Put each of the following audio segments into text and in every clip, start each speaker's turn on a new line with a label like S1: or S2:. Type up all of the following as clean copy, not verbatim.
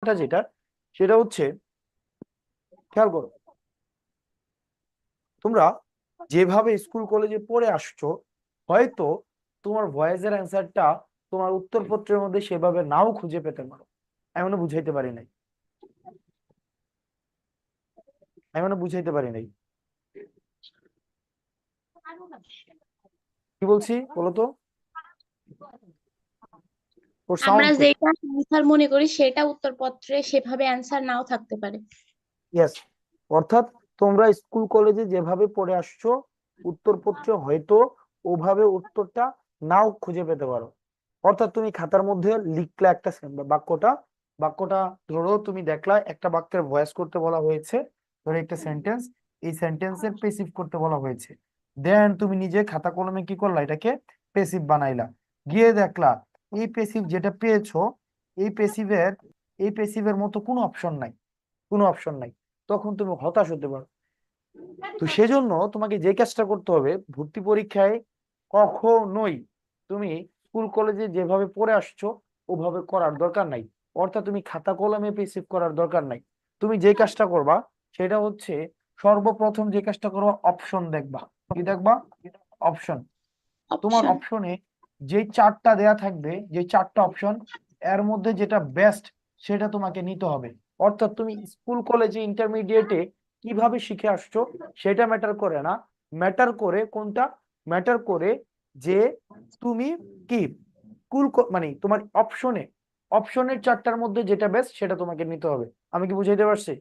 S1: সমস্যাটা যেটা, সেটা হচ্ছে, খেয়াল করো, তোমরা যেভাবে স্কুল কলেজে পড়ে আসছো, হয়তো তোমার ভয়েসের অ্যান্সারটা তোমার উত্তরপত্রের মধ্যে সেভাবে নাও খুঁজে পেতে পারো। এমনও বুঝাইতে পারি নাই, এমনও বুঝাইতে পারি নাই। কি বলছি বলো তো? ওর সাউন্ড
S2: আমরা
S1: কই?
S2: যেটা অ্যান্সার মনে করি সেটা উত্তরপত্রে সেভাবে অ্যান্সার নাও থাকতে পারে।
S1: ইয়েস, অর্থাৎ তোমরা স্কুল কলেজে যেভাবে পড়ে আসছো, উত্তরপত্রে হয়তো ওভাবে উত্তরটা নাও খুঁজে পেতে পারো। অর্থাৎ তুমি খাতার মধ্যে লিখলা একটা বাক্যটা, বাক্যটা ধরো তুমি দেখলা একটা বাক্যের ভয়েস করতে বলা হয়েছে, ধরো একটা সেন্টেন্স, এই সেন্টেন্সের পেসিভ করতে বলা হয়েছে। দেন তুমি নিজে খাতা কলমে কি করলা, এটাকে পেসিভ বানাইলা। গিয়ে দেখলা এই পেসিভ যেটা পেয়েছো, এই পেসিভের এই পেসিভের মতো কোনো অপশন নাই, কোনো অপশন নাই। তখন তুমি হতাশ হতে পারো। তো সেজন্য তোমাকে যে কাজটা করতে হবে, ভর্তি পরীক্ষায় কখনোই তুমি স্কুল কলেজে যেভাবে পড়ে আসছো ওভাবে করার দরকার নাই। অর্থাৎ তুমি খাতা কলমে পেসিভ করার দরকার নাই। তুমি যে কাজটা করবা সেটা হচ্ছে, সর্বপ্রথম যে কাজটা করবা, অপশন দেখবা। কি দেখবা? অপশন। তোমার
S2: অপশন।
S1: অপশনে যে চারটা দেয়া থাকবে, যে চারটা অপশন, এর মধ্যে যেটা বেস্ট সেটা তোমাকে নিতে হবে। অর্থাৎ তুমি স্কুল কলেজে ইন্টারমিডিয়েটে কিভাবে শিখে আসছো সেটা ম্যাটার করে না, ম্যাটার করে কোনটা, ম্যাটার করে যে তুমি কি স্কুল মানে তোমার অপশনে, অপশনের চারটার মধ্যে যেটা বেস্ট সেটা তোমাকে নিতে হবে। আমি কি বুঝাইতে পারছি?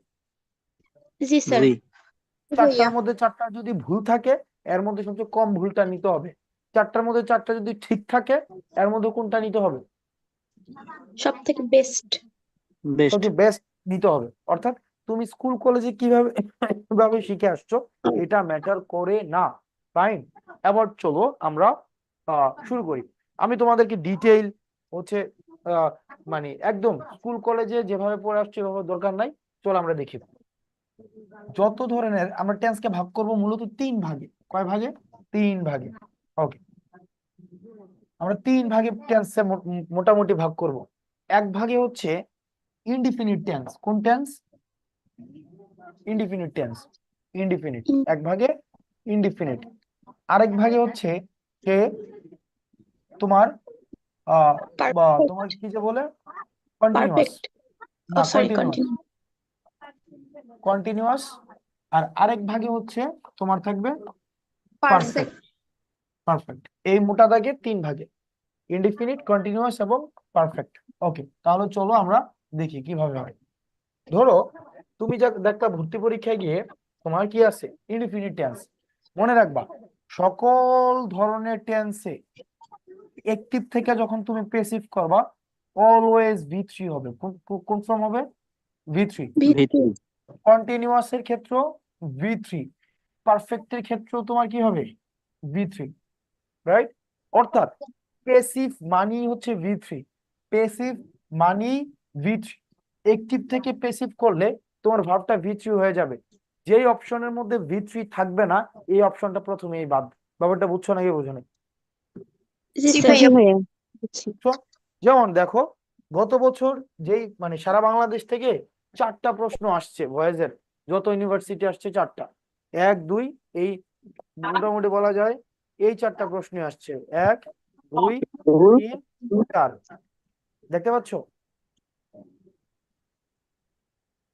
S2: জি স্যার।
S3: জি।
S1: চারটার মধ্যে চারটা যদি ভুল থাকে, এর মধ্যে সবচেয়ে কম ভুলটা নিতে হবে। চারটার মধ্যে চারটা যদি ঠিক থাকে, এর মধ্যে কোনটা নিতে হবে?
S2: সব থেকে বেস্ট।
S3: বেস্ট।
S1: সবচেয়ে বেস্ট নিতে হবে। অর্থাৎ তুমি স্কুল কলেজে কিভাবে কিভাবে শিখে আসছো এটা ম্যাটার করে না। ফাইন, এবার চলো আমরা শুরু করি। আমি তোমাদেরকে ডিটেইল হচ্ছে আহ, মানে একদম স্কুল কলেজে যেভাবে পড়ে আসছো এভাবে দরকার নাই। চলো আমরা দেখি। যত ধরনের আমরা টেন্সকে ভাগ করব মূলত তিন ভাগে। কয় ভাগে? তিন ভাগে। ওকে, আমরা তিন ভাগে টেন্সে মোটামুটি ভাগ করব। এক ভাগে হচ্ছে ইনডিফিনিট টেন্স। কোন টেন্স? Indefinite tense. ইনডিফিনিট এক ভাগে, ইনডিফিনিট আরেক ভাগে হচ্ছে যে তোমার বা তোমার কি যে বলে, কন্টিনিউয়াস।
S2: পারফেক্ট। ও
S1: না,
S2: সরি,
S1: কন্টিনিউয়াস,
S2: কন্টিনিউ।
S1: কন্টিনিউয়াস। আর আরেক ভাগে হচ্ছে তোমার থাকবে
S2: পারফেক্ট।
S1: পারফেক্ট। পারফেক্ট। এই মোটা দাগে তিন ভাগে, ইনডিফিনিট, কন্টিনিউয়াস এবং পারফেক্ট। ওকে, তাহলে চলো আমরা দেখি কিভাবে হয়। ধরো তুমি যা দেখলা ভর্তি পরীক্ষায় গিয়ে তোমার কি আছে, ইনডিফিনিট টেন্স। মনে রাখবা, সকল ধরনের টেন্সে অ্যাক্টিভ থেকে যখন তুমি পেসিভ করবা, অলওয়েজ ভি থ্রি হবে। কোন ফর্ম হবে? V three.
S2: ভিত্তি।
S3: ভিত্তি।
S1: কন্টিনিউয়াস এর ক্ষেত্র ভি থ্রি, পারফেক্টের ক্ষেত্রেও তোমার কি হবে? V three, right? অর্থাৎ পেসিভ মানি হচ্ছে ভি থ্রি, পেসিভ মানি ভি থ্রি। একটিভ থেকে পেসিভ করলে তোমার ভার্বটা ভি থ্রি হয়ে যাবে। যেই অপশনের মধ্যে ভি থ্রি থাকবে না, এই অপশনটা প্রথমেই বাদ। ব্যাপারটা বুঝছো নাকি বোঝো না?
S2: জি
S4: জি
S2: স্যার।
S4: ভাইয়া, বুঝছি।
S1: বুঝছো? যেমন দেখো, গত বছর যেই মানে সারা বাংলাদেশ থেকে চারটা প্রশ্ন আসছে ভয়েজের, যত ইউনিভার্সিটি আসছে চারটা, এক দুই, এই মোটামুটি বলা যায় এই চারটা প্রশ্ন আসছে, এক দুই তিন চার। দেখতে পাচ্ছ?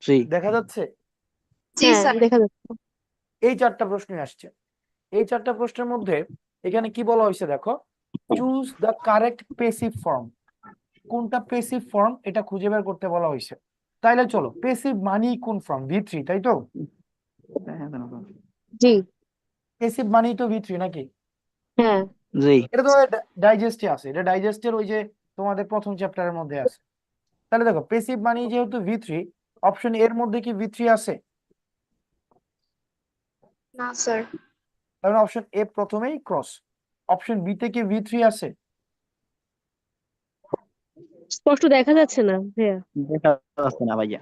S3: জি।
S1: দেখা যাচ্ছে?
S4: জি হ্যাঁ স্যার, দেখা যাচ্ছে।
S1: এই চারটা প্রশ্নই আসছে। এই চারটা প্রশ্নের মধ্যে এখানে কি বলা হয়েছে দেখো, choose the correct passive form. কোনটা পেসিভ ফর্ম এটা খুঁজে বের করতে বলা হয়েছে। তাইলে চলো, পেসিভ মানি কোন ফর্ম? ভি থ্রি, তাই তো?
S4: জি।
S1: পেসিভ মানি তো ভি থ্রি নাকি?
S4: হ্যাঁ।
S3: জি।
S1: এটা তো ডাইজেস্টে আছে, এটা ডাইজেস্টের ওই যে তোমাদের প্রথম চ্যাপ্টারের মধ্যে আছে। তাহলে দেখো, পেসিভ মানি যেহেতু ভি থ্রি, অপশন এর মধ্যে কি ভি থ্রি আছে?
S4: না স্যার।
S1: তাহলে অপশন এ প্রথমেই ক্রস। অপশন বি তে কি ভি থ্রি আছে?
S4: স্পষ্ট দেখা যাচ্ছে না ভাইয়া।
S3: দেখা যাচ্ছে না ভাইয়া।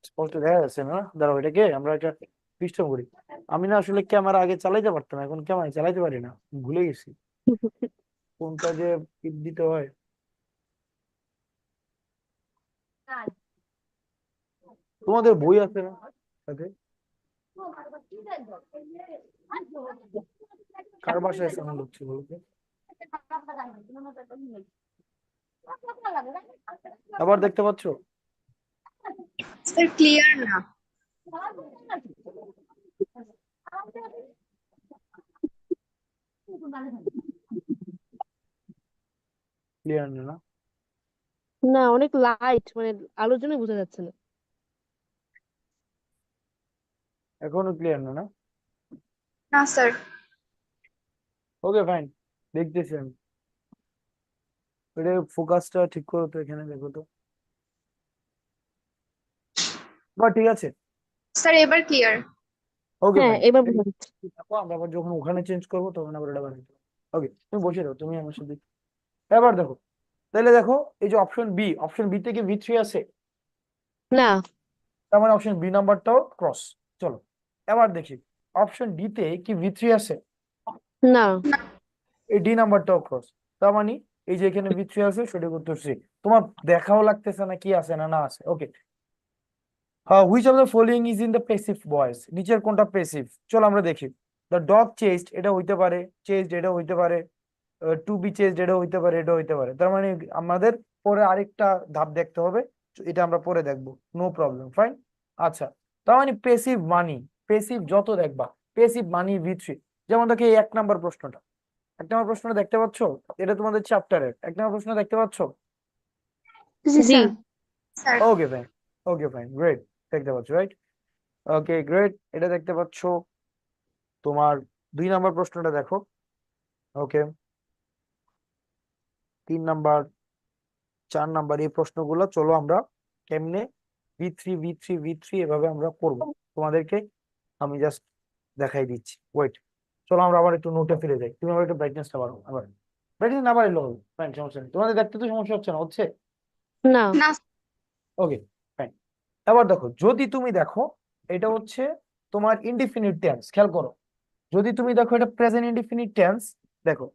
S1: স্পষ্ট দেখা যাচ্ছে না? দাঁড়াও, এটাকে আমরা এটা পৃষ্ঠা করি। আমি না আসলে ক্যামেরা আগে চালাইতে পারতাম, এখন ক্যামেরা চালাইতে পারি না, ভুলে গেছি কোনটা যে টিপ দিতে হয়। তোমাদের বই আছে না সাথে? কার বাসায় সাউন্ড হচ্ছে বলতে? আবার দেখতে পাচ্ছ?
S4: স্যার ক্লিয়ার না।
S1: ক্লিয়ার না?
S4: না, অনেক লাইট, মানে আলোর জন্য বোঝা যাচ্ছে না।
S1: এখনো ক্লিয়ার না?
S4: না স্যার।
S1: ওকে ফাইন, দেখতেছি আমি। এটা ফোকাসটা ঠিক করো তো, এখানে দেখো তো। বা ঠিক আছে,
S4: স্যার এবার ক্লিয়ার।
S1: ওকে
S4: হ্যাঁ,
S1: ফাইন।
S4: এবার বোঝা যাচ্ছে।
S1: দেখো আমরা আবার যখন ওখানে চেঞ্জ করবো তখন আবার এটা বানাতে। ওকে, তুমি বসে দাও, তুমি আমার সাথে। এবার দেখো, তাহলে দেখো এই যে অপশন বি থেকে V3 আছে,
S4: না।
S1: তার মানে অপশন বি নাম্বারটাও ক্রস। চলো এবার দেখি অপশন ডি তে কি V3 আছে,
S4: না।
S1: এই ডি নাম্বারটাও ক্রস। তার মানে এই যে এখানে V3 আছে, সঠিক উত্তর সি। তোমার দেখাও লাগতেছে না কি আছে না না আছে। Okay, which of the following is in the passive voice, নিচের কোনটা প্যাসিভ? চলো আমরা দেখি। দ্য ডগ চেস্ট, এটা হইতে পারে, চেস্ট এটা হইতে পারে, টু বি চেস্ট এটা হইতে পারে, এটা হইতে পারে। তার মানে আমাদের পরে আরেকটা ধাপ দেখতে হবে, এটা আমরা পরে দেখবো, নো প্রবলেম, ফাইন। আচ্ছা, তার মানে প্যাসিভ মানি, প্যাসিভ যত দেখবা প্যাসিভ মানি V3। যেমন দেখো এই 1 নম্বর প্রশ্নটা দেখতে পাচ্ছ? এটা তোমাদের চ্যাপ্টারের 1 নম্বর প্রশ্ন দেখতে পাচ্ছ?
S4: জি
S2: sir.
S4: Sir.
S1: Okay fine, okay fine, great, দেখতে পাচ্ছ রাইট। ওকে গ্রেট, এটা দেখতে পাচ্ছ। তোমার 2 নম্বর প্রশ্নটা দেখো। ওকে, 3 নাম্বার, 4 নাম্বার, এই প্রশ্নগুলো চলো আমরা কেমনে V3 এভাবে আমরা করব তোমাদেরকে আমি জাস্ট দেখাই দিচ্ছি। ওয়েট, চলো আমরা আবার একটু নোটে ফিরে যাই। তুমি আবার একটু ব্রাইটনেসটা বাড়াও, আবার ব্রাইটনেস না বাড়াইলে হবে, ফাইন, সমস্যা নেই। তোমাদের দেখতে তো সমস্যা হচ্ছে না? হচ্ছে?
S4: না।
S2: না।
S1: Okay fine. এবার দেখো, যদি তুমি দেখো এটা হচ্ছে তোমার ইনডিফিনিট টেন্স, খেয়াল করো। যদি তুমি দেখো এটা প্রেজেন্ট ইনডিফিনিট টেন্স, দেখো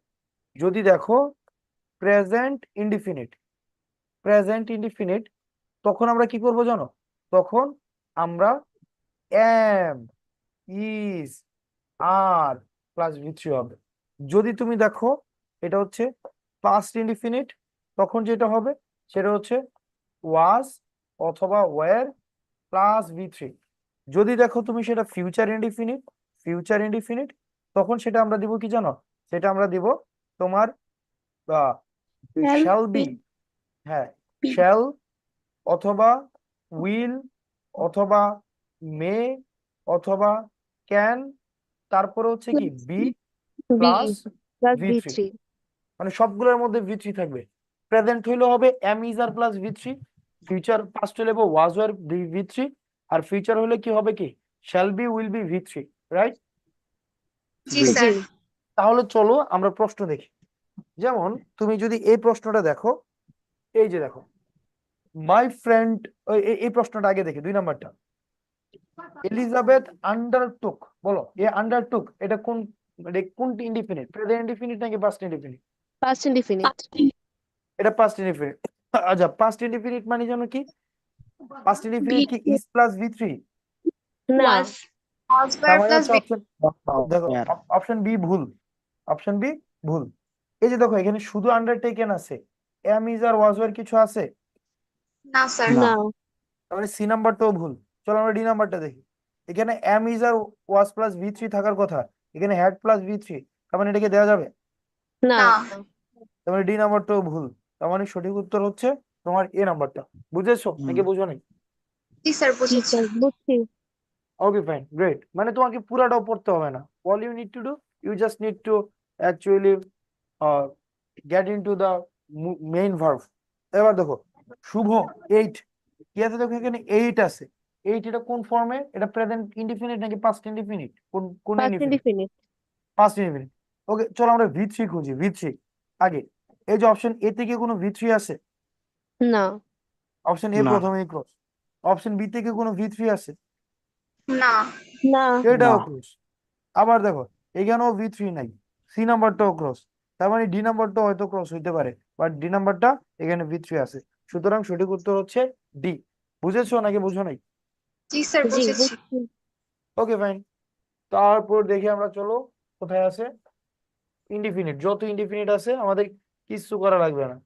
S1: যদি দেখো প্রেজেন্ট ইনডিফিনিট, প্রেজেন্ট ইনডিফিনিট, তখন আমরা কি করব জানো? তখন আমরা M, is, are plus V3 হবে। যদি তুমি দেখো এটা হচ্ছে পাস্ট ইনডিফিনিট, তখন যেটা হবে সেটা হচ্ছে ওয়াজ অথবা ওয়্যার প্লাস V3। যদি দেখো তুমি সেটা ফিউচার ইনডিফিনিট, তখন সেটা আমরা দিব কি জানো? সেটা আমরা দিব তোমার শ্যাল বি, হ্যাঁ, শ্যাল অথবা উইল অথবা মে অথবা ক্যান, তারপরে হচ্ছে কি B
S4: B
S1: plus
S4: plus
S1: V3।
S4: V3।
S1: মানে সবগুলোর মধ্যে V3 থাকবে। প্রেজেন্ট হইলে হবে am is are plus V3, future past হলে was war V3, R future হলে কি হবে? কি shall be will B V3, right?
S2: জি
S4: জি।
S2: স্যার।
S1: তাহলে চলো আমরা প্রশ্ন দেখি। যেমন তুমি যদি এই প্রশ্নটা দেখো, এই যে দেখো মাই ফ্রেন্ড, এই প্রশ্নটা আগে দেখি, 2 নাম্বারটা। এলিজাবেথ আন্ডারটুক, বলো এ আন্ডারটুক এটা কোন, মানে কোন ইনডিফিনিট? প্রেজেন্ট ইনডিফিনিট নাকি পাস্ট ইনডিফিনিট?
S4: Past indefinite.
S1: এটা পাস্ট ইনডিফিনিট। আচ্ছা, পাস্ট ইনডিফিনিট মানে জানো কি? পাস্ট ইনডিফিনিট কি ইজ প্লাস V3?
S4: না।
S2: ওয়াজ।
S1: তার
S2: ওয়াজ
S1: মানে
S2: প্লাস
S1: হচ্ছে অপশন, দেখো অপশন বি ভুল, অপশন বি ভুল। এই যে দেখো এখানে শুধু আন্ডারটেকেন আছে, am is are was were কিছু আছে?
S2: না স্যার।
S4: না।
S1: তার মানে সি নাম্বারটাও ভুল। চলো আমরা ডি নাম্বারটা দেখি। এখানে am is are was plus V3 থাকার কথা, এখানে হ্যাড প্লাস V3, তার মানে এটাকে দেওয়া যাবে?
S4: না।
S2: না।
S1: তার মানে ডি নাম্বারটাও ভুল। তার মানে সঠিক উত্তর হচ্ছে তোমার এ নাম্বারটা। বুঝেছো নাকি বুঝো নাই?
S2: জি স্যার,
S4: জি
S2: বুঝেছি।
S4: স্যার, বুঝছি।
S1: Okay fine, great. মানে তোমাকে পুরাটাও পড়তে হবে না, all you need to do, you just need to actually get into the main verb. এবার দেখো শুভ 8, কি আছে দেখো এখানে 8 আছে। 8 এটা কোন ফর্মে? এটা প্রেজেন্ট ইনডিফিনিট নাকি পাস্ট ইনডিফিনিট? কোন কোন
S4: past
S1: indefinite?
S4: Indefinite.
S1: Past indefinite. Okay, চলো আমরা V3 খুঁজি। V3 আগে, এই যে অপশন এ থেকে কোনো V3 আছে?
S4: না।
S1: অপশন এ
S3: না
S1: প্রথমেই ক্রস। অপশন বি থেকে কোনো V3 আছে?
S2: না।
S4: না।
S1: এটাও
S3: না
S1: ক্রস। আবার দেখো এখানেও V3 নাই, সি নাম্বারটাও ক্রস। তার মানে ডি নাম্বারটা হয়তো ক্রস হইতে পারে, বাট ডি নাম্বারটা এখানে V3 আছে। সুতরাং সঠিক উত্তর হচ্ছে ডি। বুঝেছো নাকি বুঝো নাই?
S2: জি স্যার
S4: জি
S2: বুঝেছি।
S4: বুঝছি।
S1: Okay fine. তারপর দেখি আমরা, চলো কোথায় আছে ইনডিফিনিট। যত ইনডিফিনিট আছে আমাদের কিছু করা লাগবে না।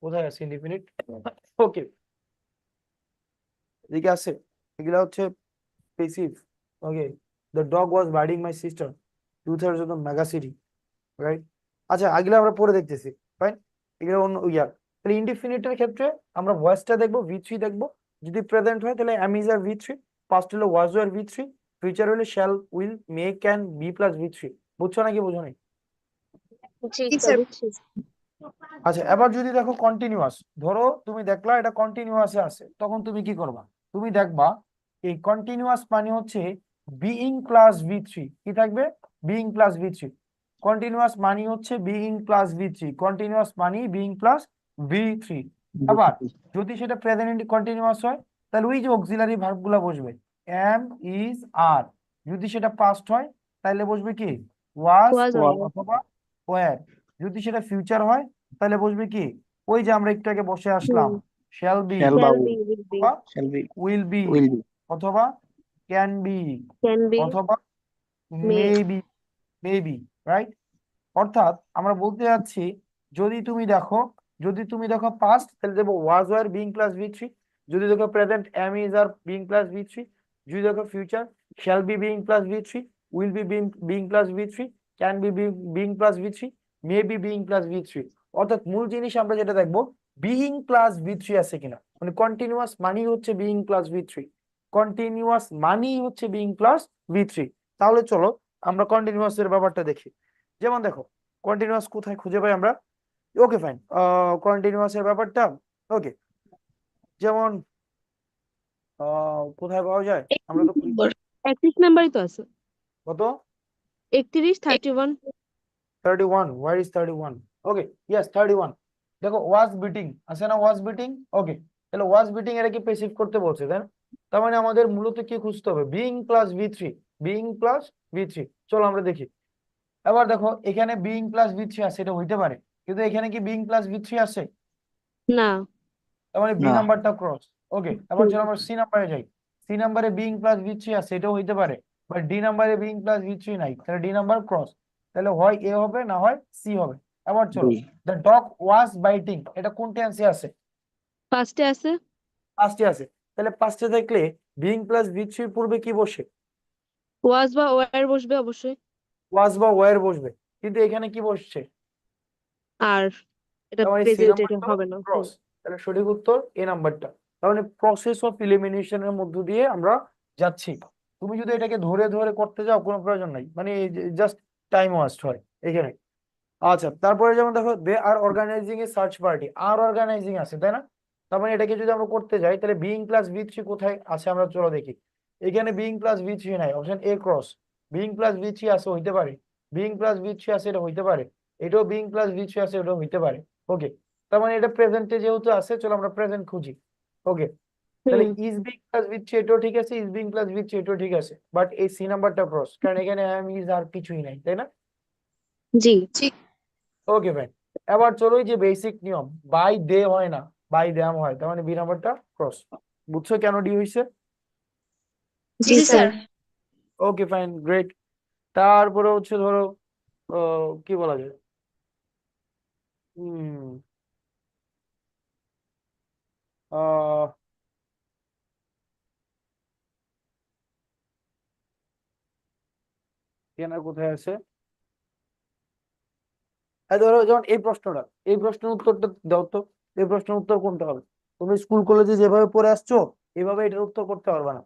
S1: কোথায় আছে ইনডিফিনিট? ওকে, এদিকে আছে। এগুলা হচ্ছে passive. Okay, the dog was biting my sister, 2/3 of the mega city, right? আচ্ছা, এগুলো আমরা পরে দেখতেছি। ফাইন, এগুলো অন্য ইয়ার। তাহলে ইনডিফিনিটের ক্ষেত্রে আমরা ভয়েসটা দেখবো, V3 দেখবো। যদি প্রেজেন্ট হয় তাহলে am is আর V3, পাস্ট হলে was আর V3, ফিউচার হলে shall will may can be প্লাস V3। বুঝছো নাকি বুঝো নাই?
S4: জি
S2: জি
S4: স্যার
S2: স্যার।
S4: বুঝছি।
S1: আচ্ছা, এবার যদি দেখো কন্টিনিউয়াস, ধরো তুমি দেখলা এটা কন্টিনিউয়াসে আছে, তখন তুমি কি করবা? তুমি দেখবা এই কন্টিনিউয়াস মানে হচ্ছে বিইং প্লাস V3। কি থাকবে? Being plus V3। কন্টিনিউয়াস মানে হচ্ছে বিইং প্লাস V3, কন্টিনিউয়াস মানে বিইং প্লাস V3। আবার যদি সেটা প্রেজেন্ট কন্টিনিউয়াস হয় তাহলে ওই যে অক্সিলারি ভার্ব গুলা বসবে, am is are। যদি সেটা পাস্ট হয় তাহলে বসবে কি? was
S4: ওয়াজ আর
S1: অথবা were। যদি সেটা ফিউচার হয় তাহলে বসবে কি? ওই যে আমরা একটু আগে বসে আসলাম, shall be
S3: shall
S4: shall
S3: Babu
S4: B, will B,
S1: অথবা
S3: shall be
S1: will be
S3: will be
S1: অথবা ক্যান বি
S4: ক্যান বি,
S1: অথবা
S4: মে।
S1: Maybe, maybe, right? অর্থাৎ আমরা বলতে যাচ্ছি, যদি তুমি দেখো, যদি তুমি দেখো পাস্ট তাহলে দেবো was were being plus V3। যদি দেখো present am is are being plus V3। যদি দেখো future shall be being plus V3, will be being plus V3, can be being plus V3, may be being plus V3। অর্থাৎ মূল জিনিস আমরা যেটা দেখবো, বিইং প্লাস V3 আছে কিনা। মানে কন্টিনিউয়াস মানি হচ্ছে বিইং প্লাস V3, কন্টিনিউয়াস মানি হচ্ছে বিইং প্লাস V3। তাহলে চলো আমরা কন্টিনিউয়াস এর ব্যাপারটা দেখি। যেমন দেখো, কন্টিনিউয়াস কোথায় খুঁজে পাই আমরা? ওকে ফাইন, কন্টিনিউয়াস এর ব্যাপারটা ওকে, যেমন কোথায় পাওয়া যায়? আমরা তো
S4: 31 নাম্বারই তো আছে।
S1: কত?
S4: 31, 31।
S1: 31। Where is 31? Okay, yes 31। দেখো ওয়াজ বিটিং আছে না, ওয়াজ বিটিং। ওকে, তাহলে ওয়াজ বিটিং এর কি পেসিভ করতে বলছে, তাই না? তার মানে আমাদের মূলত কি খুঁজতে হবে? Being plus V3, being plus V3। চলো আমরা দেখি। এবার দেখো এখানে বিইং প্লাস V3 আছে, এটা হইতে পারে, কিন্তু এখানে কি বিইং প্লাস V3 আছে?
S4: না।
S1: তার মানে বি
S3: না
S1: নাম্বারটা ক্রস। ওকে, এবার চলো আমরা সি নাম্বারে যাই। সি নাম্বারে বিইং প্লাস V3 আছে, এটাও হইতে পারে, বাট ডি নাম্বারে বিইং প্লাস V3 নাই, তাহলে ডি নাম্বার ক্রস। তাহলে হয় এ হবে, না হয় সি হবে। এবার চলো,
S3: B
S1: the dog was biting, এটা কোন টেন্সে আছে?
S4: ফার্স্টে আছে।
S1: পাস্টে আছে। তাহলে পাস্টে থাকলে বিইং প্লাস V3 পূর্বে কি বসে?
S4: ওয়াজ বা ওয়ার বসবে অবশ্যই।
S1: ওয়াজ বা ওয়্যার বসবে, কিন্তু এখানে কি বসছে?
S4: আর এটা
S1: তার মানে সি
S4: প্রেজেন্ট, এটা
S1: নাম্বারটা
S4: হবে না।
S1: ক্রস। তাহলে সঠিক উত্তর এ নাম্বারটা। তার মানে প্রসেস অফ এলিমিনেশনের মধ্য দিয়ে আমরা যাচ্ছি। তুমি যদি এটাকে ধরে ধরে করতে যাও কোনো প্রয়োজন নাই, মানে জাস্ট টাইম ওয়েস্ট হয় এখানে। আচ্ছা, তারপরে যেমন দেখো, দে আর অর্গানাইজিং এ সার্চ পার্টি, আর অর্গানাইজিং আছে, তাই না? তার মানে এটাকে যদি আমরা করতে যাই তাহলে বিইং প্লাস V3 কোথায় আছে আমরা চলো দেখি। এখানে বিইং প্লাস V3 নাই, অপশন এ ক্রস। বিইং প্লাস V3 আছে, হইতে পারে। বিইং প্লাস V3 আছে, এটা হইতে পারে। এটাও বিইং প্লাস V3 আছে, এটাও হইতে পারে। ওকে, তার মানে এটা প্রেজেন্টে যেহেতু আছে, চলো আমরা প্রেজেন্ট খুঁজি। ওকে, তাহলে
S4: হুম।
S1: ইজ বিং প্লাস V3 এটাও ঠিক আছে, ইজ বিং প্লাস V3 এটাও ঠিক আছে, বাট এই সি নাম্বারটা ক্রস, কারণ এখানে am is আর কিছুই নাই, তাই না?
S4: জি।
S2: জি
S1: ওকে ফাইন। এবার চলো, এই যে বেসিক নিয়ম, বাই দে হয় না, বাই দ্যাম হয়, তার মানে বি নাম্বারটা ক্রস। বুঝছো কেন ডি হয়েছে?
S2: জি স্যার।
S1: Okay fine, great. তারপরে হচ্ছে ধরো, কি বলা যায়, হুম আহ কেনা কোথায় আছে? ধরো যেমন এই প্রশ্নটা, এই প্রশ্নের উত্তরটা দাও তো। এই প্রশ্নের উত্তর কোনটা হবে? তুমি স্কুল কলেজে যেভাবে পড়ে আসছো এভাবে এটার উত্তর করতে পারবে না।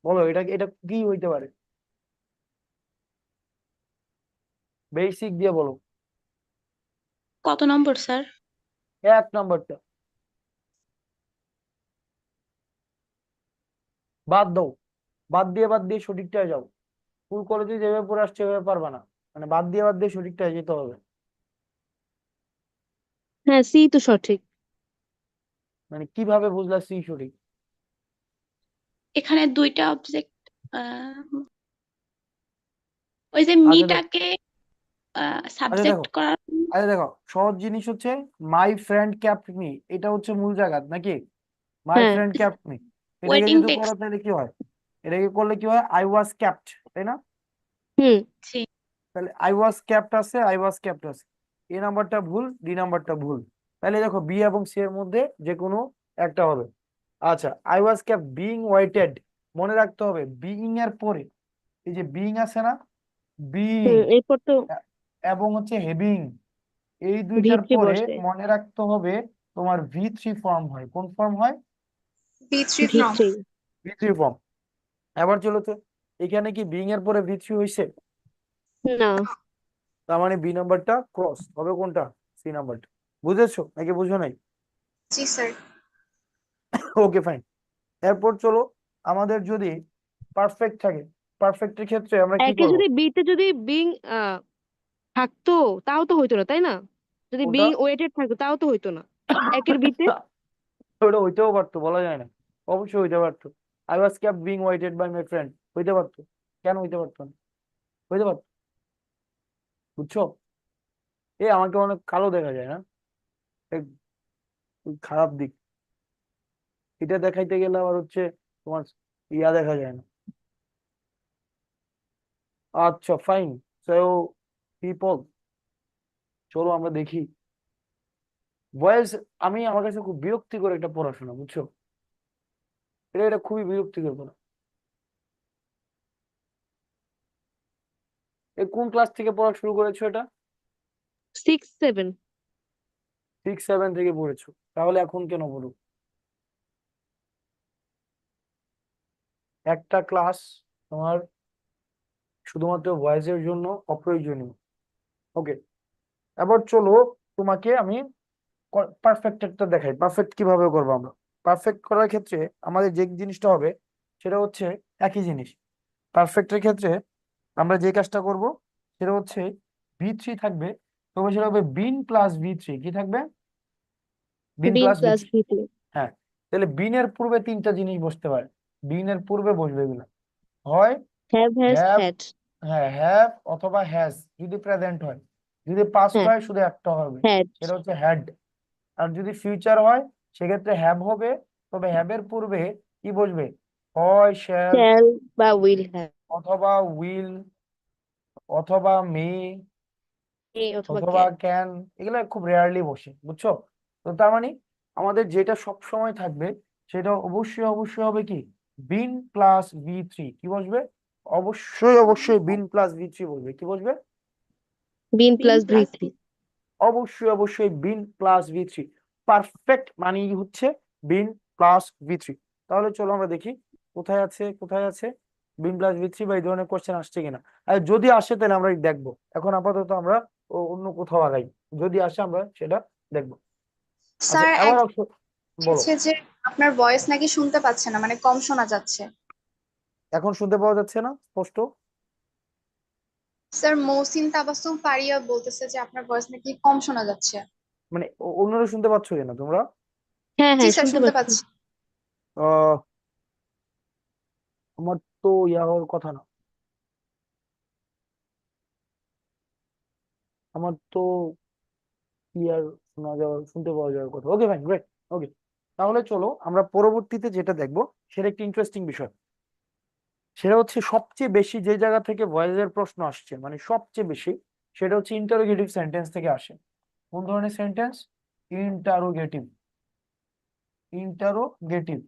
S1: বলো এটা, এটা কি হইতে পারে? বেসিক দিয়ে বলো।
S2: কত নম্বর স্যার?
S1: 1 নম্বরটা। বাদ দাও, বাদ দিয়ে সঠিকটায় যাও। স্কুল কলেজে যেভাবে পড়ে আসছে এভাবে পারবা না, মানে বাদ দিয়ে সঠিকটায় যেতে হবে।
S4: হ্যাঁ, সি তো সঠিক।
S1: মানে কিভাবে বুঝলা সি সঠিক?
S2: এখানে দুইটা অবজেক্ট, ওই যে
S1: আচ্ছা দেখো,
S2: মিটাকে
S1: আচ্ছা
S2: সাবজেক্ট
S1: দেখো,
S2: করার জন্য
S1: আরে দেখো, সহজ জিনিস হচ্ছে মাই ফ্রেন্ড ক্যাপ্ট মি, এটা হচ্ছে মূল জায়গা নাকি? মাই
S4: হ্যাঁ
S1: ফ্রেন্ড ক্যাপ্ট মি, এটাকে
S2: ওয়েটিং
S1: যদি করো
S2: টেক্সট।
S1: তাহলে কি হয়? এটাকে করলে কি হয়? আই ওয়াজ ক্যাপ্ট, তাই না?
S4: হুম
S2: জি
S1: তাহলে আই ওয়াজ ক্যাপ্ট আছে, আই ওয়াজ ক্যাপ্ট আছে, এ নাম্বারটা ভুল, ডি নাম্বারটা ভুল। তাহলে দেখো বি এবং সি এর মধ্যে যে কোনো একটা হবে। আচ্ছা, I was kept being waited, মনে রাখতে হবে বিইং এর পরে এই যে বিইং আছে না, বিইং
S4: এরপর তো
S1: এবং হচ্ছে হেভিং, এই দুইটার
S4: ভি3
S1: পরে
S4: বসে,
S1: মনে রাখতে হবে তোমার ভি3 ফর্ম হয়। কোন ফর্ম হয়?
S2: B3 from.
S4: ভি3।
S1: ভি3 ফর্ম। এবার চলো তো, এখানে কি বিইং এর পরে ভি3 হয়েছে?
S4: না,
S1: তার মানে বি নাম্বারটা ক্রস হবে কোনটা? সি নাম্বারটা। বুঝেছো নাকি বুঝো নাই?
S2: জি স্যার।
S1: Okay fine. এরপর চলো, আমাদের যদি পারফেক্ট থাকে, পারফেক্টের ক্ষেত্রে আমরা কি
S4: একে
S1: করব?
S4: যদি বিতে যদি বিং থাকতো তাও তো হইতো না, তাই না? যদি
S1: কোনটা?
S4: বিং ওয়েটেড থাকতো তাও তো হইতো না একের বিতে।
S1: ওটা হইতেও পারতো, বলা যায় না, অবশ্যই হইতে পারতো। I was kept being waited by my friend, হইতে পারতো। কেন হইতে পারতো না? হইতে পারতো। বুঝছো? আমাকে অনেক কালো দেখা যায় না? এক খারাপ দিক, এটা দেখাইতে গেলে আবার হচ্ছে তোমার দেখা যায় না। আচ্ছা ফাইন। সো পিপল, চলো আমরা দেখি ভয়েস। আমার কাছে খুব বিরক্তিকর একটা পড়াশোনা, বুঝছো? এটা খুবই বিরক্তিকর পড়া। কোন ক্লাস থেকে পড়া শুরু করেছো এটা?
S4: 6 7।
S1: 6 7 থেকে পড়েছো, তাহলে এখন কেন বলো? একটা ক্লাস তোমার শুধুমাত্র ভয়েসের জন্য অপ্রয়োজনীয়। ওকে, এবার চলো তোমাকে আমি পারফেক্ট একটা দেখাই। পারফেক্ট কিভাবে করবো আমরা? পারফেক্ট করার ক্ষেত্রে আমাদের যে জিনিসটা হবে সেটা হচ্ছে একই জিনিস। পারফেক্টের ক্ষেত্রে আমরা যে কাজটা করব সেটা হচ্ছে ভি3 থাকবে, তবে সেটা হবে বিন প্লাস ভি3। কি থাকবে? Been
S4: being
S1: plus
S4: plus
S1: V3.
S4: V3.
S1: হ্যাঁ, তাহলে বিনের পূর্বে তিনটা জিনিস বসতে পারে। বিনের পূর্বে বসবে এগুলো, হয়
S4: হ্যাভ হ্যাজ
S1: হ্যাভ,
S4: হ্যাড।
S1: হ্যাঁ হ্যাভ অথবা হ্যাজ যদি প্রেজেন্ট হয়। যদি পাস্ট
S4: হ্যাঁ,
S1: হয় শুধু একটা হবে,
S4: হ্যাড।
S1: সেটা হচ্ছে হ্যাড। আর যদি ফিউচার হয় সেক্ষেত্রে হ্যাভ হবে, তবে হ্যাভের পূর্বে কি বসবে? হয় শ্যাল,
S4: শ্যাল বা উইল হ্যাভ,
S1: অথবা উইল, অথবা মে,
S4: অথবা
S1: অথবা
S4: ক্যান।
S1: ক্যান। এগুলো খুব রেয়ারলি বসে, বুঝছো? তো তার মানে আমাদের যেটা সব সময় থাকবে সেটা অবশ্যই অবশ্যই হবে কি? Been plus V3. কি বসবে? অবশ্যই অবশ্যই বিন প্লাস ভি3 বসবে। কি বসবে?
S4: Been plus V3.
S1: অবশ্যই অবশ্যই বিন প্লাস ভি3। পারফেক্ট মানেই হচ্ছে বিন প্লাস ভি3। তাহলে চলো আমরা দেখি কোথায় আছে, কোথায় আছে বিন প্লাস ভি3 বা এই ধরনের কোশ্চেন আসছে কিনা। আর যদি আসে তাহলে আমরা দেখবো। এখন আপাতত আমরা অন্য কোথাও আগাই, যদি আসে আমরা সেটা দেখবো। আচ্ছা
S2: স্যার
S1: এবার
S2: এক
S1: বলো।
S2: এসেছে যে আপনার ভয়েস নাকি শুনতে পাচ্ছে না, মানে কম শোনা যাচ্ছে।
S1: এখন শুনতে পাওয়া যাচ্ছে না স্পষ্ট?
S2: স্যার মৌসিন তাবাসসুম ফারিয়া বলতেছে যে আপনার ভয়েস নাকি কম শোনা যাচ্ছে।
S1: মানে অন্যরা শুনতে পাচ্ছ কিনা তোমরা?
S4: হ্যাঁ
S2: জি
S4: হ্যাঁ,
S2: স্যার,
S4: শুনতে
S2: শুনতে
S4: পাচ্ছি।
S2: পাচ্ছি।
S1: আহ আমার তো হওয়ার কথা না, আমার তো ক্লিয়ার শোনা যাওয়ার, শুনতে পাওয়া যাওয়ার কথা। ওকে ফাইন, গ্রেট। ওকে, তাহলে চলো আমরা পরবর্তীতে যেটা দেখবো সেটা একটা ইন্টারেস্টিং বিষয়। সেটা হচ্ছে সবচেয়ে বেশি যে জায়গা থেকে ভয়েসের প্রশ্ন আসছে, মানে সবচেয়ে বেশি, সেটা হচ্ছে ইন্টারোগেটিভ সেন্টেন্স থেকে আসে। কোন ধরনের সেন্টেন্স? ইন্টারোগেটিভ। ইন্টারোগেটিভ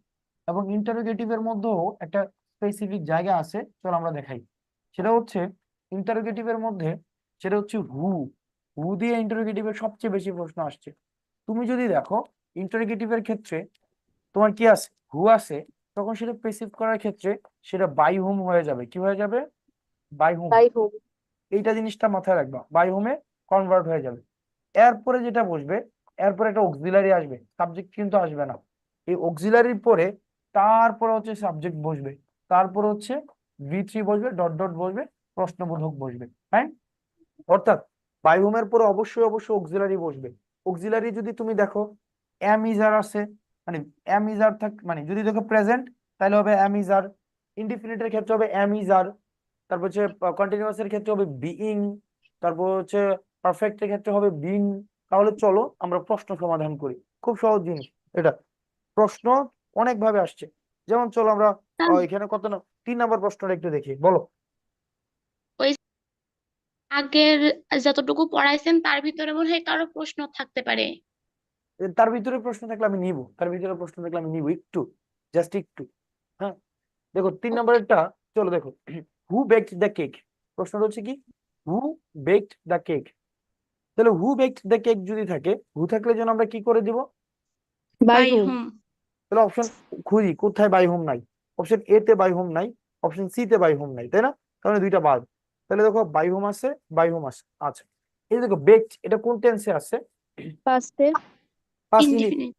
S1: এবং ইন্টারোগেটিভ এর মধ্যেও একটা স্পেসিফিক জায়গা আছে, চলো আমরা দেখাই। সেটা হচ্ছে ইন্টারোগেটিভ এর মধ্যে, সেটা হচ্ছে হু। হু দিয়ে ইন্টারোগেটিভ এর সবচেয়ে বেশি প্রশ্ন আসছে। তুমি যদি দেখো ইন্টারোগেটিভ এর ক্ষেত্রে তোমার কি আছে? হু আছে, তখন সেটা স্পেসিফাই করার ক্ষেত্রে সেটা বাই হুম হয়ে যাবে। কি হয়ে যাবে? By whom.
S4: By whom.
S1: এইটা জিনিসটা মাথায় রাখবা, বাই হোমে কনভার্ট হয়ে যাবে। এরপরে যেটা বসবে, এরপরে একটা অক্সিলারি আসবে, সাবজেক্ট কিন্তু আসবে না। এই অক্সিলারির পরে তারপরে হচ্ছে সাবজেক্ট বসবে, তারপরে হচ্ছে ভি3 বসবে, ডট ডট বসবে, প্রশ্নবোধক বসবে। হ্যাঁ, অর্থাৎ বাই হোমের পরে অবশ্যই অবশ্যই অক্সিলারি বসবে। অক্সিলারি যদি তুমি দেখো এম ইজার আছে, মানে এম ইজার থাক, মানে যদি দেখো প্রেজেন্ট তাহলে হবে এম ইজার, ইনডিফিনিটের ক্ষেত্রে হবে এম ইজার, তারপর হচ্ছে কন্টিনিউয়াস এর ক্ষেত্রে হবে বিইং, তারপর হচ্ছে পারফেক্টের ক্ষেত্রে হবে বিন। তাহলে চলো আমরা প্রশ্ন সমাধান করি, খুব সহজ জিনিস এটা। প্রশ্ন অনেক ভাবে আসছে, যেমন চলো আমরা এখানে কত না 3 নম্বর প্রশ্নটা একটু দেখি, বলো।
S2: ওই আগের যতটুকু পড়াইছেন তার ভিতরে মনে হয় কারো প্রশ্ন থাকতে পারে।
S1: তার ভিতরে প্রশ্ন থাকলে আমি নিব, একটু, জাস্ট একটু। হ্যাঁ, দেখো 3 নম্বরেরটা, চলো দেখো, হু বেকড দ্য কেক। প্রশ্নটা হচ্ছে কি, হু বেকড দ্য কেক। তাহলে হু বেকড দ্য কেক যদি থাকে, হু থাকলে যেন আমরা কি করে দিব?
S4: By
S2: by
S4: whom.
S2: হোম।
S1: তাহলে অপশন খুঁজি কোথায় বাই হোম নাই। অপশন এ তে বাই হোম নাই, অপশন সি তে বাই হোম নাই, তাই না? তাহলে দুইটা বাদ। তাহলে দেখো বাই হোম আছে, বাই হোম আছে, আচ্ছা। এই দেখো বেকড, এটা কোন টেন্সে আছে?
S4: পাস্টে।
S1: পাস্ট।
S2: ইনডিফিনিট।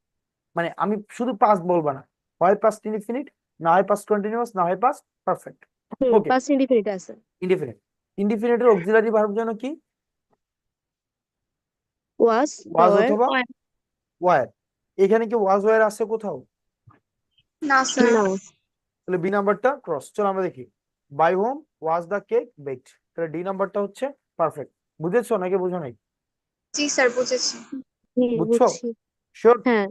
S1: মানে আমি শুধু পাস্ট বলবো না, হয় পাস্ট ইনডিফিনিট, না হয় পাস্ট কন্টিনিউয়াস, না হয় পাস্ট পারফেক্ট। ওকে,
S4: পাস্ট ইনডিফিনিট আছে।
S1: ইনডিফিনিট। ইনডিফিনিটের অক্সিলারি ভার্ব যেন কি?
S4: ওয়াজ বা
S1: ওয়াজ
S4: ওয়ার।
S1: অথবা ওয়ার। এখানে কি ওয়াজ ওয়ার আছে কোথাও?
S2: না স্যার।
S4: না।
S1: তাহলে বি নাম্বারটা ক্রস। চলো আমরা দেখি, by whom was the cake baked. তাহলে ডি নাম্বারটা হচ্ছে পারফেক্ট। বুঝেছো নাকি বুঝো নাই?
S2: জি স্যার, বুঝেছি।
S1: বুঝছো?
S4: বুঝছি।
S1: শিওর?
S4: হ্যাঁ।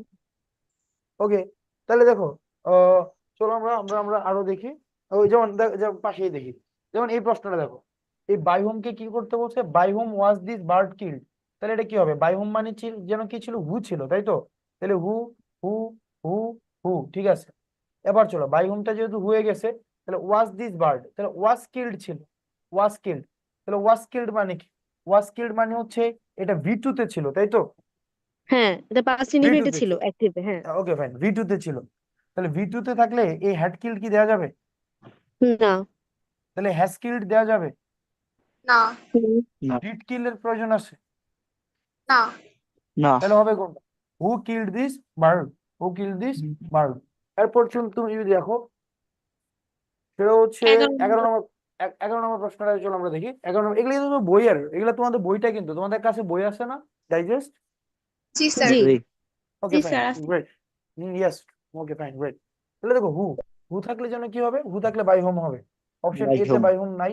S1: ওকে, তাহলে দেখো, চলো আমরা আমরা আমরা আরো দেখি। ওই যেমন যেমন পাশেই দেখি, যেমন এই প্রশ্নটা দেখো, এই বাই হোমকে কি করতে বলছে? By whom was this bird killed. তাহলে এটা কি হবে? বাই হোম মানে যেন কি ছিল? হু ছিল, তাই তো? তাহলে হু, হু, হু, হু, ঠিক আছে। এবার চলো, বাই হোমটা যেহেতু হয়ে গেছে, তাহলে ওয়াজ দিস বার্ড, তাহলে ওয়াজ কিল্ড ছিল, ওয়াজ কিল্ড। তাহলে ওয়াজ কিল্ড মানে কি? ওয়াজ কিল্ড মানে হচ্ছে এটা ভি2 তে ছিল, তাই তো?
S4: হ্যাঁ, এটা পাস্ট
S1: ভি2
S4: ইনডিফিনিটে
S1: তে
S4: ছিল
S1: ছিল,
S4: অ্যাক্টিভে। হ্যাঁ।
S1: ওকে ফাইন, ভি2 তে ছিল। তাহলে ভি2 তে থাকলে এই হ্যাড কিল্ড কি দেওয়া যাবে?
S4: না।
S1: তাহলে হ্যাজ কিল্ড দেওয়া যাবে?
S2: না।
S3: না।
S1: ডিড কিল এর প্রয়োজন আছে?
S2: না।
S3: না।
S1: তাহলে হবে কোনটা? Who killed this bird, who killed this bird. এরপর তুমি যদি দেখো, সেটা হচ্ছে
S2: 11
S1: 11
S2: নম্বর।
S1: নম্বর। 11 নম্বর প্রশ্নটা চলো আমরা দেখি। 11 নম্বর, এগুলো কিন্তু বইয়ের, এগুলো তোমাদের বইটা, কিন্তু তোমাদের কাছে বই আছে না, ডাইজেস্ট?
S2: জি স্যার।
S4: জি।
S3: জি।
S1: ওকে
S2: জি
S1: ফাইন,
S2: স্যার, আছে।
S1: গ্রেট। ইয়েস, ওকে ফাইন, গ্রেট। তাহলে দেখো, হু, হু থাকলে যেন কি হবে? হু থাকলে বাই হোম হবে। অপশন
S3: বাই
S1: এ তে
S3: হোম।
S1: বাই হোম নাই,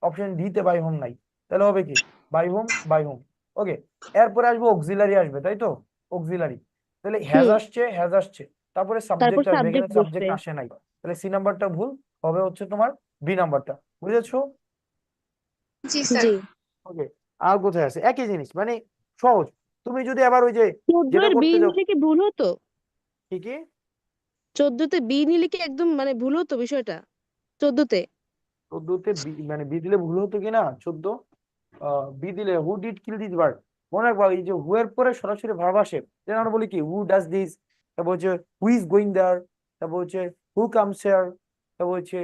S1: অপশন ডি তে বাই হোম নাই। তাহলে হবে কি? By whom, by whom. Okay, এরপরে আসবে অক্সিলারি আসবে, তাই তো? অক্সিলারি। তাহলে হ্যাজ
S4: হুম।
S1: আসছে, হ্যাজ আসছে, তারপরে
S4: তারপর
S1: সাবজেক্ট আসবে, এখানে
S4: সাবজেক্ট বসবে।
S1: সাবজেক্ট আসে নাই। তাহলে সি নাম্বারটা ভুল, হবে হচ্ছে তোমার বি নাম্বারটা। বুঝেছো?
S2: জি স্যার।
S4: জি।
S1: ওকে, আর কোথায় আছে? একই জিনিস, মানে সহজ। তুমি যদি আবার ওই যে
S4: 14
S1: যেটা
S4: এর বি
S1: করতে যাও,
S4: নিলে কি ভুল হতো?
S1: কি কি?
S4: 14তে বি নিলে কি একদম মানে ভুল হতো বিষয়টা? 14তে।
S1: 14তে মানে বি দিলে ভুল হতো কিনা? 14 বি দিলে who did kill this bird. মনে রাখবা, এই যে হু এর পরে সরাসরি ভার্ব আসে, যেন আমরা বলি কি হু ডাজ দিস, তারপর হচ্ছে হু ইজ গোয়িং দেয়ার, তারপর হচ্ছে হু কামস হিয়ার, তারপর হচ্ছে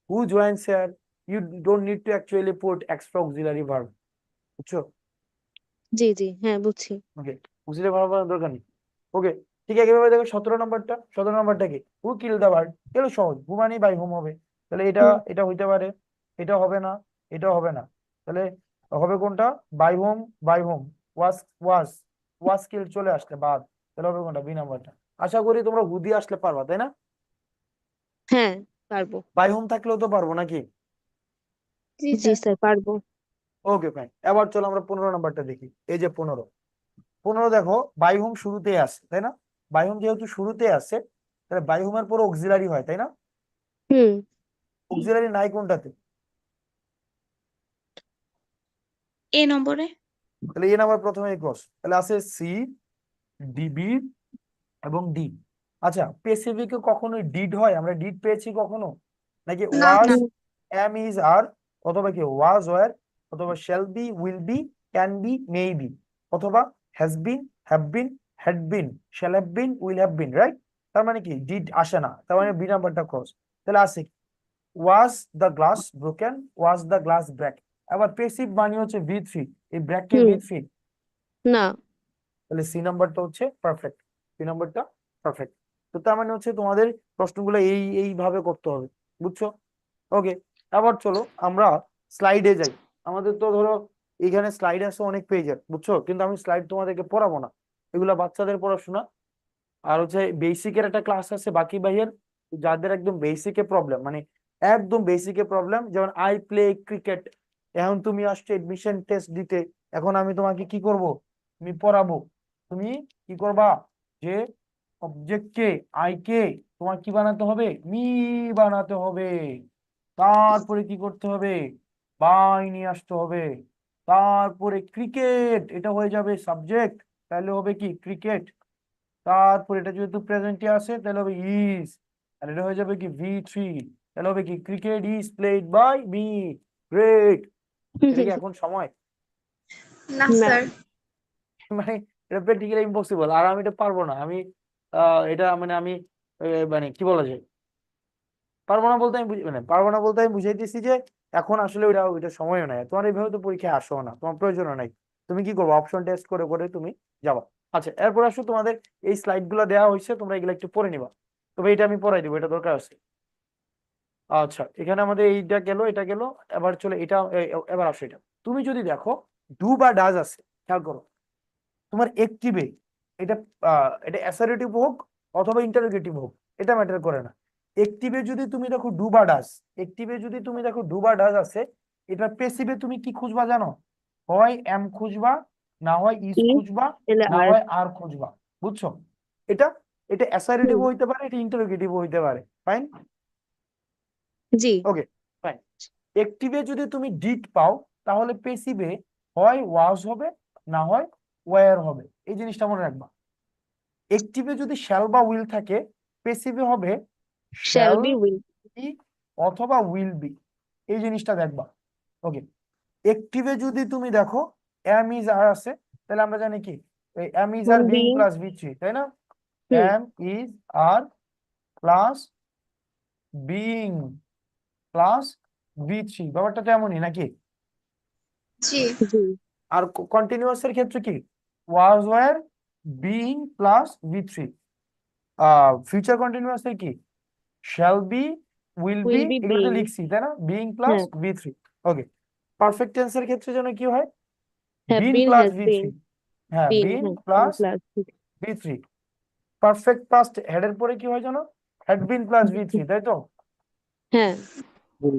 S1: who joins here. You don't need to actually put extra auxiliary verb. বুঝছো?
S4: জি জি, হ্যাঁ বুঝছি।
S1: ওকে, অক্সিলারি ভার্ব দরকার নেই। ওকে, ঠিক আছে। এভাবে দেখো 17 নম্বরটা, 17 নম্বরটা কি? হু কিল দ্য বার্ড। এগুলো সহজ, হু মানে বাই হোম হবে। তাহলে এটা
S4: হুম।
S1: এটা হইতে পারে, এটা হবে না, এটা হবে না। তাহলে হবে কোনটা? By whom, by whom. Was, was, was kill চলে আসলে বাদ। তাহলে হবে কোনটা? বি নাম্বারটা। আশা করি তোমরা হু দিয়ে আসলে পারবা, তাই না?
S4: হ্যাঁ, পারবো।
S1: বাই হোম থাকলেও তো পারবো নাকি?
S2: জি
S4: জি
S2: স্যার।
S4: স্যার, পারবো।
S1: ওকে ফাইন, এবার চলো আমরা 15 নম্বরটা দেখি। এই যে 15, 15 দেখো, বাই হোম শুরুতে আসে, তাই না? বাই হোম যেহেতু শুরুতে আসে, তাহলে বাই হোমের পরে অক্সিলারি হয়, তাই না?
S4: হুম।
S1: অক্সিলারি নাই কোনটাতে?
S2: এ নম্বরে।
S1: তাহলে এ নাম্বার প্রথমে ক্রস, তাহলে আছে সি, ডিবি এবং ডি। আচ্ছা, পেসিফিকে কখনো ডিড হয়? আমরা ডিড পেয়েছি কখনো? নাকি
S2: না।
S1: ওয়াজ,
S2: না।
S1: এম ইজ আর, অথবা কি ওয়াজ ওয়ার, অথবা shall be, will be, can be, may be, অথবা has been, have been, had been, shall have been, will have been, right? তার মানে কি ডিড আসে না, তার মানে বি নাম্বারটা ক্রস। তাহলে আছে was the glass broken, was the glass break. আবার পেসিভ মানে হচ্ছে ভি3, এই ব্রেককে
S4: হুম।
S1: ভি3।
S4: না।
S1: তাহলে সি নাম্বারটা হচ্ছে পারফেক্ট, সি নাম্বারটা পারফেক্ট। তো তার মানে হচ্ছে তোমাদের প্রশ্নগুলো এইভাবে করতে হবে, বুঝছো? ওকে, আবার চলো আমরা স্লাইডে যাই। আমাদের তো ধরো এখানে স্লাইড আছে অনেক পেজের, বুঝছো, কিন্তু আমি স্লাইড তোমাদেরকে পড়াবো না, এগুলা বাচ্চাদের পড়াশোনা। আর হচ্ছে বেসিকের একটা ক্লাস আছে বাকি ভাইয়ের, যাদের একদম বেসিকে প্রবলেম, মানে একদম বেসিকে প্রবলেম, যেমন আই প্লে ক্রিকেট। এখন তুমি আসছো এডমিশন টেস্ট দিতে, এখন আমি তোমাকে কি করব, আমি পড়াবো, তুমি কি করবা, যে অবজেক্টকে আইকে তোমার কি বানাতে হবে, মি বানাতে হবে, তারপরে কি করতে হবে, বাই নিয়ে আসতে হবে, তারপরে ক্রিকেট এটা হয়ে যাবে সাবজেক্ট, তাহলে হবে কি ক্রিকেট, তারপর এটা যেহেতু প্রেজেন্টে আসে তাহলে হবে ইজ, আর এটা হয়ে যাবে কি V3, তাহলে হবে কি cricket is played by me. Great. এটা কি এখন সময়?
S5: না
S4: না
S5: স্যার।
S1: মানে এটা প্র্যাকটিক্যালি ইম্পসিবল, আর আমি এটা পারবো না। আমি এটা মানে আমি মানে কি বলা যায়, পারবো না বলতে আমি মানে পারবো না বলতে আমি বুঝাইতেছি যে এখন আসলে ওইটা সময়ও নাই, তোমার এইভাবে তো পরীক্ষায় আসো না, তোমার প্রয়োজনও নাই। তুমি কি করবো, অপশন টেস্ট করে করে তুমি যাবা। আচ্ছা, এরপর আসো, তোমাদের এই স্লাইড গুলো দেওয়া হয়েছে, তোমরা এগুলো একটু পড়ে নিবা। তবে এটা আমি পড়াই দিবো, এটা দরকার আছে। আচ্ছা, এখানে আমাদের এইটা গেল, এটা গেল, এবার চলে এটা এবার আসো এটা। তুমি যদি দেখো ডু বা ডাজ আছে, খেয়াল করো, তোমার একটিভে এটা এটা অ্যাসারেটিভ হোক অথবা ইন্টারোগেটিভ হোক, এটা ম্যাটার করে না। একটিভে যদি তুমি দেখো ডু বা ডাজ, একটিভে যদি তুমি দেখো ডু বা ডাজ আছে, এটা প্যাসিভে তুমি কি খুঁজবা জানো, হয় এম খুঁজবা, না হয় ইজ
S4: ই
S1: খুঁজবা,
S4: এলে
S1: না
S4: আর
S1: হয় আর খুঁজবা। বুঝছো? এটা এটা অ্যাসারেটিভ
S4: হুম
S1: হইতে পারে, এটা ইন্টারোগেটিভ হইতে পারে। ফাইন।
S4: জি
S1: ওকে, ফাইন। একটিভে যদি তুমি ডিড পাও, তাহলে প্যাসিভে হয় ওয়াজ হবে, না হয় ওয়্যার হবে। এই জিনিসটা মনে রাখবা। একটিভে যদি শ্যাল বা উইল থাকে, প্যাসিভে হবে
S4: shall
S1: shall
S4: be will
S1: B অথবা উইল বি। এই জিনিসটা দেখবা। ওকে, একটিভে যদি তুমি দেখো এম ইজ আর আছে, তাহলে আমরা জানি কি am is are being
S4: being
S1: plus V3, তাই না?
S4: Hmm
S1: am is are plus being plus V3, ব্যাপারটা তেমনই নাকি?
S5: জি।
S4: জি
S1: আর কন্টিনিউয়াস এর ক্ষেত্রে কি, ওয়াজ wire being plus V3। Future continuous এর কি, shall be, will B,
S4: will B
S1: এগুলো তো
S4: বিং
S1: লিখছি তাই না, বিং প্লাস
S4: হ্যাঁ
S1: V3। ওকে, পারফেক্ট টেন্সের ক্ষেত্রে যেন কি হয়,
S4: have
S1: been
S4: been
S1: plus
S4: has
S1: V3।
S4: Been
S1: হ্যাঁ,
S4: been
S1: been
S4: has been
S1: plus
S4: plus
S1: V3। Perfect past হেডের পরে কি হয় জানো, হ্যাড বিন প্লাস V3, তাই তো?
S4: হ্যাঁ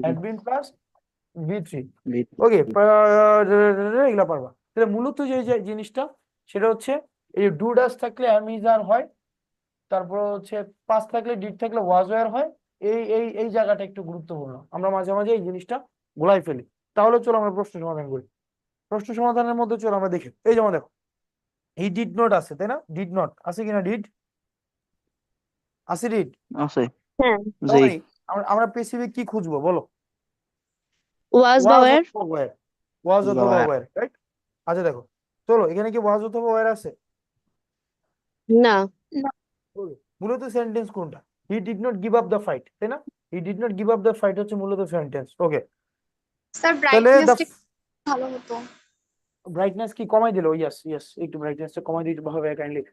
S1: had been plus V3।
S3: Be-
S1: okay, এগুলা পারবা। তাহলে মূলত যে জিনিসটা, সেটা হচ্ছে এই ডু ডাস থাকলে অ্যাম ইজ আর হয়, তারপর হচ্ছে পাস থাকলে ডিড থাকলে ওয়াজ ওয়্যার হয়। এই জায়গাটা একটু গুরুত্বপূর্ণ, আমরা মাঝে মাঝে এই জিনিসটা গোলাই ফেলি। তাহলে চলো আমরা প্রশ্ন সমাধান করি। প্রশ্ন সমাধানের মধ্যে চলো আমরা দেখি, এই যেমন দেখো এই ডিড নট আছে, তাই না? ডিড নট আছে কিনা, ডিড আছে, ডিড।
S3: আছে
S4: হ্যাঁ
S3: জি
S1: মানে আমরা পেসিফিক কি খুঁজবো বলো,
S4: ওয়াজ বা
S1: ওয়াজ
S4: ওয়্যার
S1: অথবা ওয়্যার, ওয়াজ অথবা
S3: বাবা
S1: ওয়্যার, রাইট? আচ্ছা দেখো, চলো এখানে কি ওয়াজ অথবা ওয়্যার আছে?
S4: না
S5: না
S1: Okay, মূলত সেন্টেন্স কোনটা, হি did not give up the fight, তাই না? হি did not give up the fight হচ্ছে মূলত সেন্টেন্স। ওকে,
S5: স্যার,
S1: তাহলে দ্য
S5: ব্রাইটনেসটা ভালো হতো।
S1: ব্রাইটনেস কি কমাই দিল? ইয়েস ইয়েস, একটু ব্রাইটনেসটা কমাই দিতে হবে কাইন্ডলি।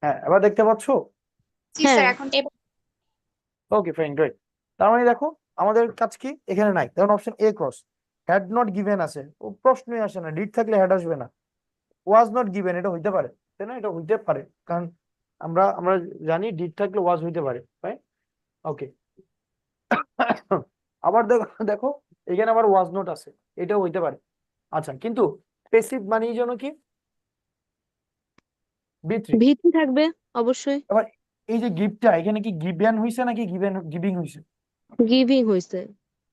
S1: হ্যাঁ, এবার দেখতে পাচ্ছো?
S5: জি
S4: হ্যাঁ
S5: স্যার, এখন
S2: এবার
S1: ওকে, ফাইন, গ্রেট। তার মানে দেখো আমাদের কাজ কি এখানে নাই, কারণ option A cross, had not given আছে, ও প্রশ্নই আসে না, ডিড থাকলে হ্যাড আসবে না। ওয়াজ নট গিভেন এটা হইতে পারে, তাই না? এটা হইতে পারে, কারণ আমরা আমরা জানি ডিড থাকলে ওয়াজ হইতে পারে, রাইট? ওকে, আবার দেখো দেখো এখানে আবার ওয়াজ নট আছে, এটাও হইতে পারে। আচ্ছা, কিন্তু পেসিভ মানেই যেন কি, B3।
S4: ভীতি থাকবে অবশ্যই
S1: এবার এই যে গিফটটা, এখানে কি গিভেন হইছে নাকি গিভিং হইছে?
S4: গিভিং হয়েছে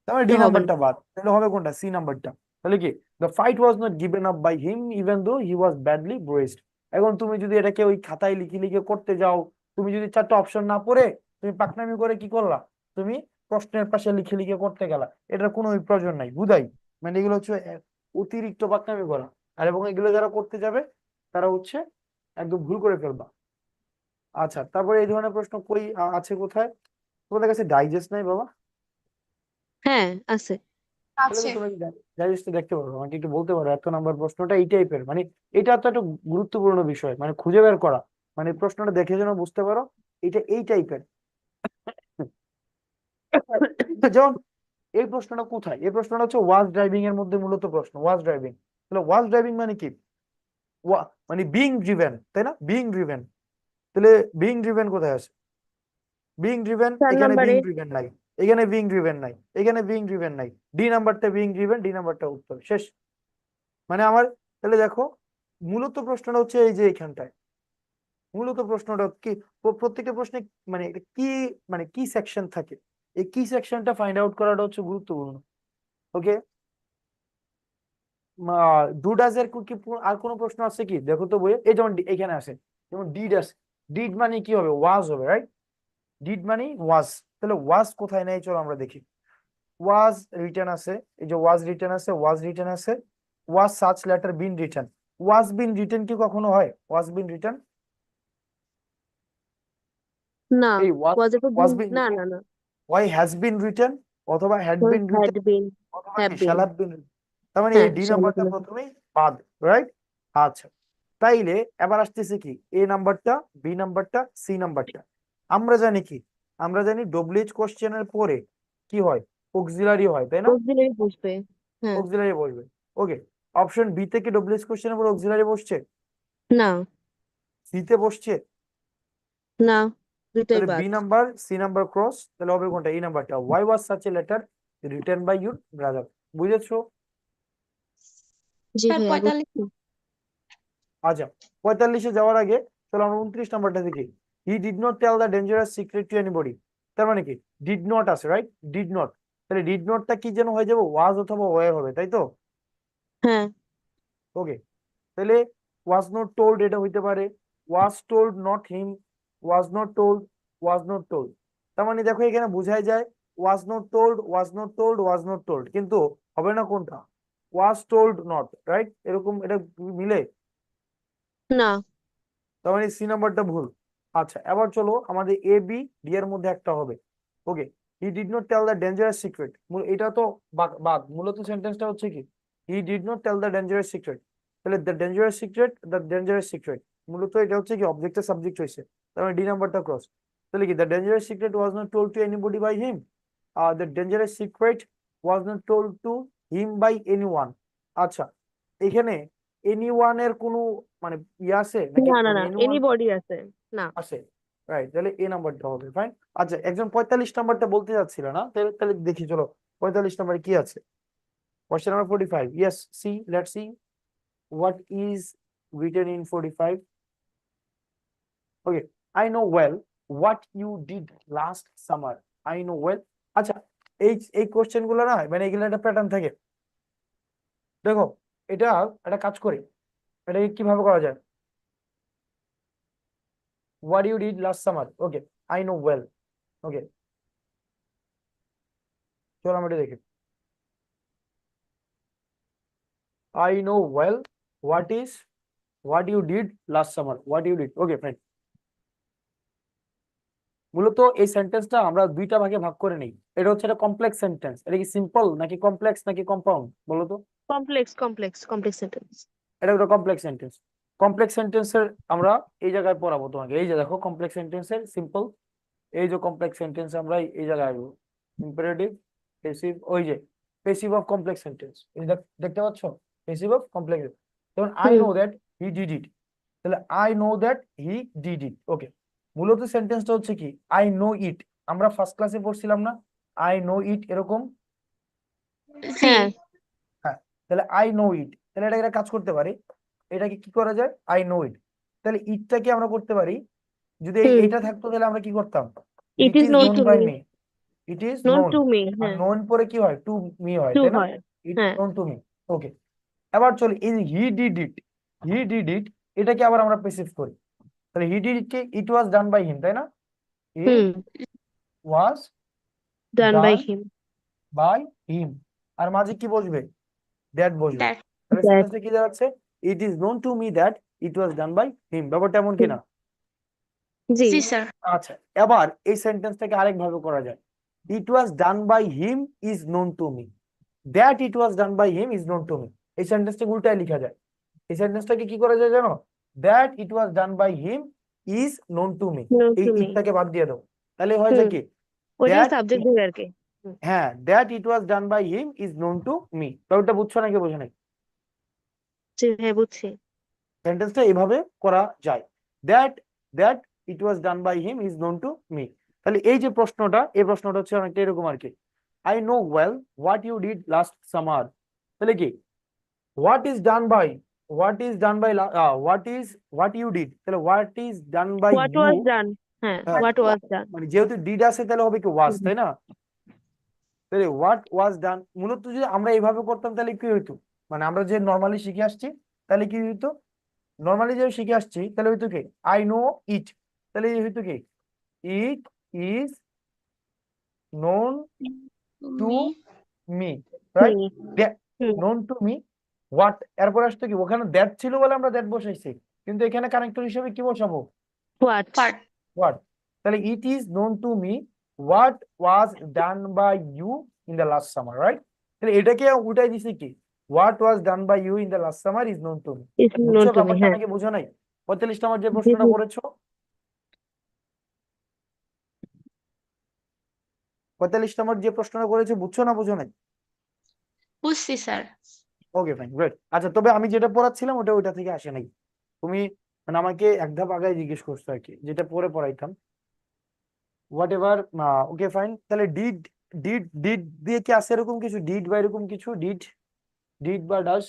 S1: তাহলে
S4: তো
S1: ডি
S4: হবে না
S1: নাম্বারটা বাদ, তাহলে হবে কোনটা, সি নাম্বারটা। তাহলে কি, the fight was not given up by him even though he was badly ব্রুইসড। এখন তুমি যদি এটাকে ওই খাতায় লিখে লিখে করতে যাও, তুমি যদি চারটা অপশন না পড়ে তুমি পাকনামি করে কি করলা, তুমি প্রশ্নের পাশে লিখে লিখে করতে গেলা, এটার কোনো প্রয়োজন নাই, বুঝাই। মানে এগুলো হচ্ছে অতিরিক্ত পাকনামি করা। আর এবং এগুলো যারা করতে যাবে তারা হচ্ছে একদম ভুল করে ফেলবা। আচ্ছা, তারপরে এই ধরনের প্রশ্ন কই আছে কোথায়, তোমাদের কাছে ডাইজেস্ট নাই বাবা?
S4: হ্যাঁ আছে
S1: তাহলে তো
S5: আছে।
S1: তুমি ডাইজেস্টে দেখতে পারো, আমাকে একটু বলতে পারো এত নাম্বার প্রশ্নটা এই টাইপের, মানে এটা তো একটা গুরুত্বপূর্ণ বিষয়, মানে খুঁজে বের করা, মানে প্রশ্নটা দেখে যেন বুঝতে পারো এটা এই টাইপের। যেমন এই প্রশ্নটা কোথায়, এই প্রশ্নটা হচ্ছে ওয়াজ ড্রাইভিং এর মধ্যে মূলত প্রশ্ন, ওয়াজ ড্রাইভিং। তাহলে ওয়াজ ড্রাইভিং মানে কি, মানে বিং ড্রিভেন, তাই না? বিং ড্রিভেন, তাহলে বিং ড্রিভেন কোথায় আছে? বিং ড্রিভেন,
S4: 4
S1: এখানে বিং
S4: নম্বরে
S1: ড্রিভেন নাই, এখানে বিং ড্রিভেন নাই, এখানে বিং ড্রিভেন নাই, ডি নাম্বারটা বিং ড্রিভেন, ডি নাম্বারটা উত্তর শেষ। মানে আমার তাহলে দেখো মূলত প্রশ্নটা হচ্ছে এই যে এখানটায়, মূলত প্রশ্নটা কি প্রত্যেকটা প্রশ্নে মানে এটা কি মানে কি সেকশন থাকে, এই কি সেকশনটা ফাইন্ড আউট করাটা হচ্ছে গুরুত্বপূর্ণ। ওকে, ডুডাস এর কি আর কোনো প্রশ্ন আছে কি দেখো তো বইয়ে, এই যেমন এখানে আছে যেমন ডিড আছে, ডিড মানে কি হবে, ওয়াজ হবে, রাইট? ডিড মানে ওয়াজ, তাহলে ওয়াজ কোথায় নেই চলো আমরা দেখি। ওয়াজ রিটেন আছে, এই যে ওয়াজ রিটেন আছে, ওয়াজ রিটেন আছে, ওয়াজ such letter been written, was been written কি কখনো হয়, ওয়াজ বিন রিটেন,
S4: না,
S1: এই ওয়াজ
S4: was ever
S1: ওয়াজ
S4: been,
S1: বিন
S4: না না না,
S1: ওয়াই হ্যাজ বিন রিটেন অথবা had
S4: was
S1: been written
S4: had been,
S1: অথবা
S4: have
S1: কি
S4: been,
S1: শ্যাল হ্যাভ বিন, তার মানে
S4: হ্যাঁ
S1: এই ডি
S4: shall have
S1: নাম্বারটা
S4: been,
S1: প্রথমেই বাদ, রাইট? আচ্ছা, তাইলে এবার আসতেছে কি এ নাম্বারটা, বি নাম্বারটা, সি নাম্বারটা। আমরা জানি কি, আমরা জানি ডব্লিউএইচ কোশ্চেনের পরে কি হয়, অক্সিলারি হয়, তাই না?
S4: auxiliary বসবে, হ্যাঁ,
S1: অক্সিলারি বসবে। ওকে, অপশন বি থেকে ডব্লিউএইচ কোশ্চেনের পর অক্সিলারি বসছে,
S4: না
S1: সি তে বসছে,
S4: না, দুইটাই
S1: তাহলে
S4: বাদ।
S1: B number C number cross, তাহলে হবে কোনটা, এই নাম্বারটা, why was such a letter written by your brother. বুঝেছো?
S4: জি
S2: স্যার
S4: ভাইয়া
S2: 45।
S4: বুঝছি।
S1: আচ্ছা, 45-এ যাওয়ার আগে চলো আমরা 29 নাম্বারটা দেখি। He did not tell the dangerous secret to anybody, তার মানে কি ডিড নট আছে, রাইট? ডিড নট, তাহলে ডিড নটটা কি যেন হয়ে যাবে, ওয়াজ অথবা ওয়ার হবে, তাই তো?
S4: হ্যাঁ,
S1: ওকে, তাহলে ওয়াজ নট টোল্ড এটা হইতে পারে, was told not him, was not told, was not told, তার মানে দেখো এখানে বোঝাই যায় ওয়াজ not told, was not told, was not told, কিন্তু হবে না কোনটা, ওয়াজ টোল্ড নট, রাইট? এরকম এটা মিলে,
S4: না,
S1: তার মানে সি নাম্বারটা ভুল। আচ্ছা, এবার চলো আমাদের এ বি ডি এর মধ্যে একটা হবে। Okay, he did not tell the dangerous secret, এটা তো বাদ, মূলত সেন্টেন্সটা হচ্ছে কি, he did not tell the dangerous secret, তাহলে the dangerous secret, the dangerous secret, মূলত এটা হচ্ছে কি অবজেক্টের সাবজেক্ট হয়েছে, তার মানে ডি নাম্বারটা ক্রস। তাহলে কি the dangerous secret was not told to anybody by him, the dangerous secret was not told to him by anyone. আচ্ছা, এখানে এনিওয়ান এর কোনো মানে ইয়ে আছে নাকি,
S4: না না
S1: মানে
S4: না,
S1: এনিওয়ান
S4: এনিবডি আছে, না।
S1: আছে, রাইট? তাহলে এ নাম্বারটা হবে, ফাইন। আচ্ছা, একজন 45 নাম্বারটা বলতে যাচ্ছিল না, তাহলে তাহলে দেখি চলো 45 নাম্বারে কি আছে। Question number 45, yes, C let's see what is written in 45. Okay, I know well what you did last summer. I know well. আচ্ছা, এই কোশ্চেন গুলো না মানে এগুলো একটা প্যাটার্ন থাকে। দেখো, এটা একটা কাজ করি, এটাকে কিভাবে করা যায়, what you did last summer. Okay, I know well. Okay, চলো আমরা এটা দেখি। I know well what you did last summer. What you did. Okay, fine. মূলত এই সেন্টেন্সটা আমরা দুইটা ভাগে ভাগ করে নেই। এটা হচ্ছে একটা কমপ্লেক্স সেন্টেন্স, এটা কি সিম্পল নাকি কমপ্লেক্স নাকি কম্পাউন্ড বলো তো?
S4: Complex sentence.
S1: এটা একটা কমপ্লেক্স সেন্টেন্স। কমপ্লেক্স সেন্টেন্সের আমরা এই জায়গায় পড়াবো তোমাকে, এই যে দেখো কমপ্লেক্স সেন্টেন্সের সিম্পল, এই যে কমপ্লেক্স সেন্টেন্স আমরা এই জায়গায় আসবো, ইম্পারেটিভ, পেসিভ, ওই যে পেসিভ অফ কমপ্লেক্স সেন্টেন্স, এই দেখতে পাচ্ছ, পেসিভ অফ কমপ্লেক্স। যেমন I know that he did it, তাহলে I know that he did it. Okay, মূলত সেন্টেন্সটা হচ্ছে কি, আই নো ইট, আমরা ফার্স্ট ক্লাসে পড়ছিলাম না, আই নো ইট এরকম,
S2: জি
S4: হ্যাঁ,
S1: হ্যাঁ, তাহলে আই নো ইট, তাহলে এটা একটা কাজ করতে পারি, এটাকে কি করা যায়, আই নো ইট, তাহলে ইটটাকে আমরা করতে পারি, যদি এইটা থাকতো তাহলে আমরা কি করতাম,
S4: it
S1: it
S4: is
S1: is
S4: known
S1: known
S4: to
S1: by
S4: me,
S1: me, it is
S4: known
S1: known,
S4: to me,
S1: আর
S4: হ্যাঁ,
S1: নোন পরে কি হয়, টু মি হয়,
S4: টু
S1: তাই না?
S4: হয়,
S1: ইট
S4: হ্যাঁ,
S1: নোন টু মি। ওকে, এবার চলি এই হি ডিড ইট, হি ডিড ইট, এটাকে আবার আমরা পেসিভ করি, তাহলে হি did it K it was done by হিম, তাই না? ইট was
S4: done by
S1: done
S4: him,
S1: by him, আর মাঝে কি বসবে, দ্যাট বসবে,
S2: দ্যাট
S1: তাহলে
S4: দ্যাট,
S1: সেন্টেন্সে কি দাঁড়াচ্ছে, it is known to me that it was done by him. ব্যাপারটা এমন কিনা?
S4: জি,
S2: জি স্যার।
S1: আচ্ছা, এবার এই সেন্টেন্সটাকে আরেক ভাবে করা যায়, it was done by him is known to me, that it was done by him is known to me. এই সেন্টেন্সটা উল্টায় লেখা যায়, এই সেন্টেন্সটাকে কি করা যায় জানো, that it was done by him is known to me,
S4: known
S1: এই
S4: টু মি,
S1: ইটটাকে বাদ দিয়ে দাও, তাহলে হয় যে কি,
S4: ওইটা
S1: দ্যাট
S4: সাবজেক্ট ধরে আর কি।
S1: হ্যাঁ, that it was done by him is known to me. ব্যাপারটা বুঝছো নাকি বোঝো নাই?
S4: জি হ্যাঁ, বুঝছি।
S1: সেন্টেন্সটা এভাবে করা যায়, that that it was done by him is known to me. তাহলে এই যে প্রশ্নটা, এই প্রশ্নটা হচ্ছে অনেকটা এরকম আর কি, I know well what you did last summer. তাহলে কি what is done by, what you did, তাহলে what is done by
S4: what
S1: you.
S4: Was done, হ্যাঁ হোয়াট ওয়াজ ডান।
S1: মানে যেহেতু ডিড আছে তাহলে হবে কি ওয়াজ, তাই না? তাহলে হোয়াট ওয়াজ ডান মূলত যদি আমরা এইভাবে করতাম তাহলে কি হইতো, মানে আমরা যে নর্মালি শিখে আসছি তাহলে কি হইতো, নর্মালি যে শিখে আসছি তাহলে হইতো কি আই নো ইট, তাহলে এই হইতো কি ইট ইজ নোন টু
S2: তুমি
S1: me, right?
S4: Hmm
S1: known to me what, এরপর আসতো কি ওখানে দ্যাট ছিল বলে আমরা দ্যাট বসাইছি, কিন্তু এখানে কানেক্টর হিসেবে কি বসাবো
S4: হোয়াট
S2: পার্ট
S1: হোয়াট। তাহলে it is known to me what was done by you in the last summer, right? তাহলে এটাকে উল্টাই দিছি কি what was done by you in the last summer is known to me.
S4: Is known
S1: বুঝছো
S4: to me,
S1: ব্যাপারটা
S4: হ্যাঁ
S1: নাকি বুঝো নাই? 45 নম্বর যে
S4: জি
S1: প্রশ্নটা
S4: জি।
S1: করেছো, 45 নম্বর যে প্রশ্নটা করেছো বুঝছো না বুঝো নাই?
S2: বুঝছি স্যার।
S1: Okay fine great. আচ্ছা তবে আমি যেটা পড়াচ্ছিলাম ওটা থেকে আসে নাই, তুমি মানে আমাকে এক ধাপ আগে জিজ্ঞেস করছো আর কি, যেটা পরে পড়াইতাম হোয়াট এভার। ওকে ফাইন, তাহলে ডিড ডিড ডিড দিয়ে কি আছে এরকম কিছু, ডিড বা এরকম কিছু, ডিড ডিড বা ডাস।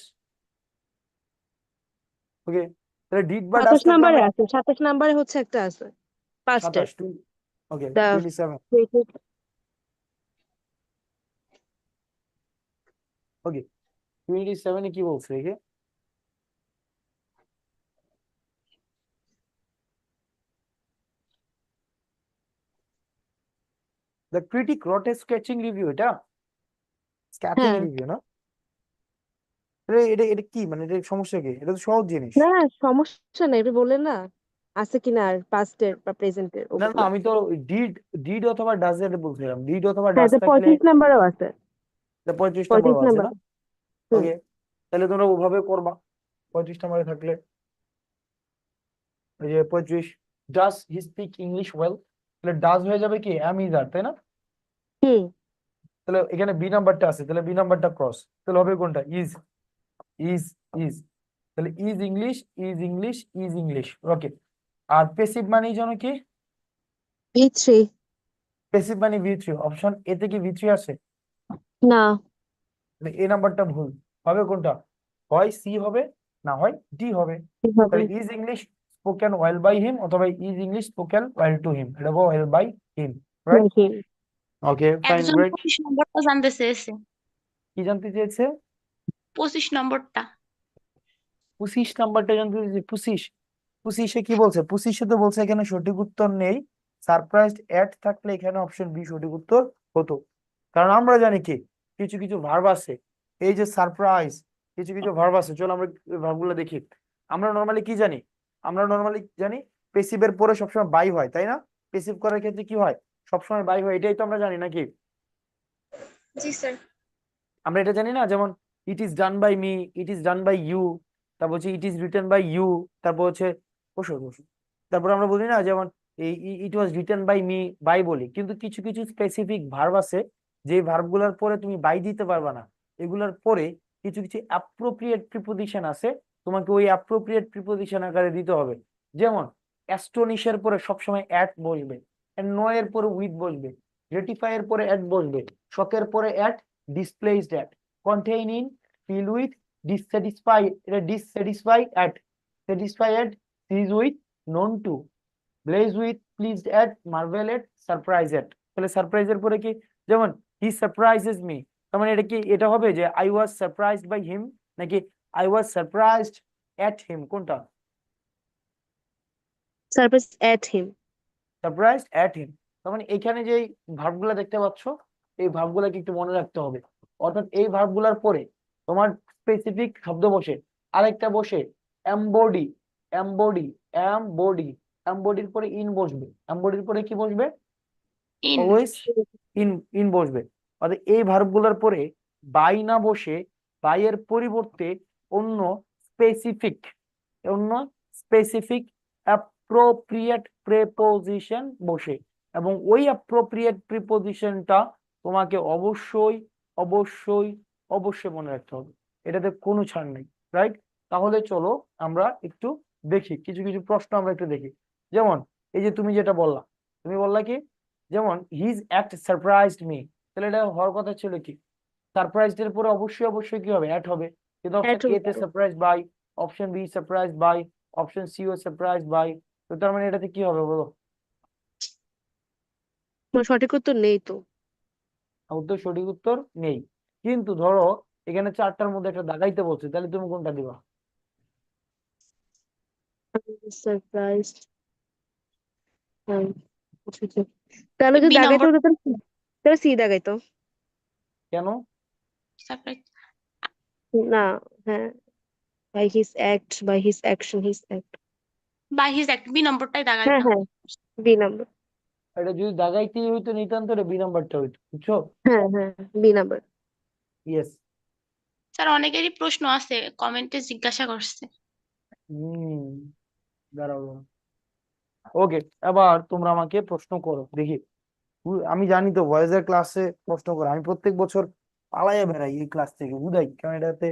S1: ওকে, তাহলে ডিড বা ডাস
S4: 27
S1: থাকলে
S4: নাম্বারে
S1: আমরা
S4: আছে, 27 নাম্বারে হচ্ছে একটা আছে পাস্টের।
S1: 27, ওকে
S4: দা
S1: 27, ওকে 27 এ কি বলছে একে, the critic wrote a scathing review, এটা স্কেচিং
S4: হ্যাঁ
S1: রিভিউ না? এটা এটা এটা কি মানে, এটা সমস্যা কি, এটা তো সহজ জিনিস।
S4: না না সমস্যা নেই, এটা বললেন না আছে কিনা আর পাস্টের বা প্রেজেন্টের
S1: না না
S4: ওগুলো।
S1: আমি তো ডিড ডিড অথবা ডাজ এর বলছিলাম, ডিড অথবা
S4: হ্যাঁ
S1: ডাজ
S4: এটা
S1: থাকলে
S4: 35 নাম্বারও আছে,
S1: 35 নম্বরও
S4: 35
S1: আছে
S4: নাম্বার।
S1: না?
S4: হুম
S1: ওকে, তাহলে তোমরা ওভাবে করবা 35 নম্বরে থাকলে, এই যে 35 does he speak English well, তাহলে ডাজ হয়ে যাবে কি এম ইজ আর, তাই না?
S4: হুম
S1: তাহলে এখানে বি নাম্বারটা আছে, তাহলে বি নাম্বারটা ক্রস, তাহলে হবে কোনটা ইজ, ইজ ইজ, তাহলে is English is English is English, okay. আর পেসিভ মানে যেন কি,
S4: V3
S1: পেসিভ মানে ভি3, অপশন এ থেকে ভি3 আসে,
S4: না
S1: তাহলে এ নাম্বারটা ভুল, হবে কোনটা, হয় সি হবে না হয় ডি হবে।
S4: কিভাবে
S1: তাহলে is English spoken well by him অথবা is English spoken well to him, এটা ওয়েল বাই হিম, রাইট?
S4: নাকি।
S1: ওকে ফাইন
S2: একজন
S1: গ্রেট।
S2: 25 নম্বরটা জানতে চেয়েছে,
S1: কি জানতে চেয়েছে?
S2: 25 নম্বরটা।
S1: 25 নাম্বারটা জানতে চেয়েছে, 25, 25-এ কি বলছে, 25-এ তো বলছে এখানে সঠিক উত্তর নেই, সারপ্রাইজড এট থাকলে এখানে অপশন বি সঠিক উত্তর হতো। কারণ আমরা জানি কি কিছু কিছু ভার্ব আছে, এই যে সারপ্রাইজ, কিছু কিছু ভার্ব আছে, চলো আমরা ভার্বগুলো দেখি। আমরা নর্মালি কি জানি, আমরা নর্মালি জানি পেসিভের পরে সবসময় বাই হয়, তাই না? পেসিভ করার ক্ষেত্রে কি হয়, সবসময় বাই হয়, এটাই তো আমরা জানি নাকি?
S5: জি স্যার।
S1: আমরা এটা জানি না, যেমন it is done by me, it is done by you, তারপর হচ্ছে it is written by you, তারপর হচ্ছে বসো বসো, তারপর আমরা বলি না যেমন এই it was written by me, by বলি, কিন্তু কিছু কিছু স্পেসিফিক ভার্ব আছে যে ভার্ব গুলার পরে তুমি বাই দিতে পারবা না, এগুলার পরে কিছু কিছু অ্যাপ্রোপ্রিয়েট প্রিপোজিশন আছে, তোমাকে ওই অ্যাপ্রোপ্রিয়েট প্রিপোজিশন আকারে দিতে হবে। যেমন অ্যাস্টনিশের পরে সবসময় অ্যাট বসবে, নো এর পরে উইথ বসবে, রেটিফাই এর পরে অ্যাট বসবে, শকের পরে at, displaced at, contain in, fill with, dissatisfy, এটা dissatisfy at, satisfy at, seize with, known to, blaze with, pleased at, marvel at, surprise at, তাহলে সারপ্রাইজ এর পরে কি, যেমন he surprises me, তার মানে এটা কি, এটা হবে যে I was surprised by him নাকি I was surprised at him, কোনটা?
S4: Surprise at him.
S1: Surprised at him, তার মানে এখানে যে ভার্বগুলো দেখতে পাচ্ছ এই ভার্বগুলোকে একটু মনে রাখতে হবে, অর্থাৎ এই ভার্বগুলোর পরে তোমার স্পেসিফিক শব্দ বসে, আরেকটা বসে এমবডি, এমবডি, এমবডি, এমবডির পরে ইন বসবে, এমবডির পরে কি বসবে,
S2: ইন
S1: অলওয়েজ ইন, ইন বসবে, অর্থাৎ এই ভার্বগুলোর পরে বাই না বসে বাই এর পরিবর্তে অন্য স্পেসিফিক, অন্য স্পেসিফিক অ্যাপ্রোপ্রিয়েট প্রিপোজিশন বসে, এবং ওই অ্যাপ্রোপ্রিয়েট প্রিপোজিশনটা তোমাকে অবশ্যই অবশ্যই অবশ্যই মনে রাখতে হবে, এটাতে কোনো ছাড় নেই, রাইট? তাহলে চলো আমরা একটু দেখি কিছু কিছু প্রশ্ন আমরা একটু দেখি। যেমন এই যে তুমি যেটা বললা, তুমি বললা কি যেমন হিজ অ্যাক্ট সারপ্রাইজড মি, তাহলে এটা হওয়ার কথা ছিল কি, সারপ্রাইজড এর পরে অবশ্যই অবশ্যই কি হবে, অ্যাট হবে। কিন্তু অপশন
S4: At
S1: এ তে surprise by, option B surprise by, option C ও সারপ্রাইজ বাই, তো তার মানে এটাতে কি হবে বলো?
S4: সঠিক উত্তর নেই তো।
S1: উত্তর, সঠিক উত্তর নেই। কিন্তু ধরো এখানে চারটার মধ্যে একটা দাগাইতে বলছে, তাহলে তুমি কোনটা দিবা?
S4: সারপ্রাইজ। তাহলে যদি
S2: বি
S4: দাগাইতে
S2: নম্বর
S4: হতো তাহলে সি দাগাইতো।
S1: কেন?
S2: সারপ্রাইজ
S4: না, হ্যাঁ, by his act, by his action, his act.
S2: By his act, B নম্বরটাই
S4: হ্যাঁ
S2: দাগাইতাম।
S4: হ্যাঁ, বি নাম্বার।
S1: এটা যদি দাগাইতেই হইতো নিতান্তরে বি নাম্বারটা হইতো, বুঝছো?
S4: হ্যাঁ হ্যাঁ, বি নাম্বার।
S1: ইয়েস।
S2: স্যার অনেকেরই প্রশ্ন আছে, কমেন্টে জিজ্ঞাসা করছে।
S1: হম, দাঁড়াও। ওকে, এবার তোমরা আমাকে প্রশ্ন করো দেখি। আমি জানি তো ভয়েসের ক্লাসে প্রশ্ন করো, আমি প্রত্যেক বছর পালাইয়া বেড়াই এই ক্লাস থেকে বুঝাই, কারণ এটাতে।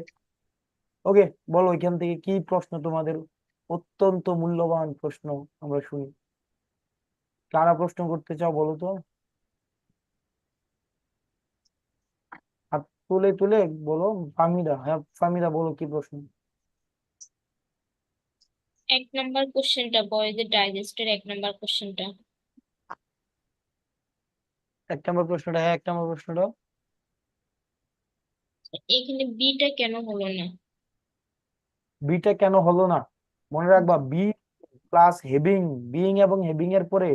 S1: ওকে, বলো এখান থেকে কি প্রশ্ন তোমাদের, অত্যন্ত মূল্যবান প্রশ্ন আমরা শুনি। কারা প্রশ্ন করতে চাও বলো তো, হাত তুলে তুলে বলো। ফাহমিদা, হ্যাঁ ফাহমিদা বলো কি প্রশ্ন।
S6: 1 নাম্বার কোশ্চেনটা, বয়েজের ডাইজেস্টের 1 নাম্বার কোশ্চেনটা।
S1: 1 নম্বর প্রশ্নটা, হ্যাঁ 1 নম্বর প্রশ্নটা।
S6: এখানে বিটা কেন হলো না?
S1: বিটা কেন হলো না? মনে রাখবা বি প্লাস হেভিং, বিইং এবং হেভিং এর পরে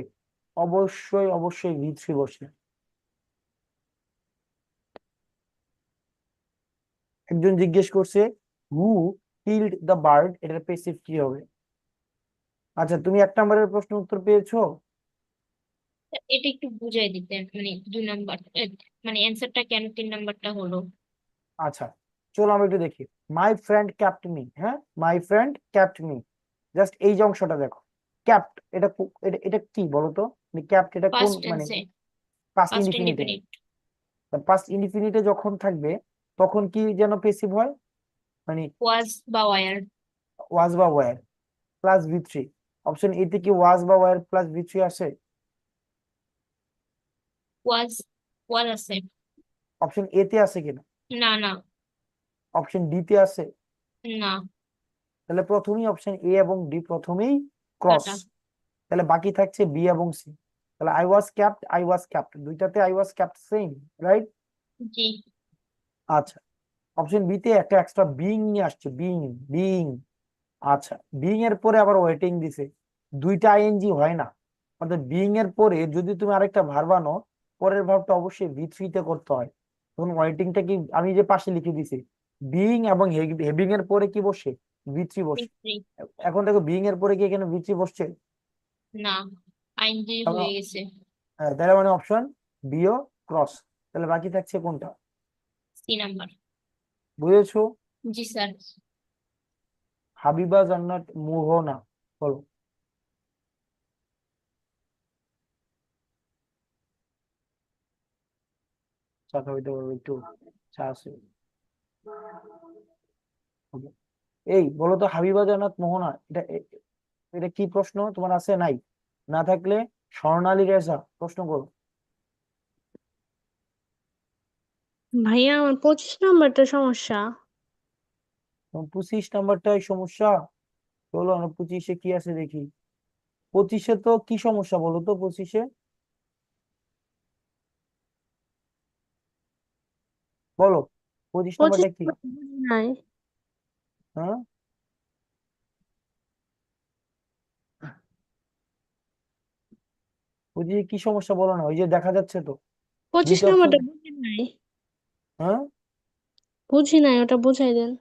S1: অবশ্যই অবশ্যই ভি3 বসে। একজন জিজ্ঞেস করছে হু কিল্ড দ্য বার্ড, এটার পেসিভ কি হবে? আচ্ছা, তুমি 1 নম্বরের প্রশ্ন উত্তর পেয়েছো?
S6: এটা একটু বুঝাই দিতেন, মানে 2 নাম্বার, মানে অ্যান্সারটা কেন 3 নাম্বারটা হলো।
S1: আচ্ছা, চলো আমরা একটু দেখি। মাই ফ্রেন্ড ক্যাপ্ট মি, হ্যাঁ মাই ফ্রেন্ড ক্যাপ্ট মি, জাস্ট এই যে অংশটা দেখো। ক্যাপ্ট, এটা কি বলো তো? ক্যাপ্ট এটা কোন
S6: পাস্ট
S1: মানে?
S6: টেন্সে,
S1: পাস্ট
S6: পাস্ট
S1: ইনডিফিনিটে।
S6: ইনডিফিনিট।
S1: পাস্ট ইনডিফিনিটে যখন থাকবে তখন কি যেন পেসিভ হয়, মানে
S6: ওয়াজ বা ওয়ার।
S1: ওয়াজ বা ওয়্যার প্লাস ভি3। অপশন এ তে কি ওয়াজ বা ওয়্যার প্লাস ভি3 আসে?
S6: ওয়াজ, ওয়াজ আছে।
S1: অপশন এ তে আছে কিনা?
S6: না না
S1: অপশন ডি তে আছে?
S6: না,
S1: তাহলে প্রথমেই অপশন এ এবং ডি প্রথমেই ক্রস,
S6: কাটা।
S1: তাহলে বাকি থাকছে বি এবং সি। তাহলে আই ওয়াজ ক্যাপ্ট, দুইটাতে I was kept same, right?
S6: জি।
S1: আচ্ছা, অপশন বি তে একটা এক্সট্রা বিইং নিয়ে আসছে, বিইং, বিইং। আচ্ছা, বিইং এর পরে আবার ওয়েটিং দিছে, দুইটা আইএনজি হয় না। অর্থাৎ বিইং এর পরে যদি তুমি আরেকটা ভার্ব আনো, পরের ভার্বটা অবশ্যই ভি3 তে করতে হয়। তখন ওয়েটিংটা কি আমি যে পাশে লিখে দিছি, বিইং এবং হেভিং এর পরে কি বসে? ভি3 বসে।
S6: থ্রি।
S1: এখন দেখো বিইং এর পরে কি এখানে ভি3 বসছে?
S6: না, আইনজি হয়ে গেছে।
S1: হ্যাঁ, তাহলে মানে অপশন বিও ক্রস। তাহলে বাকি থাকছে কোনটা?
S6: 3 নাম্বার।
S1: বুঝেছো?
S6: জি স্যার।
S1: হাবিবা জান্নাত মোহনা, বলো। চা খাইতে পারবো একটু, চা আছে? Okay. এই বলো তো হাবিবা জান্নাত মোহনা, এটা কি প্রশ্ন তোমার আছে? নাই? না থাকলে স্বর্ণালী রেজা প্রশ্ন করো।
S5: ভাইয়া আমার 25 নম্বরটা সমস্যা।
S1: 25 নম্বরটাই সমস্যা? চলো আমরা 25-এ কি আছে দেখি। 25-এ তো কি সমস্যা বলো তো? 25-এ বলো, 25 নম্বরটা কি?
S5: 25 বুঝি নাই।
S1: হ্যাঁ, 25-এ কি সমস্যা বলো না, ওই যে দেখা যাচ্ছে তো
S5: 25
S1: দুইটা অপশন।
S5: নম্বরটা বুঝি নাই।
S1: হ্যাঁ,
S5: বুঝি নাই, ওটা বুঝাই দেন।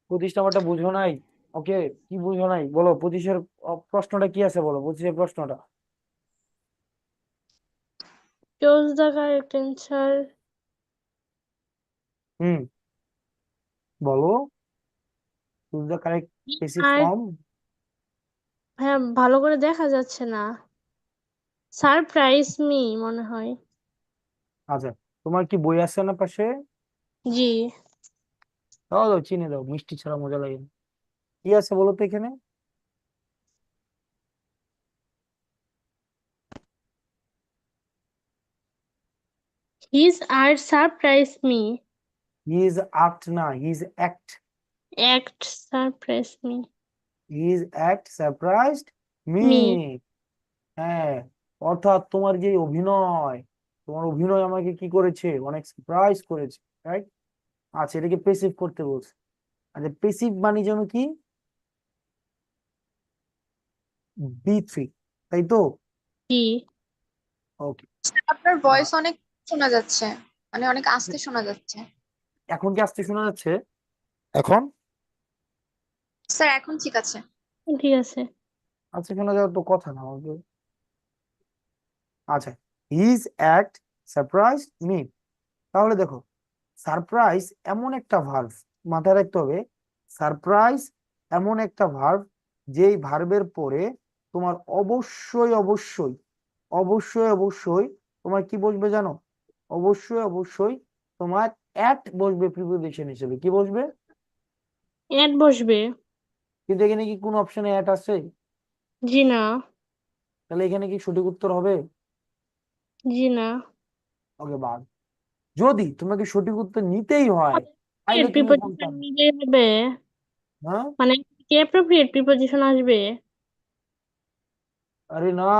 S1: 25 নম্বরটা বুঝো নাই? ওকে, কি বুঝো নাই বলো? 25-এর প্রশ্নটা কি আছে বলো, 25-এর প্রশ্নটা।
S5: Choose the correct answer.
S1: হুম, বলো। চুজ দ্য কারেক্ট পেসিভ
S5: আর
S1: ফর্ম।
S5: হ্যাঁ, ভালো করে দেখা যাচ্ছে না। সারপ্রাইজ মি মনে হয়।
S1: আচ্ছা, তোমার কি বই আছে না পাশে?
S5: জি।
S1: দাও দাও, চিনে দাও, মিষ্টি ছাড়া মজা লাগে না। কি আছে বলো তো এখানে?
S5: His art surprised me.
S1: His act না, his act,
S5: Act surprised me.
S1: His act surprised me.
S5: Me.
S1: হ্যাঁ, অর্থাৎ তোমার যে অভিনয়, তোমার অভিনয় আমাকে কি করেছে, অনেক সারপ্রাইজ করেছে, রাইট? আচ্ছা, এটাকে পেসিভ করতে বলছে। আচ্ছা, পেসিভ মানে যেন কি, বি3, তাই তো?
S5: He.
S1: ওকে,
S7: আপনার ভয়েস অনেক শোনা যাচ্ছে, মানে অনেক আস্তে শোনা যাচ্ছে।
S1: এখন কি আস্তে শোনা যাচ্ছে? এখন
S7: স্যার এখন ঠিক আছে।
S5: ঠিক আছে।
S1: আচ্ছা, শোনা যাওয়ার তো কথা না আমাকে। আচ্ছা, হিজ অ্যাক্ট সারপ্রাইজ মি। তাহলে দেখো, সারপ্রাইজ এমন একটা ভার্ব, মাথায় রাখতে হবে, সারপ্রাইজ এমন একটা ভার্ব যেই ভার্বের পরে তোমার অবশ্যই অবশ্যই অবশ্যই অবশ্যই তোমার কি বসবে জানো? অবশ্যই অবশ্যই তোমার অ্যাট বসবে প্রিপোজিশন হিসেবে। কি বসবে?
S5: At বসবে।
S1: কিন্তু এখানে কি কোন অপশনে অ্যাট আছে?
S5: জি না।
S1: তাহলে এখানে কি সঠিক উত্তর হবে?
S5: জি না।
S1: ওকে, বাদ। যদি তোমাকে সঠিক উত্তর নিতেই হয় তাহলে তুমি কোনটা
S5: প্রিপোজিশন নিলেই হবে,
S1: হ্যাঁ?
S5: মানে কি অ্যাপ্রোপ্রিয়েট প্রিপোজিশন আসবে?
S1: আরে না,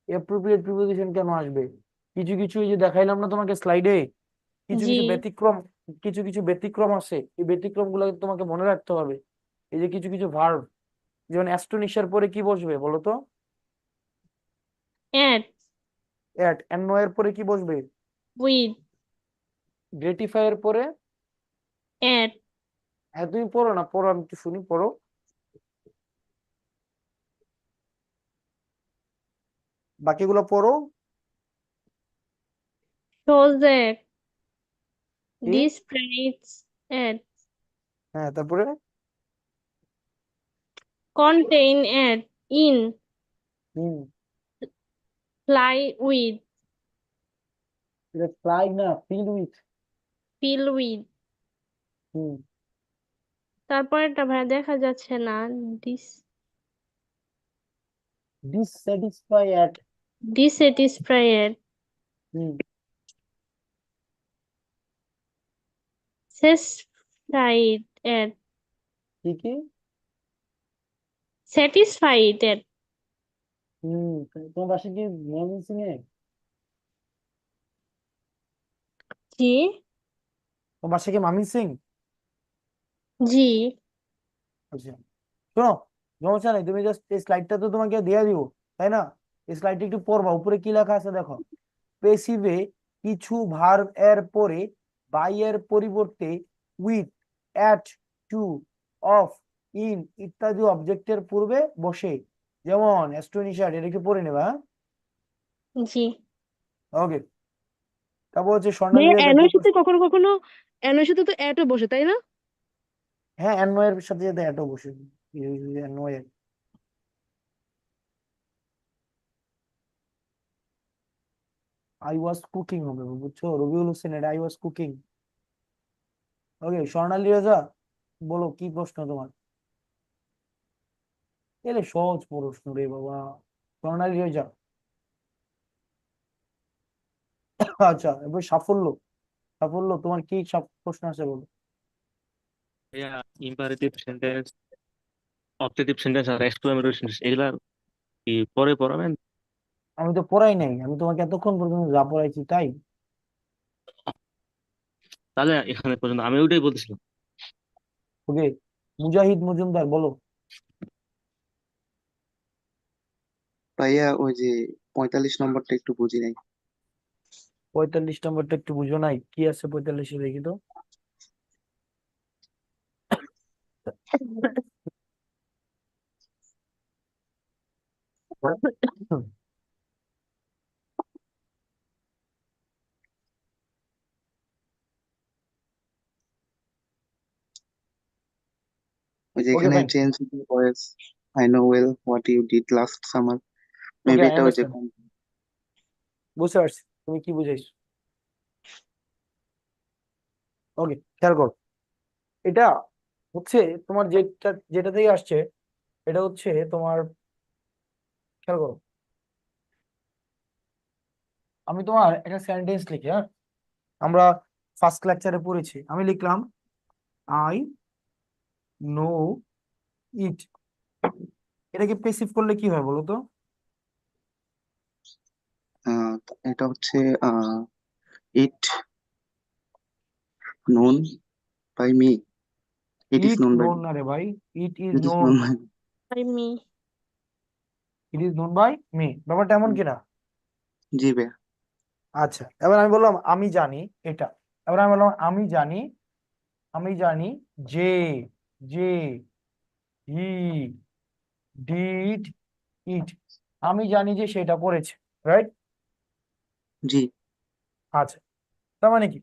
S1: অ্যাপ্রোপ্রিয়েট প্রিপোজিশন কেন আসবে? কিছু কিছু এই যে দেখাইলাম না তোমাকে স্লাইডে, কিছু
S5: জি।
S1: কিছু ব্যতিক্রম, কিছু কিছু ব্যতিক্রম আছে, এই ব্যতিক্রম গুলো তোমাকে মনে রাখতে হবে। এই যে কিছু কিছু ভার্ব, যেমন অ্যাস্টনিশের পরে কি বসবে বলো তো?
S5: At.
S1: অ্যাট। অ্যানো এর পরে কি বসবে?
S5: With.
S1: গ্রেটিফাই এর পরে?
S5: At.
S1: হ্যাঁ, তুমি পড়ো না, পড়ো, আমি একটু শুনি, পড়ো। বাকিগুলো পড়ো।
S5: Shows that.
S1: কি?
S5: Displays. At.
S1: হ্যাঁ, তারপরে?
S5: Contain. At. In.
S1: হুম,
S5: Fly with.
S1: এটা ফ্লাই না, ফিল উইথ।
S5: Fill with.
S1: হুম,
S5: তারপরেরটা ভাই দেখা যাচ্ছে না। Dis.
S1: Dissatisfy at.
S5: Dissatisfied.
S1: হুম,
S5: Satisfied. At.
S1: কি কি?
S5: Satisfied. At.
S1: হুম, তোমার বাসা কি ময়মনসিং এ?
S5: জি।
S1: তোমার বাসা কি মামিনসিং?
S5: জি।
S1: আচ্ছা, শোনো, সমস্যা নেই, তুমি জাস্ট এই স্লাইডটা তো তোমাকে দিয়ে দিব, তাই না? এই স্লাইডটা একটু পড়বা, উপরে কি লেখা আছে দেখো। পেসিভে কিছু ভার্ব এর পরে বাই এর পরিবর্তে with, at, to, of, in ইত্যাদি অবজেক্টের পূর্বে বসে। যেমন অ্যাস্টনিশার, এটা একটু পড়ে নেবা, হ্যাঁ?
S5: জি।
S1: ওকে, তারপর হচ্ছে
S4: ভাইয়া
S1: স্বর্ণালী
S4: অ্যানোর সাথে কখনো কখনো অ্যানোর সাথে তো অ্যাটও বসে, তাই না?
S1: হ্যাঁ, অ্যানয়ের সাথে সাথে অ্যাটও বসে। অ্যানয়ের। আই ওয়াজ কুকিং হবে, বুঝছো? রবিউল হোসেন, এটা আই ওয়াজ কুকিং। ওকে, স্বর্ণালী রেজা, বলো কি প্রশ্ন তোমার? এলে সহজ প্রশ্ন রে বাবা। স্বর্ণালী রেজা। আচ্ছা, এবার সাফল্য, সাফল্য তোমার কি সব প্রশ্ন আছে বলো।
S8: Yeah, imperative sentence, objective sentence আর exclamatory sentence এগুলা কি পরে পড়াবেন?
S1: আমি তো পড়াই নাই, আমি তোমাকে এতক্ষণ পর্যন্ত যা পড়াইছি তাই।
S8: তাহলে এখানে পর্যন্ত আমি ওইটাই বলতেছিলাম।
S1: ওকে, মুজাহিদ মজুমদার, বলো।
S9: ভাইয়া ওই যে 45 নম্বরটা একটু বুঝি নাই।
S1: 45 নম্বরটা একটু বুঝো নাই? কি আছে 45-এ, দেখি তো।
S9: ওই যে
S1: ওকে,
S9: এখানে
S1: fine.
S9: Change voice, I know well what you did last summer,
S1: okay,
S9: maybe
S1: I
S9: এটা ওই যে
S1: আন্ডারস্ট্যান্ড, বুঝতে পারছি তুমি কি বুঝাইছো। ওকে, খেয়াল করো, এটা হচ্ছে তোমার যেটা যেটা থেকে আসছে, এটা হচ্ছে তোমার, খেয়াল করো, আমি তোমার একটা সেন্টেন্স লিখি, হ্যাঁ? আমরা ফার্স্ট লেকচারে পড়েছি। আমি লিখলাম আই নো ইট। এটাকে পেসিভ করলে কি হয় বলো তো?
S9: এটা হচ্ছে it known by me. It is
S1: it
S9: known by
S1: known না রে ভাই, it is
S9: it is
S1: known.
S9: Known by
S5: by me.
S1: It is known by me, ব্যাপারটা এমন কিনা?
S9: জি ভাইয়া।
S1: আচ্ছা, এবার আমি বললাম আমি জানি এটা। এবার আমি বললাম আমি জানি যে যে হি ডিড ইট। আমি জানি যে সেটা করেছে, রাইট?
S9: জি
S1: আচ্ছা, তার মানে কি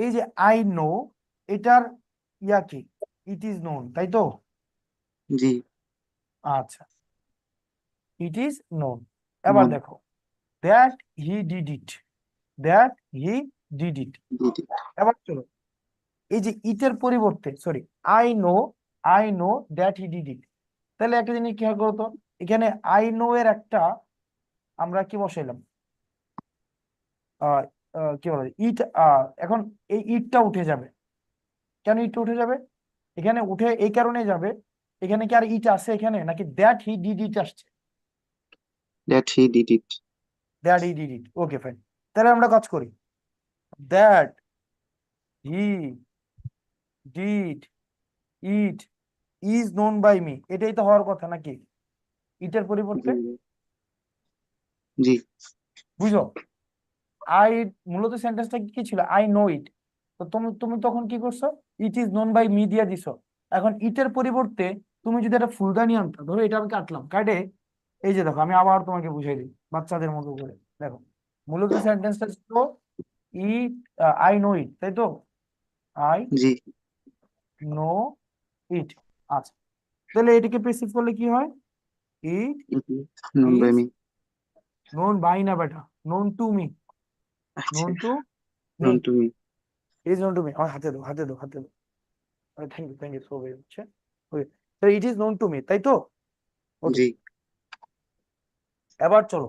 S1: এই যে আই নো, এটার ইয়া কি? ইট ইজ নোন, তাই তো?
S9: জি
S1: আচ্ছা, ইট ইজ নোন। এবার
S9: নোন
S1: দেখো, that he did it, that he did it.
S9: Did it.
S1: এবার চলো, এই যে ইটের পরিবর্তে, sorry, I know that he did it. তাহলে একটা জিনিস খেয়াল করো তো, এখানে আই নো এর একটা আমরা কি বসাইলাম? কি বলে ইট। এখন এই ইটটা উঠে যাবে। কেন ইটটা উঠে যাবে? এখানে উঠে এই কারণে যাবে, এখানে কি আর ইট আছে এখানে, নাকি দ্যাট হি ডিড ইট আসছে?
S9: That he did it.
S1: That he did it, okay fine. তাহলে আমরা কাজ করি, that he did it is known by me. এটাই তো হওয়ার কথা নাকি, ইটের পরিবর্তে?
S9: জি
S1: বুঝো, আই, মূলত সেন্টেন্সটা কি ছিল? I know it. তো তুমি তুমি তখন কি করছো? It is known by me দিয়ে দিছো। এখন ইটের পরিবর্তে তুমি যদি একটা ফুলদানি আনতা, ধরো এটা আমি কাটলাম, কাটে এই যে দেখো, আমি আবার তোমাকে বুঝাই দিই বাচ্চাদের মতো করে। দেখো, মূলত সেন্টেন্সটা ছিল ইট, আই নো ইট, তাই তো? আই
S9: জি
S1: নো ইট। আচ্ছা, তাহলে এটাকে প্রেসিভ করলে কি হয়? It
S9: it is known by
S1: is
S9: me.
S1: Known by না বেটা, নোন টু মি,
S9: আচ্ছা
S1: known to me,
S9: known to me.
S1: Is known to me. আমার হাতে দাও, হাতে দাও, হাতে দাও। Thank you so very much. Okay, তো it is known to me, তাই তো? ওকে,
S9: জি
S1: এবার চলো,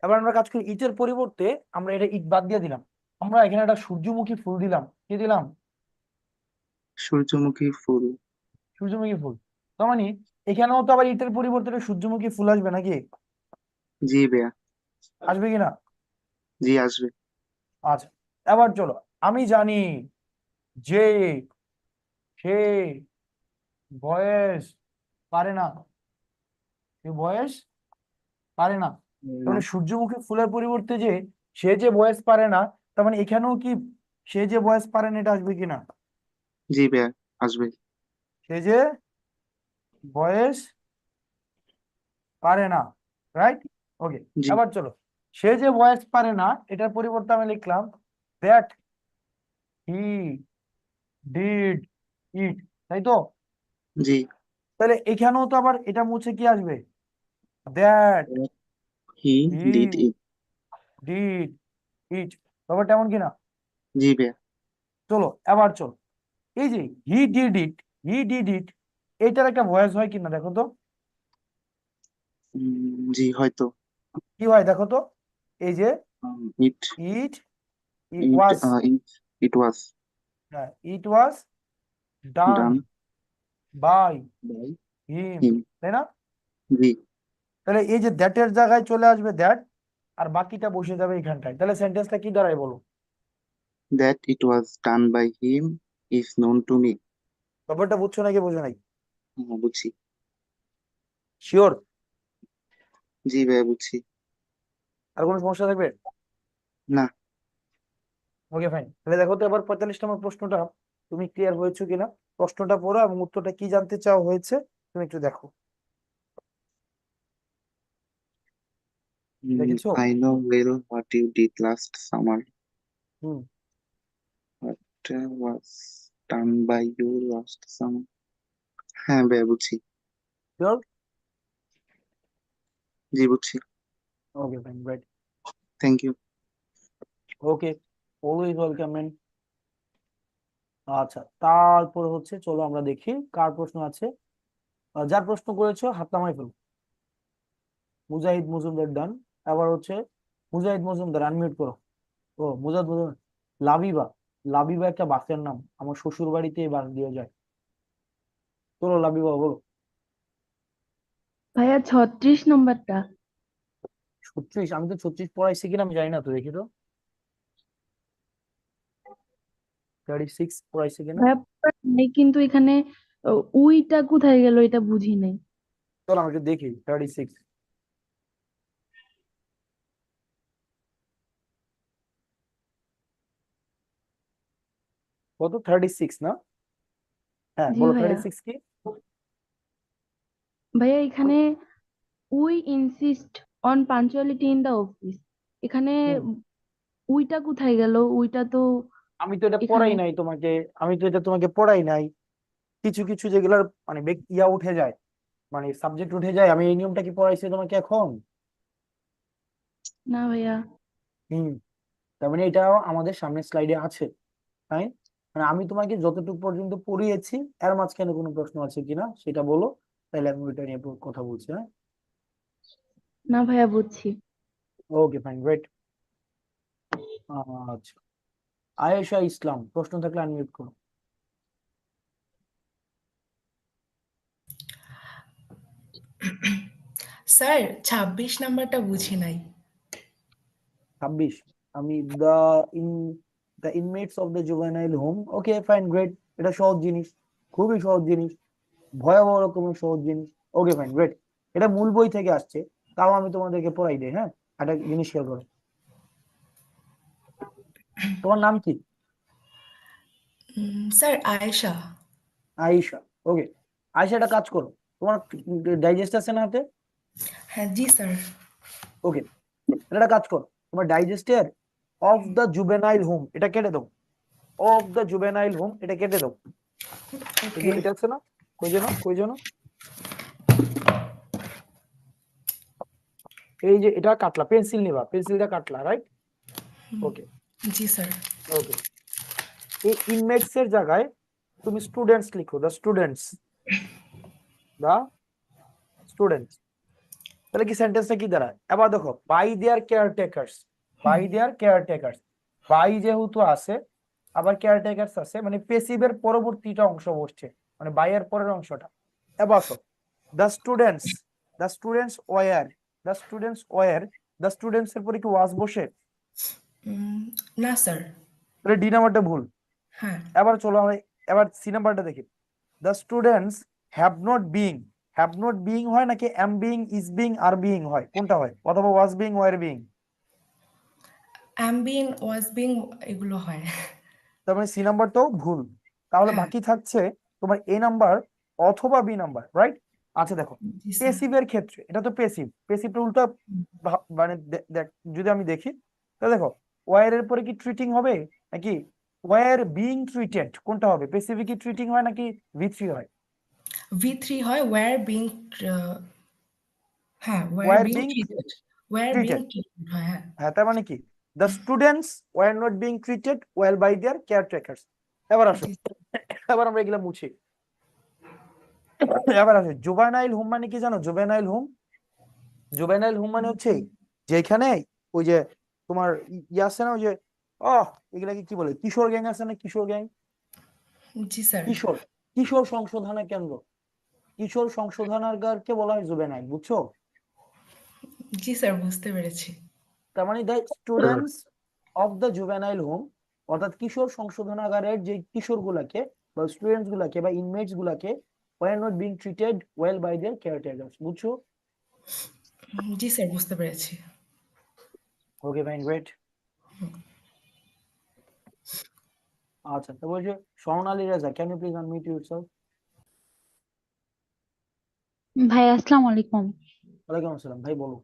S1: এবার আমরা কাজ করি, ইটের পরিবর্তে আমরা এটা ইট বাদ দিয়ে দিলাম, আমরা এখানে একটা সূর্যমুখী ফুল দিলাম। কি দিলাম?
S9: সূর্যমুখী ফুল।
S1: সূর্যমুখী ফুল। তার মানে এখানেও তো আবার ইটের পরিবর্তে একটা সূর্যমুখী ফুল আসবে নাকি?
S9: জি ভাইয়া।
S1: আসবে কিনা?
S9: জি আসবে।
S1: আচ্ছা, এবার চলো, আমি জানি যে সে বয়স পারে না, সে বয়স পারে না। তার মানে সূর্যমুখী ফুলের পরিবর্তে যে সে যে বয়স পারে না, তার মানে এখানেও কি সে যে বয়স পারে না এটা আসবে কিনা?
S9: জি ভাইয়া আসবে।
S1: সে যে বয়স পারে না, রাইট? ওকে,
S9: জি
S1: এবার চলো, সে যে বয়স পারে না এটার পরিবর্তে আমি লিখলাম দ্যাট হি ডিড ইট, তাই তো?
S9: জি
S1: তাহলে এখানেও তো আবার এটা মুছে কি আসবে? That
S9: he
S1: he
S9: did it.
S1: Did it, ব্যাপারটা এমন কিনা?
S9: জি ভাইয়া।
S1: চলো, এবার চলো, এই যে হি ডিড ইট, এইটার একটা ভয়েস হয় কিনা দেখো তো।
S9: জি হয়তো।
S1: কি হয় দেখো তো, এই যে
S9: ইট
S1: ইট
S9: ইট
S1: ওয়াজ,
S9: ইট ইট ওয়াজ
S1: হ্যাঁ, ইট was done
S9: done
S1: bye
S9: by
S1: him,
S9: হিম।
S1: তাই না?
S9: জি
S1: তাহলে এই যে দ্যাটের জায়গায় চলে আসবে দ্যাট, আর বাকিটা বসে যাবে এখানটায়। তাহলে সেন্টেন্সটা কি দাঁড়ায় বলো?
S9: That it was done by him is known to me.
S1: ব্যাপারটা বুঝছো নাকি বোঝো নাই?
S9: হ্যাঁ বুঝছি।
S1: শিওর?
S9: জি ভাইয়া বুঝছি।
S1: আর কোনো সমস্যা থাকবে?
S9: না।
S1: ওকে ফাইন, তাহলে দেখো তো এবার 45 নম্বর প্রশ্নটা তুমি ক্লিয়ার হয়েছো কিনা। প্রশ্নটা পড়ো এবং উত্তরটা কি জানতে চাও হয়েছে তুমি একটু দেখো। দেখেছো?
S9: I know well what you did last summer.
S1: Hmm,
S9: What was done by you last summer? হ্যাঁ ভাইয়া বুঝছি।
S1: শিওর?
S9: জি বুঝছি।
S1: Okay fine, right.
S9: Thank you.
S1: Okay, always welcome man. আচ্ছা, তারপর হচ্ছে চলো আমরা দেখি কার প্রশ্ন আছে। যার প্রশ্ন করেছো হাত নামাই ফেলো। মুজাহিদ মজুমদার ডান। এবার হচ্ছে মুজাহিদ মজুমদার, আনমিউট করো। ও মুজাদ মুজাদ লাবিবা। লাবিবা একটা বাসের নাম, আমার শ্বশুর বাড়িতে এই বাস দিয়ে যায়। চলো লাবিবা বলো।
S10: ভাইয়া 36 নম্বরটা।
S1: 36? আমি তো 36 পড়াইছি কিনা আমি জানি না, তো দেখি তো 36 পড়াইছি কিনা।
S10: ভাইয়া পুরো নেই, কিন্তু এখানে উইটা কোথায় গেল এটা বুঝি নাই।
S1: চলো আমি একটু দেখি 36 কত, 36 না? হ্যাঁ
S10: জি
S1: বলো
S10: ভাইয়া।
S1: 36 কি?
S10: ভাইয়া এখানে we insist on punctuality in the office, এখানে
S1: হুম,
S10: উইটা কোথায় গেল? উইটা তো
S1: আমি তো এটা
S10: এখানে
S1: পড়াই নাই তোমাকে, আমি তো এটা তোমাকে পড়াই নাই। কিছু কিছু যেগুলোর মানে ইয়া উঠে যায়, মানে সাবজেক্ট উঠে যায়, আমি এই নিয়মটা কি পড়াইছি তোমাকে এখন?
S10: না ভাইয়া।
S1: হুম, তার মানে এটাও আমাদের সামনের স্লাইডে আছে, তাই? মানে আমি তোমাকে যতটুকু পর্যন্ত পড়িয়েছি এর মাঝখানে কোনো প্রশ্ন আছে কিনা সেটা বলো, তাহলে আমি ওইটা নিয়ে কথা বলছি। হ্যাঁ,
S10: না ভাইয়া, বুঝছি।
S1: Okay fine, great. আচ্ছা, আয়েশা ইসলাম, প্রশ্ন থাকলে আনমিউট করো।
S11: স্যার 26 নাম্বারটা বুঝি নাই।
S1: 26? আমি in the inmates of the juvenile home. Okay fine, great. এটা সহজ জিনিস, খুবই সহজ জিনিস, ভয়াবহ রকমের সহজ জিনিস। ওকে ফাইন, গ্রেট। এটা মূল বই থেকে আসছে, তাও আমি তোমাদেরকে পড়াই দিই। হ্যাঁ, একটা জিনিস খেয়াল করো। তোমার নাম কি?
S11: স্যার আয়েশা।
S1: আয়েশা। ওকে, আয়েশা একটা কাজ করো, তোমার ডাইজেস্ট আছে না হাতে?
S11: হ্যাঁ জি স্যার।
S1: ওকে, একটা কাজ করো, তোমার ডাইজেস্টের অফ দ্য জুভেনাইল হোম এটা কেটে দাও। অফ দ্য জুভেনাইল হোম এটা কেটে দাও। এই
S11: ওকে
S1: যে এটা আছে না, কই যেন কই যেন, এই যে এটা কাটলা, পেন্সিল নিবা, পেন্সিলটা কাটলা, রাইট? ওকে
S11: জি স্যার।
S1: ওকে, এই ইনমেটস এর জায়গায় তুমি স্টুডেন্টস লিখো, দ্য স্টুডেন্টস, দ্য স্টুডেন্টস। তাহলে কি সেন্টেন্সটা কি দাঁড়ায়? এবার দেখো, by their caretakers, by their caretakers, by যেহেতু আছে আবার কেয়ারটেকার্স আছে, মানে পেসিভের পরবর্তীটা অংশ বসছে, মানে বাই এর পরের অংশটা। এবার the students, the students war, the students war, the students এর পরে কি ওয়াজ বসে?
S11: না স্যার।
S1: তাহলে ডি নাম্বারটা ভুল।
S11: হ্যাঁ।
S1: এবার চলো আমরা এবার সি নাম্বারটা দেখি। The students have not being, have not being হয় নাকি am being, is being, are being হয়, কোনটা হয়? অথবা was being, were being?
S11: Am being, was being এগুলো হয়।
S1: তার মানে সি নাম্বারটাও ভুল। তাহলে
S11: হ্যাঁ
S1: বাকি থাকছে তোমার এ নাম্বার অথবা বি নাম্বার, রাইট? আচ্ছা দেখো,
S11: জি স্যার।
S1: পেসিভের ক্ষেত্রে এটা তো পেসিভ, পেসিভটা উল্টা মানে দেখ, যদি আমি দেখি তাহলে দেখো, ওয়ার এর পরে কি ট্রিটিং হবে নাকি ওয়ার বিং ট্রিটেড, কোনটা হবে? পেসিভে কি ট্রিটিং হয় নাকি ভি3 হয়?
S11: V3 হয় ওয়্যার বিং, হ্যাঁ were
S1: were
S11: being
S1: being
S11: treated, were being
S1: treated,
S11: treated হয়। হ্যাঁ
S1: হ্যাঁ, তার মানে কি the students were not being treated well by their caretakers. এবার আসো,
S11: জি
S1: এবার আমরা এগুলা মুছি। এবার আসো, জুভেনাইল হোম মানে কি জানো? জুভেনাইল হোম, জুভেনাইল হোম মানে হচ্ছে যেখানে ওই যে তোমার ইয়ে আছে না, ওই যে এগুলাকে কি বলে, কিশোর গ্যাং আছে না, কিশোর গ্যাং,
S11: জি স্যার।
S1: কিশোর, কিশোর সংশোধনা কেন্দ্র, কিশোর সংশোধনাগারকে বলা হয় জুভেনাইল, বুঝছো?
S11: জি স্যার, বুঝতে পেরেছি।
S1: তার মানে the students of the juvenile home, অর্থাৎ কিশোর সংশোধনাগারের যে কিশোর গুলাকে বা স্টুডেন্টস গুলাকে বা ইনমেটস গুলাকে were not being treated well by their caretakers, বুঝছো?
S11: জি স্যার, বুঝতে পেরেছি।
S1: Okay fine, great. আচ্ছা, তো বলছে Sonali Raja, can you please unmute yourself?
S10: ভাই আসসালামু আলাইকুম।
S1: ওয়ালাইকুম আসসালাম, ভাই বলো।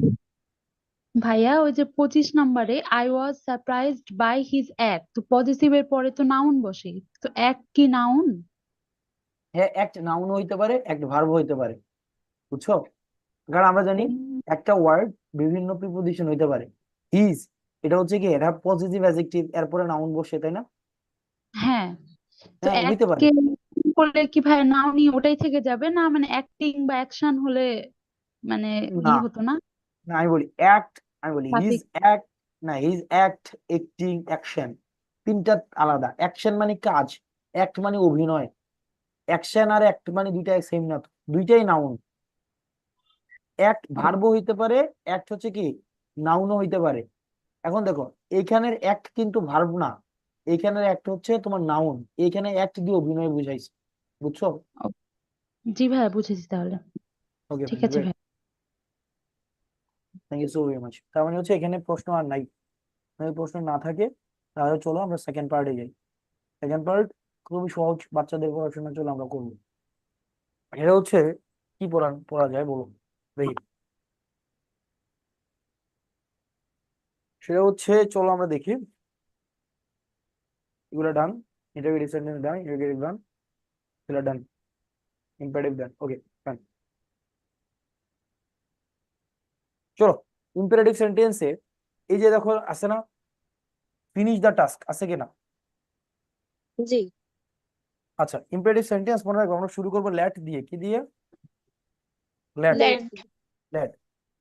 S10: ভাইয়া ওই যে 25 নম্বরে I was surprised by his act, তো পজিটিভের পরে তো নাউন বসে, তো অ্যাক্ট কি নাউন?
S1: হ্যাঁ, একটা নাউন হইতে পারে, একটা ভার্ব হইতে পারে, বুঝছো? কারণ আমরা জানি একটা ওয়ার্ড বিভিন্ন প্রিপোজিশন হইতে পারে। হিজ, এটা হচ্ছে কি, এটা পজিটিভ অ্যাডজেক্টিভ, এরপরে নাউন বসে, তাই না?
S10: হ্যাঁ, তো
S1: হ্যাঁ, হইতে
S10: অ্যাক্ট
S1: পারে।
S10: কে করলে কি ভাই নাউনই ওটাই থেকে যাবে না? মানে অ্যাক্টিং বা অ্যাকশন হলে মানে
S1: না
S10: হতো না?
S1: না, আমি বলি অ্যাক্ট, আমি বলি হিজ
S10: সাফিক্স।
S1: অ্যাক্ট না, হিজ অ্যাক্ট, অ্যাক্টিং, অ্যাকশন, তিনটা আলাদা। অ্যাকশন মানে কাজ, অ্যাক্ট মানে অভিনয়। অ্যাকশন আর অ্যাক্ট মানে দুইটাই সেম না তো, দুইটাই নাউন। অ্যাক্ট ভার্বও হইতে পারে, অ্যাক্ট হচ্ছে কি নাউনও হইতে পারে। এখন দেখো এইখানের অ্যাক্ট কিন্তু ভার্ব না, এইখানের অ্যাক্ট হচ্ছে তোমার নাউন, এইখানে অ্যাক্ট দিয়ে অভিনয় বুঝাইছে, বুঝছো?
S10: ও, জি ভাইয়া বুঝেছি তাহলে।
S1: ওকে
S10: ঠিক
S1: ফাইন,
S10: আছে
S1: গ্রেট,
S10: ভাইয়া।
S1: Thank you so very much. তার মানে হচ্ছে এখানে প্রশ্ন আর নাই, যদি প্রশ্ন না থাকে তাহলে চলো আমরা সেকেন্ড পার্টে যাই। সেকেন্ড পার্ট খুবই সহজ, বাচ্চাদের পড়াশোনার জন্য আমরা করবো। এটা হচ্ছে কি পড়া যায় বলো দেখি। সেটা হচ্ছে, চলো আমরা দেখি। এগুলো ডান, ইন্টারভিউ সেন্টেন্স ডান, ইন্টারভিউ ডান, এগুলো ডান, ইম্পারেটিভ ডান, ওকে ফাইন। চলো ইম্পারেটিভ সেন্টেন্সে এই যে দেখো আছে না, ফিনিশ দ্য টাস্ক, আছে কিনা?
S4: জি।
S1: আচ্ছা, ইম্পারেটিভ সেন্টেন্স মনে রাখবো আমরা শুরু করবো ল্যাট দিয়ে, কি দিয়ে? Let,
S4: let.
S1: ল্যাট।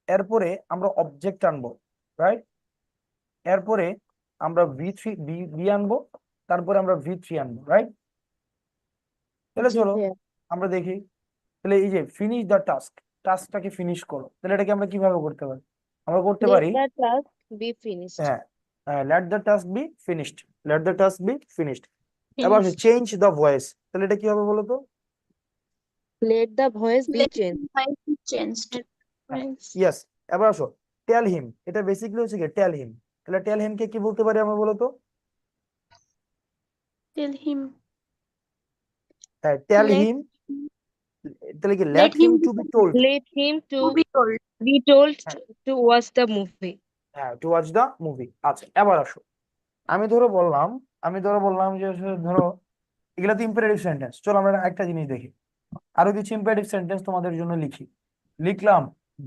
S1: এরপরে আমরা অবজেক্ট আনবো, রাইট? এরপরে আমরা বি আনবো, তারপরে আমরা V3 আনবো, রাইট? তাহলে
S4: জি
S1: চলো
S4: ভাইয়া।
S1: আমরা দেখি। তাহলে এই যে ফিনিশ দ্য টাস্ক, টাস্কটাকে ফিনিশ করো, তাহলে এটাকে আমরা কিভাবে করতে পারি? আমরা করতে
S4: লেট
S1: পারি,
S4: দ্য টাস্ক বি ফিনিশড।
S1: হ্যাঁ, let the task be finished, let the task be finished. এবার
S2: Finished.
S1: চেঞ্জ দ্য ভয়েস, তাহলে এটা কি হবে বলো তো?
S4: Let the voice B
S2: Let
S4: change.
S2: the voice be changed. Friends.
S1: Yes. এবার আসো, টেল হিম, এটা বেসিক্যালি হচ্ছে কি টেল হিম, তাহলে টেল হিম কে কি বলতে পারি আমরা বলো তো?
S2: Tell him.
S1: হ্যাঁ, টেল
S2: Let
S1: হিম, তাহলে কি
S2: let
S1: let him
S2: him be
S1: to be told?
S4: Let him to
S2: to be told.
S4: Be told to watch the movie.
S1: হ্যাঁ, টু ওয়াচ দ্য মুভি। আচ্ছা এবার আসো, আমি ধরো বললাম যে ধরো এগুলা তো ইম্পারেটিভ সেন্টেন্স। চলো আমরা একটা জিনিস দেখি, আরো কিছু ইম্পারেটিভ সেন্টেন্স তোমাদের জন্য লিখলাম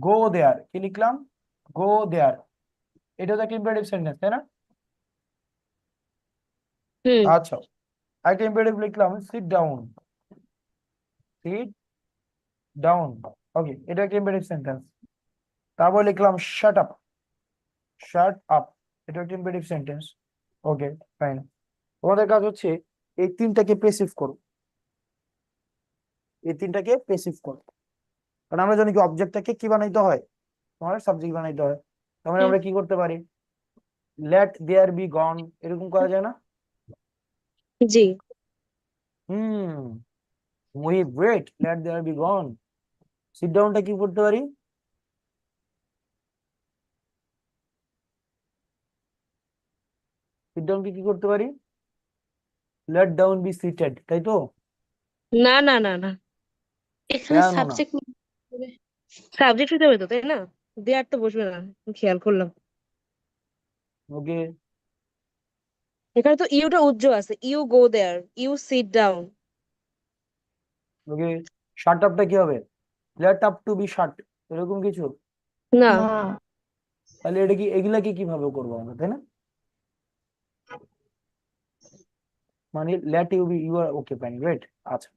S1: গো দেয়ার, কি লিখলাম? গো দেয়ার, এটা তো একটা ইম্পারেটিভ সেন্টেন্স, তাই না?
S4: হুম।
S1: আচ্ছা, একটা ইম্পারেটিভ লিখলাম সিট ডাউন, সিট ডাউন, ওকে, এটা একটা ইম্পারেটিভ সেন্টেন্স। তারপর লিখলাম শাট আপ, শাট আপ, এটা একটা ইম্পারেটিভ সেন্টেন্স, ওকে ফাইন। তোমাদের কাজ হচ্ছে এই তিনটাকে প্যাসিভ করো, এই তিনটাকে প্যাসিভ করো, কারণ আমরা জানি কি অবজেক্টটাকে কি বানাইতে হয়, তোমার সাবজেক্ট বানাইতে হয়। তাহলে আমরা কি করতে পারি? লেট দেয়ার বি গন, এরকম করা যায় না?
S4: জি।
S1: Muhi great, let there be gone. Sit ডাউনটা কি করতে পারি? সিট ডাউন কি করতে পারি? লেট ডাউন বি সিটেড, তাই তো?
S4: না না না না,
S2: এখানে
S1: কেন না?
S2: সাবজেক্ট
S4: সাবজেক্ট হতে হবে তো, তাই না? দেয়ার তো বসবে না, আমি খেয়াল করলাম।
S1: ওকে,
S4: এখানে তো ইউটা উজ্জ্বল আছে, you go there, you sit down.
S1: Okay, shut আপটা কি হবে? Let up to be shut, এরকম কিছু?
S4: না।
S5: না।
S1: তাহলে এগুলাকে কিভাবে করবো আমরা, তাই না? মানে let you be, you are, okay fine great. আচ্ছা,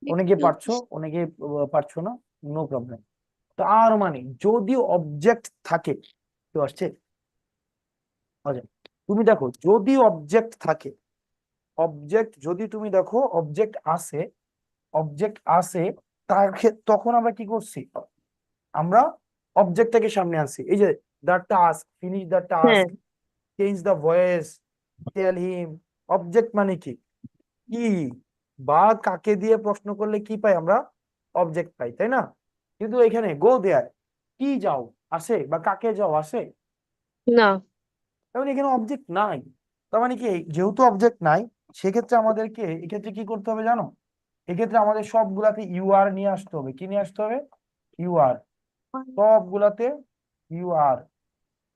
S1: অনেকে পারছো, অনেকে পারছো না, নো প্রবলেম। তার মানে যদি অবজেক্ট থাকে, কেউ আসছে? আচ্ছা, তুমি দেখো যদি অবজেক্ট থাকে, অবজেক্ট যদি তুমি দেখো অবজেক্ট আসে, তখন আমরা কি করছি? আমরা অবজেক্টটাকে সামনে আনছি, এই যে দ্য টাস্ক, ফিনিশ দ্য
S4: হ্যাঁ।
S1: Task, change the voice, tell him. Object মানে কি বা কাকে দিয়ে প্রশ্ন করলে কি পাই আমরা? অবজেক্ট পাই, তাই না? কিন্তু এখানে গো দেয়ার, কি যাও আসে বা কাকে যাও আসে?
S4: না।
S1: তাহলে এখানে অবজেক্ট নাই। তার মানে কি যেহেতু অবজেক্ট নাই, সেক্ষেত্রে আমাদেরকে এক্ষেত্রে কি করতে হবে জানো? এক্ষেত্রে আমাদের সবগুলাতে ইউ আর নিয়ে আসতে হবে। কি নিয়ে আসতে হবে? ইউ আর, সবগুলাতে ইউ আর,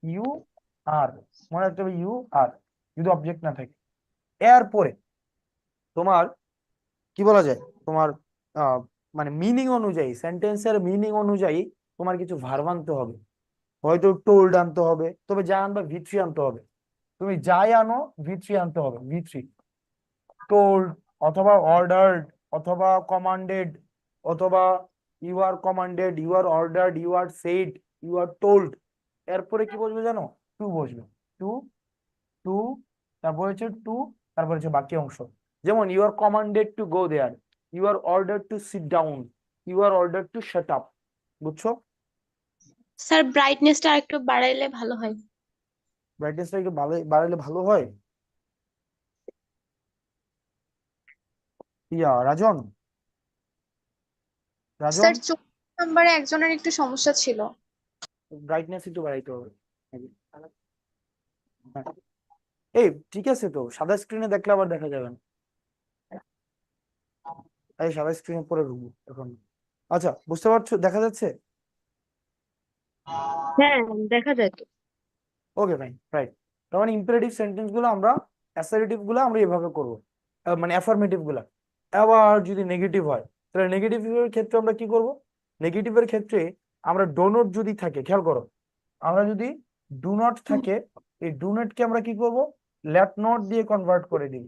S1: ইউ আর, মনে রাখতে হবে ইউ আর, যদি অবজেক্ট না থাকে। এরপরে তোমার কি বলা যায়, তোমার মানে মিনিং অনুযায়ী, সেন্টেন্সের মিনিং অনুযায়ী তোমার কিছু ভার্ব আনতে হবে, হয়তো টোল্ড আনতে হবে, তবে যা আনবা V3 আনতে হবে। তুমি যাই আনো V3 আনতে হবে, V3। টোল্ড অথবা অর্ডার্ড অথবা কমান্ডেড অথবা you are commanded, you are ordered, you are said, you are told, এরপরে কি বসবে জানো? টু বসবে। টু টু, তারপর হচ্ছে টু, তারপর হচ্ছে বাকি অংশ। যেমন you are commanded to go there, you are order to sit down, you are order to shut up. বুঝছো?
S2: স্যার ব্রাইটনেসটা আরেকটু বাড়াইলে ভালো হয়।
S1: ব্রাইটনেসটা একটু বাড়াইলে ভালো হয়। রাজন,
S7: স্যার
S1: রাজন
S7: 24 নম্বরে একজনের একটু সমস্যা ছিল।
S1: ব্রাইটনেস একটু বাড়াইতে হবে। হ্যাঁ। এই ঠিক আছে, তো সাদা স্ক্রিনে দেখলে আবার দেখা যাবে না। এই সাদা স্ক্রিনে পরে ঢুকবো এখন। আচ্ছা, বুঝতে পারছো? দেখা যাচ্ছে?
S4: হ্যাঁ দেখা যায় তো।
S1: ওকে ফাইন, রাইট। তার মানে ইম্পারেটিভ সেন্টেন্স গুলো আমরা, অ্যাসার্টিভ গুলো আমরা এভাবে করবো, মানে অ্যাফার্মেটিভ গুলা। আবার যদি নেগেটিভ হয়, তাহলে নেগেটিভ এর ক্ষেত্রে আমরা কি করব? নেগেটিভের ক্ষেত্রে আমরা ডো নট যদি থাকে, খেয়াল করো, আমরা যদি ডু নট থাকে, এই ডু নট কে আমরা কি করব? লেট নট দিয়ে কনভার্ট করে দিব।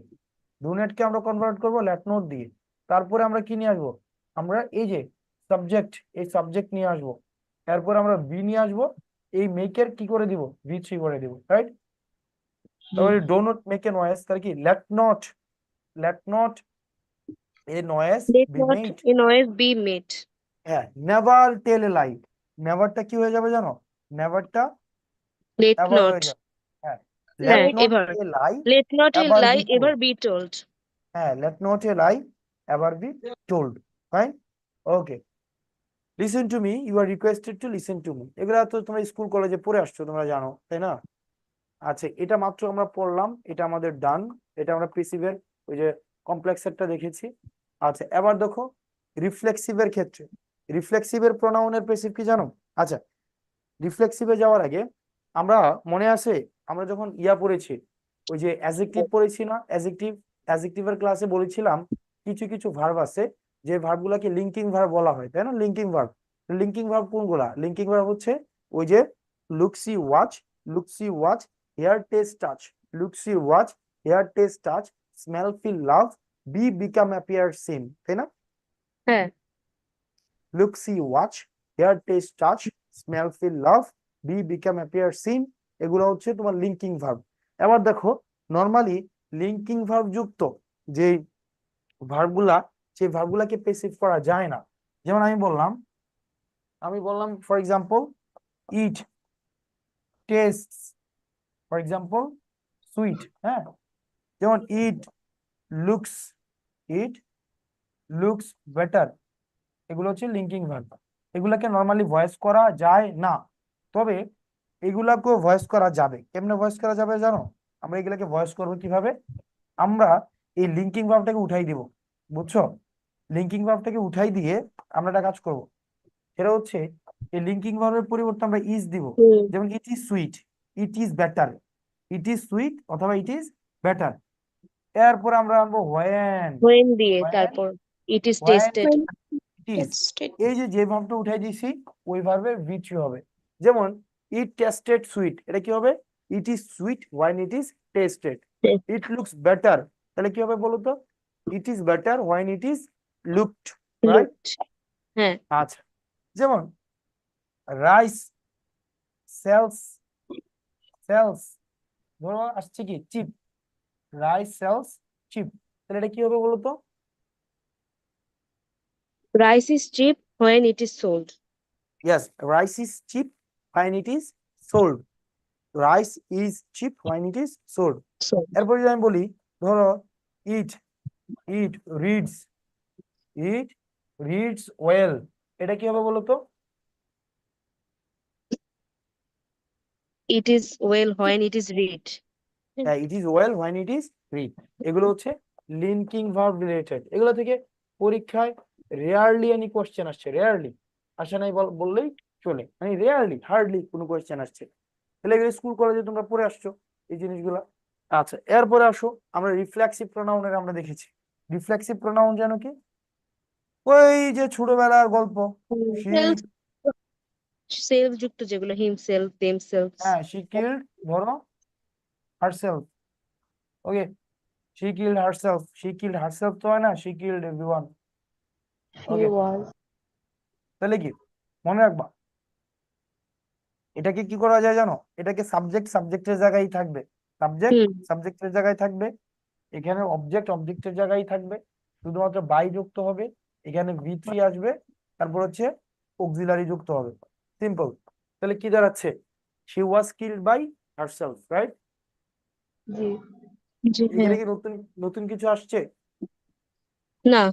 S1: ডু নট কে আমরা কনভার্ট করব লেট নট দিয়ে। তারপরে আমরা কি নিয়ে আসবো? আমরা এই যে সাবজেক্ট, এই সাবজেক্ট নিয়ে আসবো। এরপর আমরা বি নিয়ে আসবো, এই মেকের কি করে দিব? V3 করে দিব, রাইট? তাহলে do not make a noise, তার কি let not a noise
S4: Let
S1: be
S4: not
S1: made.
S4: a noise be made.
S1: হ্যাঁ, নেভার টেল এ লাই। নেভারটা কি হয়ে যাবে জানো? নেভারটা
S4: Let
S1: এভার হয়ে
S4: not.
S1: যাবে। হ্যাঁ,
S4: না
S1: let not
S4: ever
S1: a lie
S4: let not a
S1: ever be
S4: lie
S1: told.
S4: ever be told.
S1: হ্যাঁ, let not a lie ever be told. Fine, okay. Listen to me, you are requested to listen to me. এগুলা তো তোমরা school কলেজে পড়ে আসছো, তোমরা জানো, তাই না? আচ্ছা, এটা মাত্র আমরা পড়লাম, এটা আমাদের ডান। এটা আমরা প্যাসিভের ওই যে কমপ্লেক্সেরটা দেখেছি। আচ্ছা, এবার দেখো রিফ্লেক্সিভের ক্ষেত্রে, রিফ্লেক্সিভের প্রোনাউনের প্যাসিভ কি জানো? আচ্ছা, রিফ্লেক্সিভে যাওয়ার আগে আমরা, মনে আছে আমরা যখন পড়েছি, ওই যে অ্যাডজেক্টিভ পড়েছি না? অ্যাডজেক্টিভের ক্লাসে বলেছিলাম কিছু কিছু ভার্ব আছে যে ভার্বগুলোকে লিঙ্কিং ভার্ব বলা হয়, তাই না? লিঙ্কিং ভার্ব কোনগুলা? লিঙ্কিং ভার্ব হচ্ছে ওই যে look, see, watch, hear, taste, touch. Look, see, watch, hear, taste, touch, smell, feel, love, be, become, appear, seem, তাই না?
S4: হ্যাঁ
S1: look, see, watch, hear, taste, touch, smell, feel, love, be, become, appear, seem. এগুলো হচ্ছে তোমার linking verb. এবার দেখো normally linking verb যুক্ত যে ভার্বগুলা, সেই ভার্বগুলাকে প্যাসিভ করা যায় না। যেমন আমি বললাম for example it, test, for example sweet. হ্যাঁ, যেমন ইট লুকস বেটার, এগুলো হচ্ছে লিঙ্কিং ভার্ব। এগুলাকে নর্মালি ভয়েস করা যায় না, তবে এগুলাকেও ভয়েস করা যাবে। কেমনে ভয়েস করা যাবে জানো? আমরা এগুলাকে ভয়েস করবো কিভাবে? আমরা এই লিঙ্কিং ভার্বটাকে উঠাই দিব, বুঝছো? লিঙ্কিং ভার্বটাকে উঠাই দিয়ে আমরা একটা কাজ করব, সেটা হচ্ছে এই লিঙ্কিং ভার্বের পরিবর্তে আমরা ইজ দিব। যেমন it is sweet, it is better, it is sweet অথবা ইট ইজ বেটার। এরপরে আমরা আনবো
S4: when দিয়ে তারপর it is tasted.
S1: It is. এই যে ভার্বটা উঠাই দিয়েছি, ওই ভার্বের V3 হবে। যেমন ইট টেস্টেড সুইট, এটা কি হবে? It is sweet when it is tasted. It looks better, তাহলে কি হবে বলো তো? It is better when it is looked, right?
S4: Looked. হ্যাঁ
S1: আচ্ছা, যেমন রাইস সেলস, ধরো আসছে কি চিপ, রাইস সেলস চিপ, তাহলে এটা কি হবে বলো তো?
S4: rice is cheap when it is sold.
S1: Yes, rice is cheap when it is sold. Rice is cheap when it is sold.
S4: Sold.
S1: এরপর যদি আমি বলি, ধরো ইট রিডস ওয়েল, এটা কি হবে বলো তো?
S4: It is well when it is read.
S1: হ্যাঁ, it is well when it is read. এগুলো হচ্ছে লিঙ্কিং ভার্ব রিলেটেড। এগুলো থেকে পরীক্ষায় রেয়ারলি এনি কোশ্চেন আসছে, রেয়ারলি আসে নাই বললেই চলে, মানে রেয়ারলি, হার্ডলি কোনো কোশ্চেন আসছে। তাহলে এগুলো স্কুল কলেজে তোমরা পড়ে আসছো এই জিনিসগুলা। আচ্ছা, এরপরে আসো আমরা রিফ্লেক্সিভ প্রোনাউনের আমরা দেখেছি। রিফ্লেক্সিভ প্রোনাউন জানো কি? ওই যে ছোটবেলার গল্প,
S4: self যুক্ত যেগুলো himself themselves.
S1: হ্যাঁ, she killed, ধরো herself, okay, she killed herself তো হয় না, she killed everyone,
S5: He
S1: okay.
S5: was.
S1: তাহলে কি মনে রাখবা? এটাকে কি করা যায় জানো, এটাকে সাবজেক্ট সাবজেক্টের জায়গায় থাকবে, সাবজেক্ট
S4: হুম
S1: সাবজেক্টের জায়গায় থাকবে, এখানে অবজেক্ট অবজেক্টের জায়গায় থাকবে, শুধুমাত্র বাই যুক্ত হবে, এখানে V3 আসবে, তারপর হচ্ছে অক্সিলারি যুক্ত হবে, সিম্পল। তাহলে কি দাঁড়াচ্ছে, she was killed by herself, right?
S4: জি
S5: জি
S1: এখানে
S5: ভাইয়া।
S1: কি নতুন নতুন কিছু আসছে?
S4: না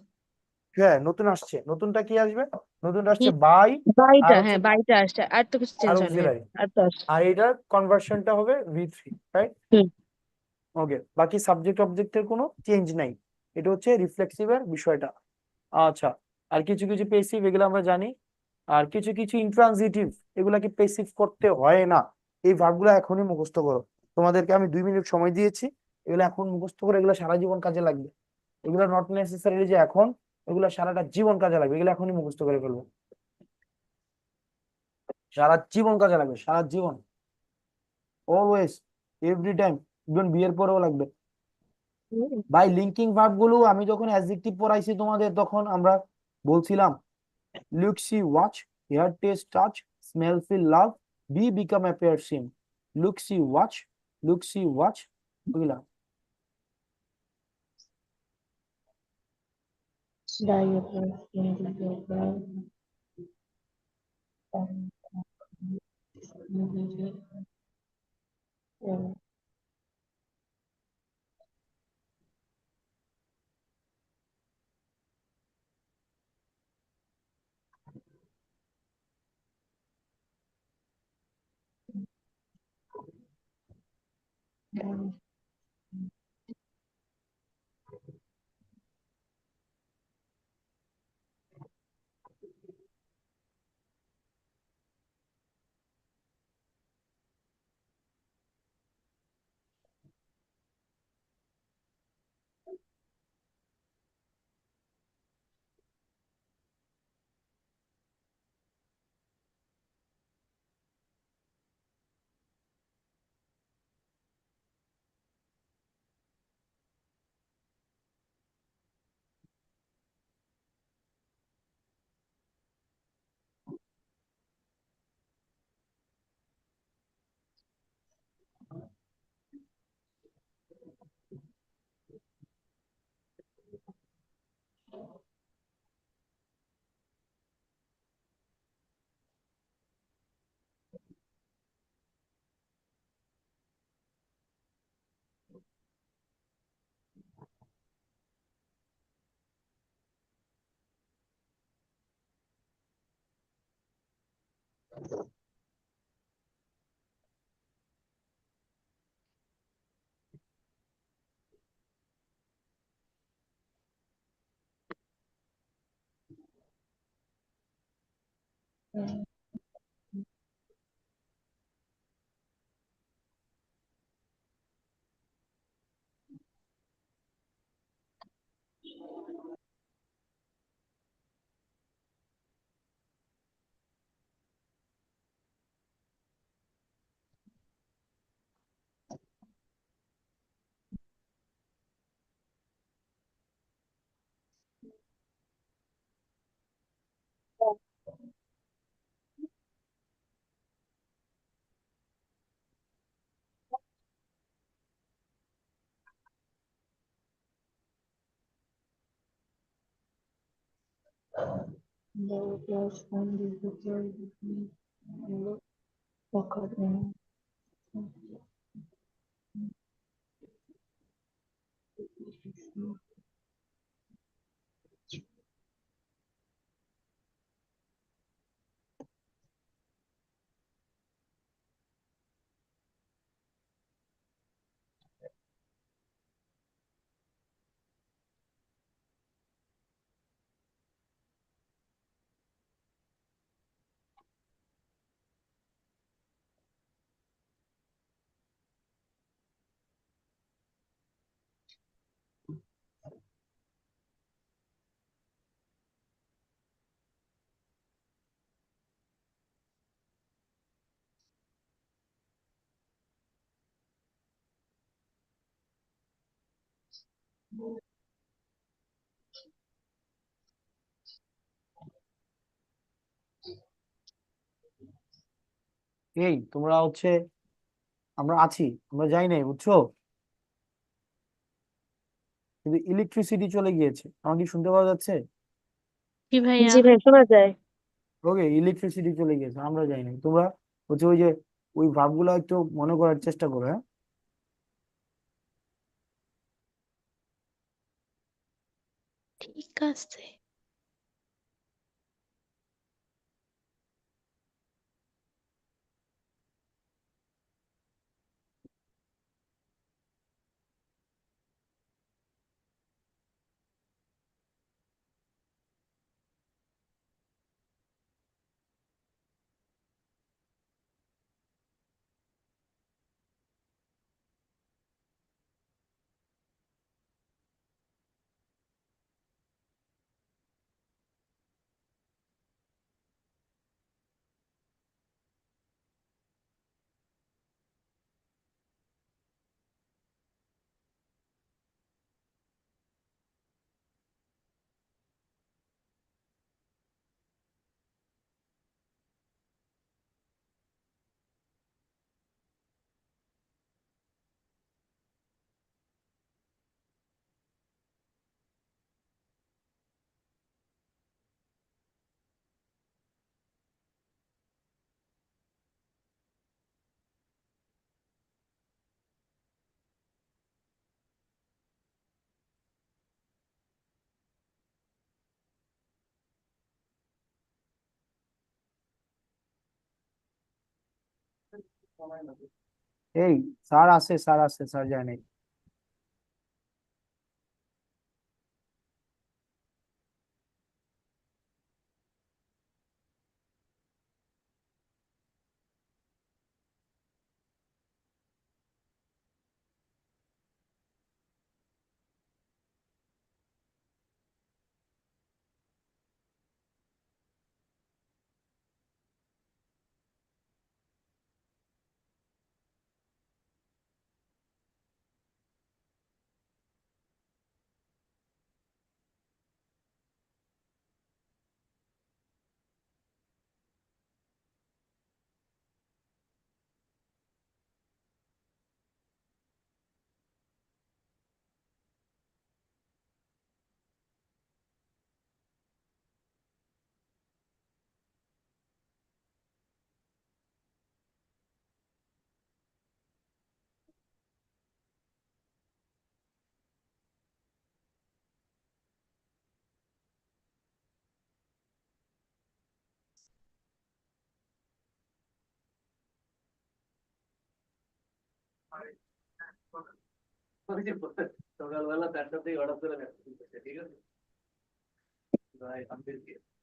S1: হ্যাঁ নতুন আসছে, নতুনটা কি আসবে, নতুনটা আসছে
S4: হুম
S1: বাই, আর
S4: বাইটা,
S1: হচ্ছে
S4: হ্যাঁ বাইটা আসছে, আর তো কিছু
S1: আর
S4: চেঞ্জ হয়নি, হ্যাঁ
S1: অক্সিলারি,
S4: আর তো আসছে।
S1: আর এটার কনভার্সনটা হবে V3, রাইট?
S4: হুম
S1: ওকে, বাকি সাবজেক্ট অবজেক্টের কোনো চেঞ্জ নাই, এটা হচ্ছে রিফ্লেক্সিভের বিষয়টা। আচ্ছা, আর কিছু কিছু পেসিভ এগুলো আমরা জানি, আর কিছু কিছু ইন্ট্রানজিটিভ এগুলাকে পেসিভ করতে হয় না। এই ভার্বগুলো এখনই মুখস্থ করো, তোমাদেরকে আমি 2 মিনিট সময় দিয়েছি, এগুলো এখন মুখস্থ করে, এগুলো সারা জীবন কাজে লাগবে, এগুলো নট নেসেসারি যে এখন, এগুলো সারাটা জীবন কাজে লাগবে, এগুলো এখনই মুখস্থ করে ফেলবো, সারা জীবন কাজে লাগবে, সারা জীবন, অলওয়েজ, এভরি টাইম, ইভেন বিয়ের পরেও লাগবে।
S4: হুম।
S1: ভাই লিঙ্কিং ভার্ব গুলো আমি যখন অ্যাডজেক্টিভ পড়াইছি তোমাদের, তখন আমরা বলছিলাম look, see, watch, hear, taste, touch, smell, feel, love, be, become, appear, seem, look, see, watch, look, see, watch, ওগুলা। এই তোমরা আমরা আছি, আমরা যাই নাই, বুঝছো? কিন্তু ইলেকট্রিসিটি চলে গিয়েছে, আমার কি শুনতে পাওয়া যাচ্ছে?
S5: কি ভাইয়া?
S4: জি ভাই, শোনা যায়।
S1: ওকে, ইলেকট্রিসিটি চলে গিয়েছে, আমরা যাই নাই। তোমরা ওই যে ওই ভাবগুলো একটু মনে করার চেষ্টা করো, হ্যাঁ?
S5: ঠিক আছে।
S1: এই স্যার আছে, স্যার যায় নাই।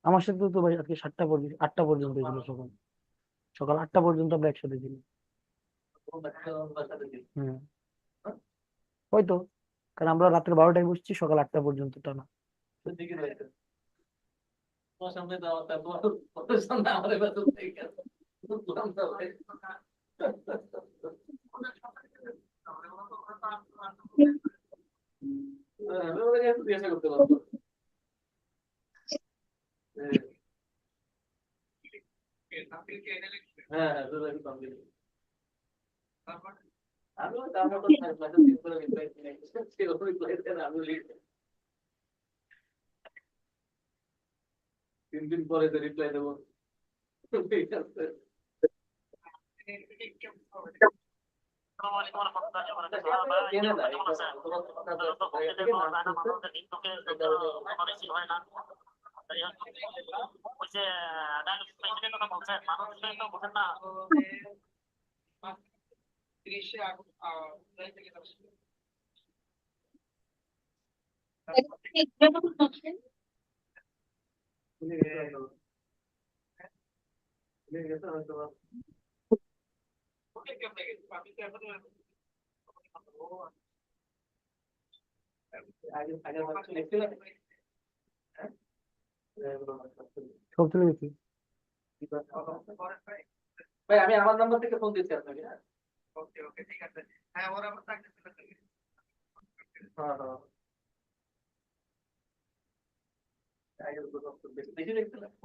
S1: আমার সাথে তো ভাই আজকে 7টা পর্যন্ত, 8টা পর্যন্ত ছিল সকাল, সকাল 8টা পর্যন্ত আমরা একসাথে ছিলাম। হম, হয়তো, কারণ আমরা রাত্রে 12টায় বসছি, সকাল 8টা পর্যন্ত টানা। সব চলে গেছি।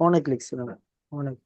S1: অনেক লিখছিলাম, অনেক।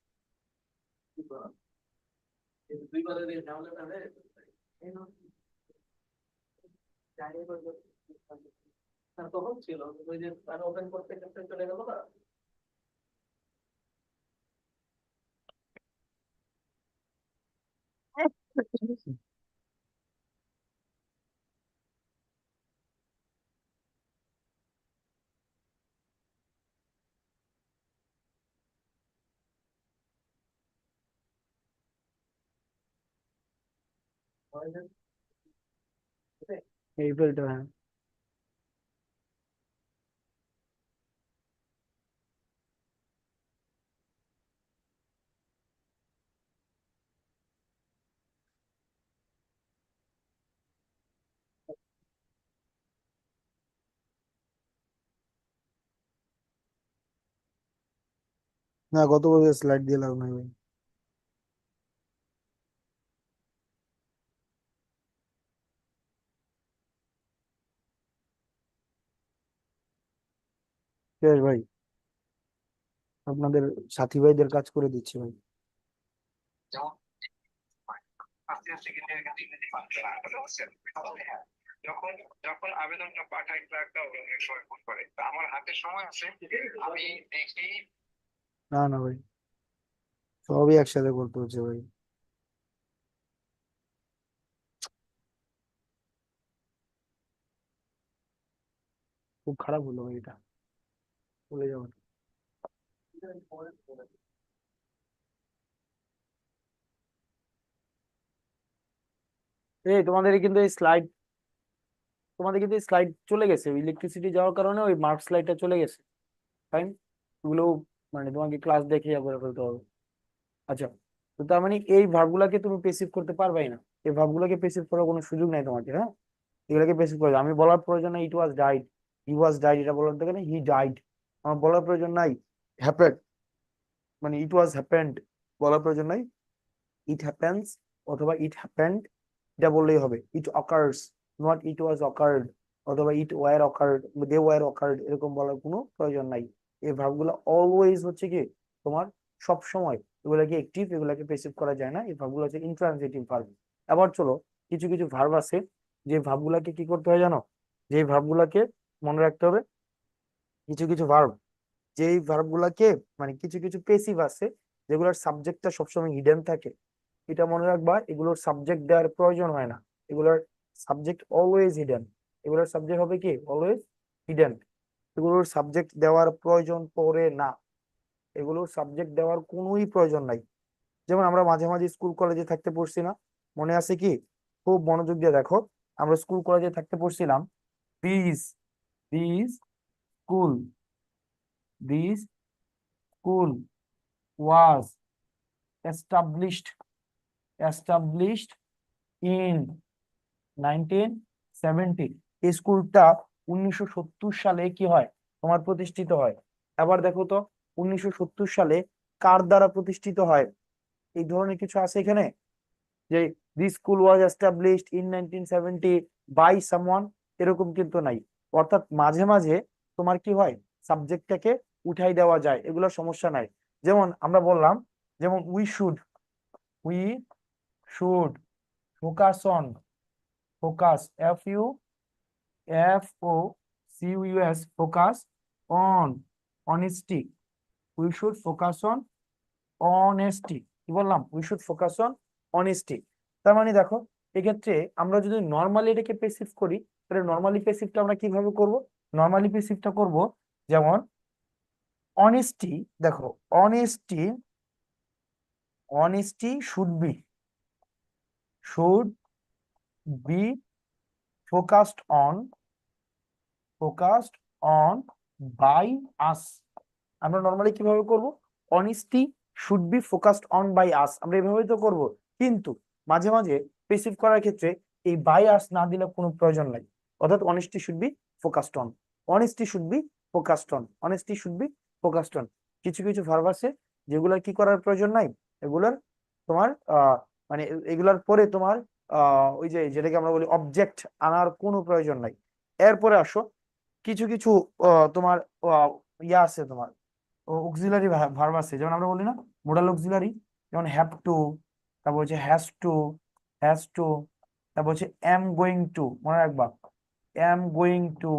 S1: এই ফিল্টার, হ্যাঁ। না, গত বছর স্লাইড দিয়ে লাভ নাই ভাই। শেষ ভাই, আপনাদের সাথী ভাইদের কাজ করে দিচ্ছি ভাই।
S12: যখন যখন আবেদনটা পাঠাই ক্লার্কটা অনেক সময় ফোন করে, তা আমার হাতে সময় আছে, আমি দেখি।
S1: না না ভাই, সবই একসাথে করতে হচ্ছে ভাই। খুব খারাপ হলো ভাই, এটা বলে যাবেন। এই তোমাদের কিন্তু এই স্লাইড চলে গেছে, ইলেকট্রিসিটি যাওয়ার কারণে ওই মার্ক স্লাইডটা চলে গেছে। ফাইন, ওগুলো মানে তোমাকে ক্লাস দেখে করে ফেলতে হবে। আচ্ছা, তো তার মানে এই ভার্বগুলাকে তুমি পেসিভ করতে পারবাই না, এই ভার্বগুলোকে পেসিভ করার কোনো সুযোগ নাই তোমাকে। হ্যাঁ, এগুলোকে পেসিভ করে আমি বলার প্রয়োজন নাই ইট ওয়াজ ডাইড, হি ওয়াজ ডাইড, এটা বলার দরকার নেই, হি ডাইড আমার বলার প্রয়োজন নাই। হ্যাপেন্ড মানে ইট ওয়াজ হ্যাপেন্ড বলার প্রয়োজন নাই, ইট হ্যাপেন্স অথবা ইট হ্যাপেন্ড এটা বললেই হবে। It occurs, not it was occurred, অথবা it were occurred, they were occurred, এরকম বলার কোনো প্রয়োজন নাই। এই ভার্বগুলো অলওয়েজ হচ্ছে কি তোমার সব সময়, এগুলাকে অ্যাক্টিভ, এগুলাকে প্যাসিভ করা যায় না। এই ভার্বগুলো হচ্ছে ইন্ট্রানজিটিভ ভার্ব। আবার চলো, কিছু কিছু ভার্ব আছে যে ভার্বগুলাকে কি করতে হয় জানো, যে ভার্বগুলাকে মনে রাখতে হবে। কিছু কিছু ভার্ব, যেই ভার্বগুলাকে মানে কিছু কিছু পেসিভ আছে যেগুলোর সাবজেক্টটা সবসময় হিডেন থাকে, এটা মনে রাখবা। এগুলোর সাবজেক্ট দেওয়ার প্রয়োজন হয় না, এগুলোর সাবজেক্ট অলওয়েজ হিডেন। এগুলোর সাবজেক্ট হবে কি অলওয়েজ হিডেন, এগুলোর সাবজেক্ট দেওয়ার প্রয়োজন পড়ে না, এগুলোর সাবজেক্ট দেওয়ার কোনোই প্রয়োজন নাই। যেমন আমরা মাঝে মাঝে স্কুল কলেজে থাকতে পড়ছি না, মনে আছে কি? খুব মনোযোগ দিয়ে দেখো, আমরা স্কুল কলেজে থাকতে পড়ছিলাম this this school, this school was established in 1970। এই স্কুলটা 1970 সালে কি হয় তোমার প্রতিষ্ঠিত হয়। আবার দেখো তো 1970 সালে কার দ্বারা প্রতিষ্ঠিত হয়, এই ধরনের কিছু আছে এখানে যে this school was established in 1970 by someone, এরকম কিন্তু নাই। অর্থাৎ মাঝে মাঝে তোমার কি হয় সাবজেক্টটাকে উঠাই দেওয়া যায়, এগুলো সমস্যা নাই। যেমন আমরা বললাম, যেমন we should focus on, focus FOCUS focus on honesty, we should focus on honesty. কি বললাম? We should focus on honesty. তার মানে দেখো, এক্ষেত্রে আমরা যদি নর্মালি এটাকে পেসিভ করি, তাহলে নর্মালি পেসিভটা আমরা কিভাবে করব? নর্মালি পেসিভটা করব যেমন অনেস্টি, দেখো honesty should be focused on by us. আমরা নর্মালি কিভাবে করব? Honesty should be focused on by us, আমরা এভাবে তো করব। কিন্তু মাঝে মাঝে পেসিভ করার ক্ষেত্রে এই বাই আস না দিলে কোনো প্রয়োজন নাই। অর্থাৎ honesty should be focused on, honesty should be focused on, honesty should be focused on. কিছু কিছু ভার্ব আছে যেগুলোর কি করার প্রয়োজন নাই, এগুলার তোমার মানে এগুলার পরে তোমার ওই যে যেটাকে আমরা বলি অবজেক্ট আনার কোনো প্রয়োজন নাই। এরপরে আসো, কিছু কিছু তোমার ইয়া আছে, তোমার অক্সিলারি ভার্ব আছে, যেমন আমরা বলি না মোডাল অক্সিলারি, যেমন হ্যাভ টু, তারপর হচ্ছে হ্যাজ টু, তারপর হচ্ছে এম গোয়িং টু, মনে রাখবা এম গোয়িং টু,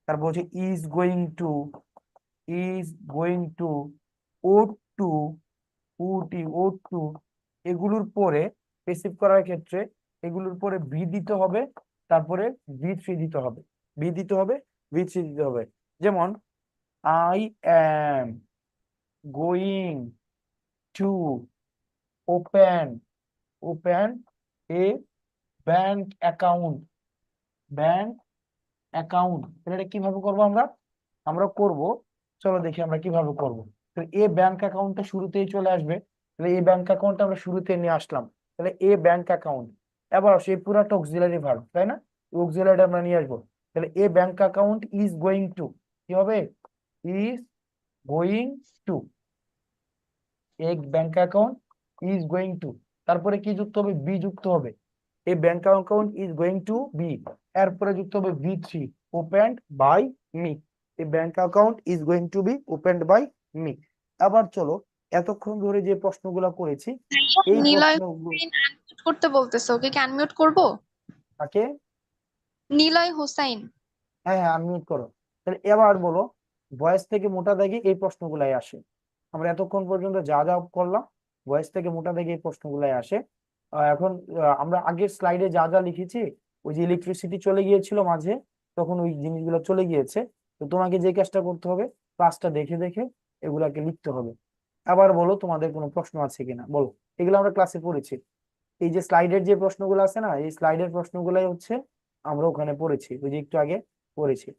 S1: তারপর হচ্ছে is going to, ought to, ought to, এগুলোর পরে পেসিভ করার ক্ষেত্রে এগুলোর পরে বি দিতে হবে, তারপরে ভি থ্রি দিতে হবে, ভি দিতে হবে, ভি থ্রি দিতে হবে। যেমন I am going to open a bank account, bank account. তাহলে এটা কিভাবে করবো আমরা করব, চলো দেখি আমরা কিভাবে করব। তো এ ব্যাংক অ্যাকাউন্টটা শুরুতেই চলে আসবে, তাহলে এই ব্যাংক অ্যাকাউন্টটা আমরা শুরুতে নিয়ে আসলাম, তাহলে এ ব্যাংক অ্যাকাউন্ট। এবার সেই পুরাটা অক্সিলারি ভার্ব, তাই না? অক্সিলারি আমরা নিয়ে আসবো, তাহলে a bank account is going to, কি হবে? Is going to, a bank account is going to, তারপরে কি যুক্ত হবে? বি যুক্ত হবে, a bank account is going to be, এরপরে যুক্ত হবে V three, opened by me, a bank account is going to be opened by me. আবার চলো এতক্ষণ ধরে যে প্রশ্নগুলো করেছি এই
S7: নিলয়
S1: প্রশ্নগুলো,
S7: আনমিউট করতে বলতেছে, ওকে কি আনমিউট করবো?
S1: তাকে
S7: নিলয় হোসাইন।
S1: হ্যাঁ হ্যাঁ আনমিউট করো। তাহলে এবার বলো, ভয়েস থেকে মোটা দাগে এই প্রশ্নগুলাই আসে, আমরা এতক্ষণ পর্যন্ত যা যা করলাম ভয়েস থেকে মোটা দাগে এই প্রশ্নগুলাই আসে। এখন আমরা আগের স্লাইডে যা যা লিখেছি, ওই যে ইলেকট্রিসিটি চলে গিয়েছিল মাঝে, তখন ওই জিনিসগুলো চলে গিয়েছে। তো তোমাকে যে কাজটা করতে হবে, ক্লাসটা দেখে দেখে এগুলাকে লিখতে হবে। আবার বলো তোমাদের কোনো প্রশ্ন আছে কিনা, বলো। এগুলো আমরা ক্লাসে পড়েছি, এই যে স্লাইডের যে প্রশ্নগুলো আছে না, এই স্লাইডের প্রশ্নগুলাই হচ্ছে আমরা ওখানে পড়েছি, ওই যে একটু আগে পড়েছি।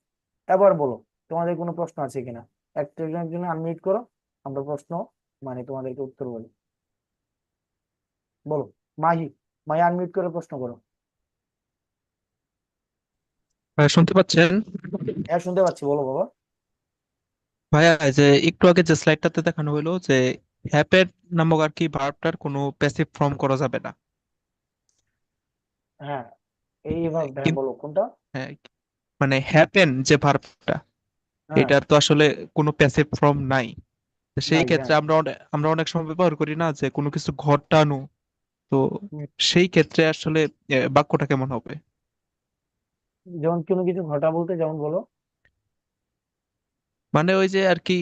S1: এবার বলো তোমাদের কোনো প্রশ্ন আছে কিনা, একটা একজন আনমিউট করো, আমরা প্রশ্ন মানে তোমাদেরকে উত্তর বলি। বলো মাহি, মাহি আনমিউট করে প্রশ্ন করো।
S13: শুনতে পাচ্ছেন?
S1: হ্যাঁ শুনতে পাচ্ছি, বলো বাবা।
S13: ভাইয়া, এই যে একটু আগে যে স্লাইডটাতে দেখানো হলো যে হ্যাপের নামক আর কি ভার্বটার কোনো প্যাসিভ ফর্ম করা যাবে না।
S1: হ্যাঁ এইভাবে, হ্যাঁ
S13: কিন্তু
S1: বলো কোনটা।
S13: হ্যাঁ, মানে হ্যাপেন যে ভার্বটা,
S1: হ্যাঁ
S13: এটার তো আসলে কোনো প্যাসিভ ফর্ম নাই। তো সেই
S1: নাই,
S13: ক্ষেত্রে
S1: হ্যাঁ।
S13: আমরা অনেক সময় ব্যবহার করি না যে কোনো কিছু ঘটানো। তো
S1: হুম,
S13: সেই ক্ষেত্রে আসলে বাক্যটা কেমন হবে?
S1: যেমন কোনো কিছু ঘটা বলতে যেমন বলো।
S13: মানে ওই যে আর কি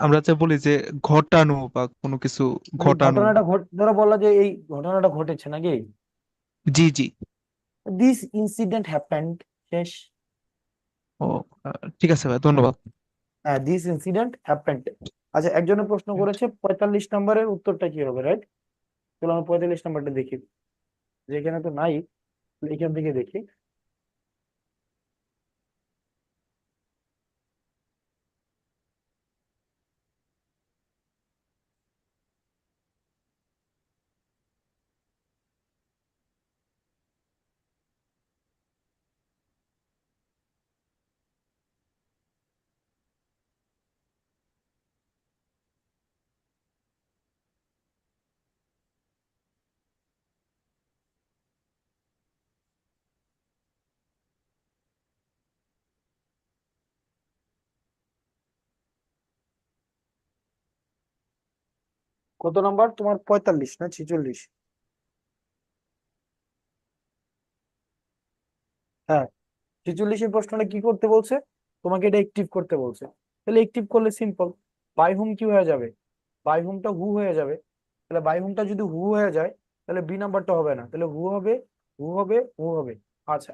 S13: আমরা যে বলি যে ঘটানো বা কোনো কিছু
S1: মানে
S13: ঘটানো।
S1: ঘটনাটা ধরো বললা যে এই ঘটনাটা ঘটেছে নাকি,
S13: জি জি।
S1: দিস ইনসিডেন্ট হ্যাপেন্ড, শেষ।
S13: ও ঠিক আছে ভাই, ধন্যবাদ।
S1: হ্যাঁ দিস ইনসিডেন্ট হ্যাপেন্ড। আচ্ছা একজনের প্রশ্ন করেছে 45 নম্বরের উত্তরটা কি হবে, রাইট? চলো আমি 45 নম্বরটা দেখি, যেখানে তো নাই, এখান থেকে দেখি। কত নাম্বার তোমার, 45 না 46? হ্যাঁ 46 প্রশ্নটা কি করতে বলছে, তোমাকে এটা অ্যাক্টিভ করতে বলছে। তাহলে অ্যাক্টিভ করলে সিম্পল, বাই হুম কি হয়ে যাবে, বাই হুমটা হু হয়ে যাবে। তাহলে বাই হুমটা যদি হু হয়ে যায়, তাহলে বি নাম্বারটা হবে না, তাহলে হু হবে, হু হবে, হু হবে। আচ্ছা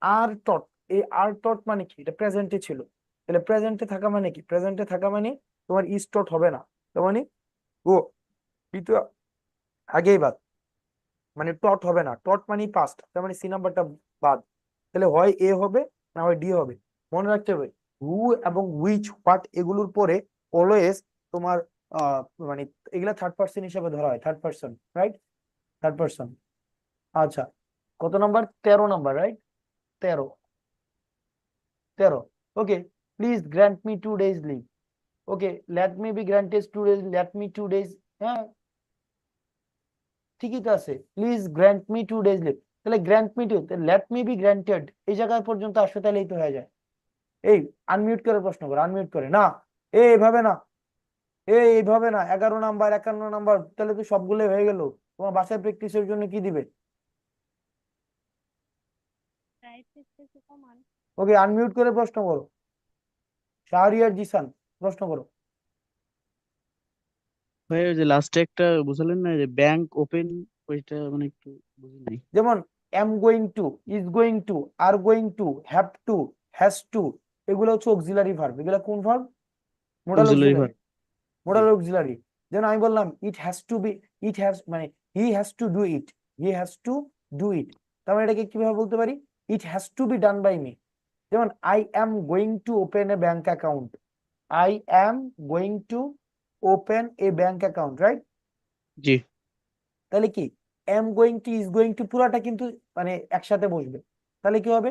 S1: আর টট, এই আর টট মানে কি, এটা প্রেজেন্টে ছিল, তাহলে প্রেজেন্টে থাকা মানে কি, প্রেজেন্টে থাকা মানে তোমার ইজ টট হবে না, তার মানে ও কিন্তু আগেই বাদ, মানে টট হবে না, টট মানে পাস্ট, তার মানে সি নাম্বারটা বাদ। তাহলে হয় এ হবে, না হয় ডি হবে। মনে রাখতে হবে হু এবং হুইচ, হোয়াট এগুলোর পরে অলওয়েজ তোমার মানে এগুলা থার্ড পার্সন হিসেবে ধরা হয়, third person, right? Third person. আচ্ছা কত number, 13 number, right? 13, 13। Okay, please grant me 2 days leave. Okay, let me be granted 2 days, let me 2 days। হ্যাঁ ঠিকই তো আছে, please grant me 2 days leave, তাহলে grant me to, let me be granted এই জায়গায় পর্যন্ত আসো, তাহলেই তো হয়ে যায়। এই আনমিউট করে প্রশ্ন করো, আনমিউট করে না, এভাবে না, এইভাবে না, 11 নাম্বার 51 নাম্বার, তাহলে তো সবগুলো হয়ে গেল। তোমার বাসায় প্র্যাকটিসের জন্য কি দিবে? ওকে, আনমিউট করে প্রশ্ন করো। শাহরিয়ার জিসান, প্রশ্ন করো।
S3: ভাই ওই যে লাস্টে একটা বুঝলেন না যে ব্যাংক ওপেন, ওইটা মানে একটু বুঝি নাই।
S1: যেমন am going to, is going to, are going to, have to, has to, এগুলো হচ্ছে অক্সিলারি ভার্ব। এগুলো কোন verb? Modal
S3: auxiliary
S1: auxiliary.
S3: Verb.
S1: Modal auxiliary. যেন আমি বললাম it has to be, it has মানে he has to do it, he has to do it. তার মানে এটাকে কিভাবে বলতে পারি? It has to be done by me. যেমন I am going to open a bank account, I am going to open a bank account, right?
S3: জি।
S1: তাহলে কি am going to, is going two পুরাটা কিন্তু মানে একসাথে বসবে। তাহলে কি হবে?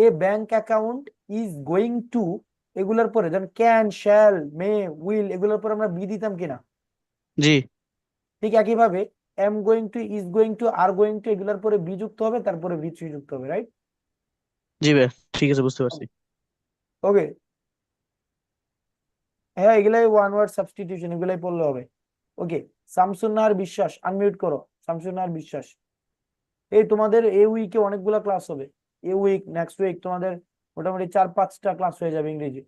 S1: A bank account is going to, এগুলোর পরে যেমন ক্যান, শ্যাল, মে, উইল, এগুলোর পরে আমরা বি দিতাম কিনা?
S3: জি।
S1: ঠিক একইভাবে M going to, is going two, are going to, এগুলোর পরে বি যুক্ত হবে, তারপরে ভি থ্রি যুক্ত হবে, রাইট?
S3: জি ভাই, ঠিক আছে, বুঝতে পারছি।
S1: ওকে, হ্যাঁ এগুলাই ওয়ান ওয়ার্ড সাবস্টিটিউশন, এগুলাই পড়লে হবে। ওকে, শামসুন নাহার বিশ্বাস, আনমিউট করো। শামসুন নাহার বিশ্বাস। এই তোমাদের এই উইকে অনেকগুলা ক্লাস হবে। এই উইক, নেক্সট উইক তোমাদের মোটামুটি 4-5টা ক্লাস হয়ে যাবে ইংরেজি।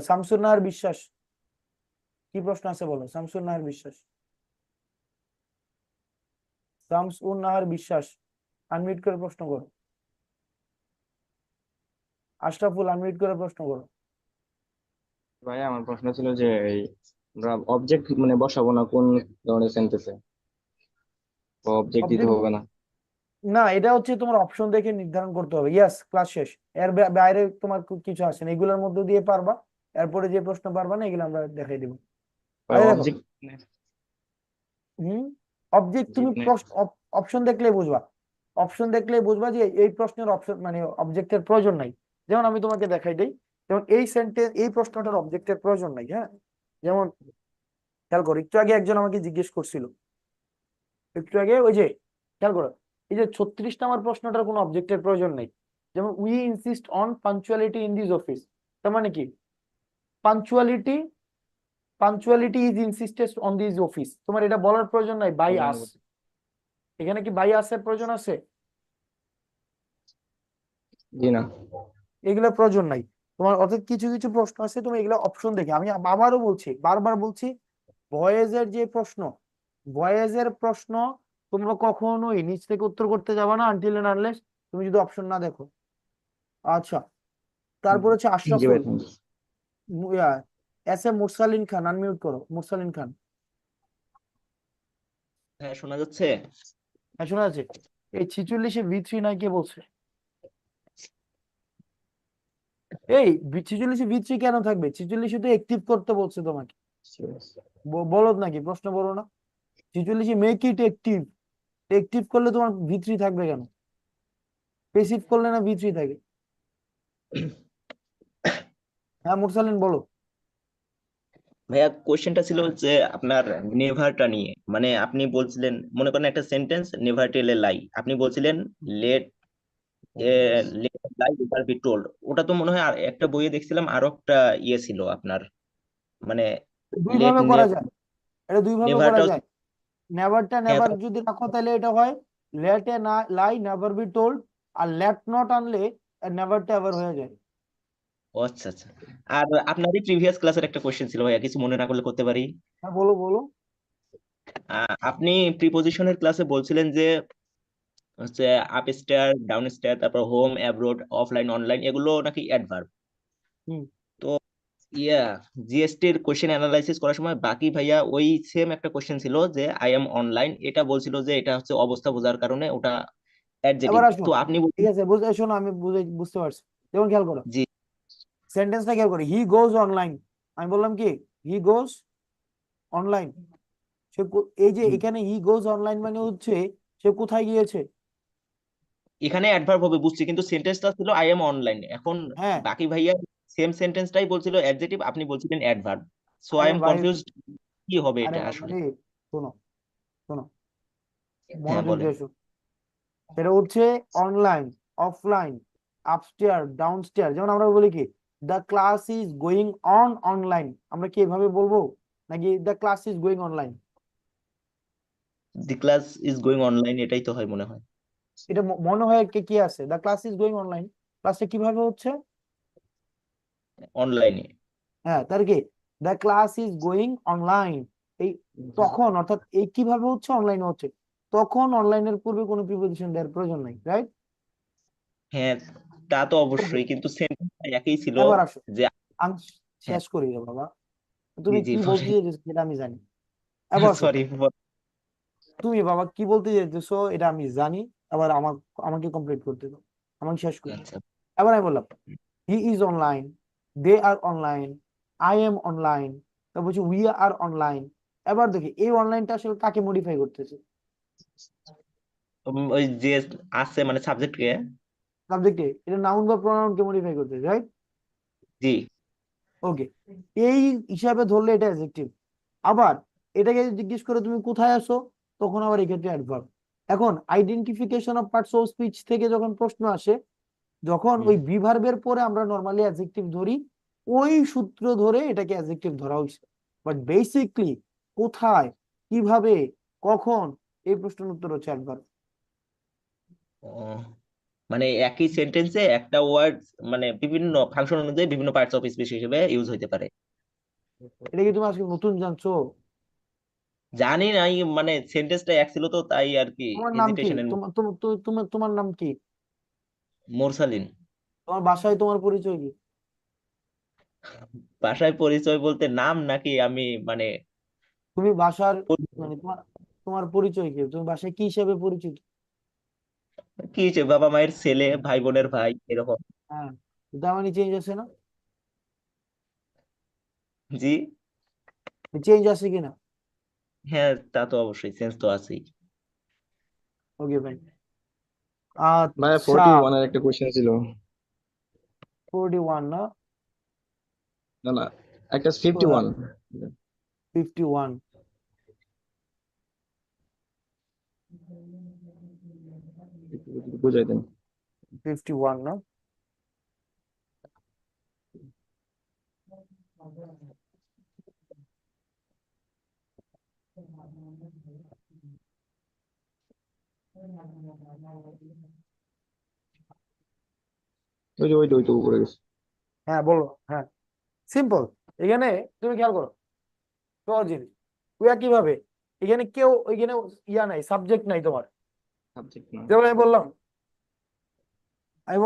S1: শামসুন নাহার বিশ্বাস, কি প্রশ্ন আছে বলো? শামসুন নাহার বিশ্বাস, শামসুন নাহার বিশ্বাস, আনমিউট করে প্রশ্ন করো। আশরাফুল, আনমিউট করে প্রশ্ন করো।
S14: ভাই আমার প্রশ্ন ছিল যে এই আমরা অবজেক্ট মানে বসাবো না কোন ধরনের সেন্টেন্সে, অবজেক্ট দিতে
S1: অবজেক্ট
S14: হবে না?
S1: না, এটা হচ্ছে তোমার অপশন দেখে নির্ধারণ করতে হবে। ইয়াস, ক্লাস শেষ। এর বাইরে তোমার কিছু আসে না, এগুলোর মধ্যে দিয়ে পারবা। এরপরে যে প্রশ্ন পারবা না, এগুলো আমরা দেখাই দিব। আরে দেখো,
S14: অবজেক্ট।
S1: অবজেক্ট তুমি অপশন দেখলেই বুঝবা। অপশন দেখলেই বুঝবা যে এই প্রশ্নের অপশন মানে অবজেক্টের প্রয়োজন নাই। যেমন আমি তোমাকে দেখাই দেই, যেমন এই সেন্টেন্স, এই প্রশ্নটার অবজেক্টের প্রয়োজন নাই। হ্যাঁ, যেমন খেয়াল করো, একটু আগে একজন আমাকে জিজ্ঞেস করছিল, একটু আগে ওই যে খেয়াল করো, এই যে 36 নম্বর প্রশ্নটার কোনো অবজেক্টের প্রয়োজন নেই। যেমন we insist on punctuality in this office, তার মানে কি? Punctuality, punctuality is insisted on this office, তোমার এটা বলার প্রয়োজন নাই বাই আস। এখানে কি বাই আসের প্রয়োজন আছে?
S14: জি না।
S1: এগুলো প্রয়োজন নাই তোমার। অর্থাৎ কিছু কিছু প্রশ্ন আছে, তুমি এগুলো অপশন দেখে, আমি আবারও বলছি, বারবার বলছি, ভয়েজের যে প্রশ্ন, ভয়েজের প্রশ্ন তোমরা কখনোই নিচ থেকে উত্তর করতে যাবে না আনটিল এন্ড আনলেস তুমি যদি অপশন না দেখো। আচ্ছা, তারপর হচ্ছে
S14: জি
S1: আশরাফুল,
S14: ভাই, thank you.
S1: এস এ মুরসালিন খান, আনমিউট করো। মুরসালিন খান।
S15: হ্যাঁ, শোনা যাচ্ছে?
S1: হ্যাঁ শোনা যাচ্ছে। এই 46-এ V3 নাই কে বলছে? এই 46-এ V3 কেন থাকবে? 46-এ তো অ্যাক্টিভ করতে বলছে তোমাকে, বলদ নাকি? প্রশ্ন বলো না। 46-এ মেক ইট অ্যাক্টিভ, অ্যাক্টিভ করলে তোমার V3 থাকবে কেন? প্যাসিভ করলে না V3 থাকে। হ্যাঁ মুরসালিন বলো।
S15: ভাইয়া, কোশ্চেনটা ছিল হচ্ছে আপনার নেভারটা নিয়ে। মানে আপনি বলছিলেন, মনে করেন একটা sentence, never tell a lie, আপনি বলছিলেন let lie never be told. ওটা তো মনে হয় আর একটা বইয়ে দেখছিলাম, আরো একটা ইয়ে ছিল আপনার, মানে
S1: দুই
S15: লেট
S1: ভাবে করা যায়, এটা দুই ভাবে করা
S15: নেভারটা।
S1: যায়। নেভারটা
S15: হ্যাঁ,
S1: নেভার যদি রাখো তাহলে এটা হয় লেট এ না লাই নেভার বি টোল্ড, আর লেট নট আনলে নেভারটা এভার হয়ে যায়।
S15: ও আচ্ছা আচ্ছা। আর আপনারই প্রিভিয়াস ক্লাসের একটা কোশ্চেন ছিল ভাইয়া, কিছু মনে না করলে করতে পারি।
S1: হ্যাঁ বলো বলো।
S15: আপনি প্রিপজিশনের ক্লাসে বলছিলেন যে হচ্ছে আপ স্টেয়ার, ডাউন স্টেয়ার, তারপর হোম, অ্যাব্রোড, অফলাইন, অনলাইন, এগুলো নাকি অ্যাডভার্ব।
S1: হুম।
S15: তো জিএসটি এর কোশ্চেন অ্যানালাইসিস করার সময় বাকি ভাইয়া ওই সেম একটা কোশ্চেন ছিল যে আই এম অনলাইন, এটা বলছিল যে এটা হচ্ছে অবস্থা বোঝার কারণে ওটা অ্যাডজেক্টিভ।
S1: এবার আসো,
S15: তো আপনি
S1: ঠিক আছে শোনো, আমি বুঝতে পারছি। যেমন খেয়াল করো,
S15: জি
S1: সেন্টেন্সটা খেয়াল করি, হি গোজ অনলাইন, আমি বললাম কি হি গোজ অনলাইন। এই যে এখানে হি গোজ অনলাইন মানে হচ্ছে সে কোথায় গিয়েছে।
S15: এখানে অ্যাডভার্ব হবে বুঝছি, কিন্তু সেন্টেন্সটা ছিল আই এম অনলাইন। এখন
S1: হ্যাঁ
S15: বাকি ভাইয়া সেম সেন্টেন্সটাই বলছিল অ্যাডজেক্টিভ, আপনি বলছিলেন অ্যাডভার্ব। সো আই
S1: আরে
S15: এম
S1: ভাই,
S15: কনফিউজড, কি হবে
S1: আরে
S15: এটা
S1: বাবা
S15: আসলে?
S1: রে, শোনো শোনো,
S15: হ্যাঁ
S1: মনোযোগ
S15: বলেন।
S1: দিয়ে শোনো। এটা হচ্ছে অনলাইন, অফলাইন, আপস্টেয়ার, ডাউনস্টেয়ার। যেমন আমরা বলি কি the class is going on online, আমরা কি এভাবে বলবো? নাকি the class is going online?
S15: The class is going online, এটাই তো হয় মনে হয়।
S1: এটা মনে হয় কি আছে, the class is going online, ক্লাসটা কিভাবে হচ্ছে?
S15: অনলাইনে।
S1: হ্যাঁ, তার কি the class is going online, এই তখন অর্থাৎ এই কিভাবে হচ্ছে, অনলাইনে হচ্ছে, তখন অনলাইনের পূর্বে কোনো প্রিপোজিশন দেওয়ার প্রয়োজন নাই, রাইট?
S15: হ্যাঁ, তা তো
S1: ওকে,
S15: অবশ্যই, কিন্তু সেন্টেন্সটা একই ছিল
S1: এবার আসো,
S15: যে।
S1: আমি
S15: হ্যাঁ,
S1: শেষ করি রে বাবা,
S15: জি
S1: তুমি
S15: জি
S1: কি বলতে
S15: বলেন।
S1: চাইছো সেটা আমি জানি। এবার আসো,
S15: সরি।
S1: তুমি বাবা কি বলতে চাইতেছো এটা আমি জানি, আবার আমাকে কমপ্লিট করতে দাও, আমাকে শেষ করতে দাও।
S15: আচ্ছা।
S1: এবার আমি বললাম he is online, they are online, I am online, তারপর হচ্ছে উই আর অনলাইন। এবার দেখি এই অনলাইনটা আসলে কাকে মডিফাই করতেছে?
S15: ওই যে আছে মানে সাবজেক্টকে।
S1: সাবজেক্টে, এটা নাউন বা প্রোনাউনকে মডিফাই করতেছে, রাইট?
S15: জি।
S1: ওকে, এই হিসাবে ধরলে এটা অ্যাডজেক্টিভ। আবার এটাকে যদি জিজ্ঞেস করে তুমি কোথায় আছো, তখন আবার এক্ষেত্রে অ্যাডভার্ব। এখন identification of parts of speech থেকে যখন প্রশ্ন আসে, যখন ওই বিভার্বের পরে আমরা নর্মালি অ্যাডজেক্টিভ ধরি, ওই সূত্র ধরে এটাকে অ্যাডজেক্টিভ ধরা হয়েছে। বাট বেসিকলি কোথায়, কিভাবে, কখন, এই প্রশ্নের উত্তর হচ্ছে অ্যাডভার্ব।
S15: ও, মানে একই সেন্টেন্সে একটা ওয়ার্ড মানে বিভিন্ন ফাংশন অনুযায়ী বিভিন্ন পার্টস অফ স্পিচ হিসেবে ইউজ হইতে পারে।
S1: এটা কি তুমি আজকে নতুন জানছো?
S15: জানি না, মানে সেন্টেন্সটা এক ছিল তো তাই আর কি,
S1: তোমার নাম কি?
S15: হেজিটেশনের।
S1: তোমার নাম কি?
S15: মোরসালিন।
S1: তোমার বাসায় তোমার পরিচয় কি?
S15: ভাষায় পরিচয় বলতে নাম নাকি আমি মানে।
S1: তুমি বাসার মানে তোমার তোমার পরিচয় কি? তুমি বাসায় কি হিসেবে পরিচিত?
S15: কি হয়েছে, বাবা মায়ের ছেলে, ভাই বোনের ভাই, এরকম।
S1: হ্যাঁ, তার মানে চেঞ্জ আছে না?
S15: জি।
S1: চেঞ্জ আছে কিনা?
S15: হ্যাঁ, তা তো অবশ্যই, সেন্স তো আছেই।
S1: ওকে ভাই,
S14: ভাইয়া
S1: আচ্ছা,
S14: 41 এর একটা কোশ্চেন ছিল।
S1: 41 না?
S14: না না, একটা 51।
S1: 51,
S14: বুঝাই দেন।
S1: 51 না?
S14: ওইটা উপরে গেছে।
S1: হ্যাঁ বলো, হ্যাঁ সিম্পল। এখানে তুমি খেয়াল করো, সহজ জিনিস। ওয়া কিভাবে, এখানে কেউ ওইখানে ইয়া নাই, সাবজেক্ট নাই তোমার।
S14: সাবজেক্ট না।
S1: যেমন আমি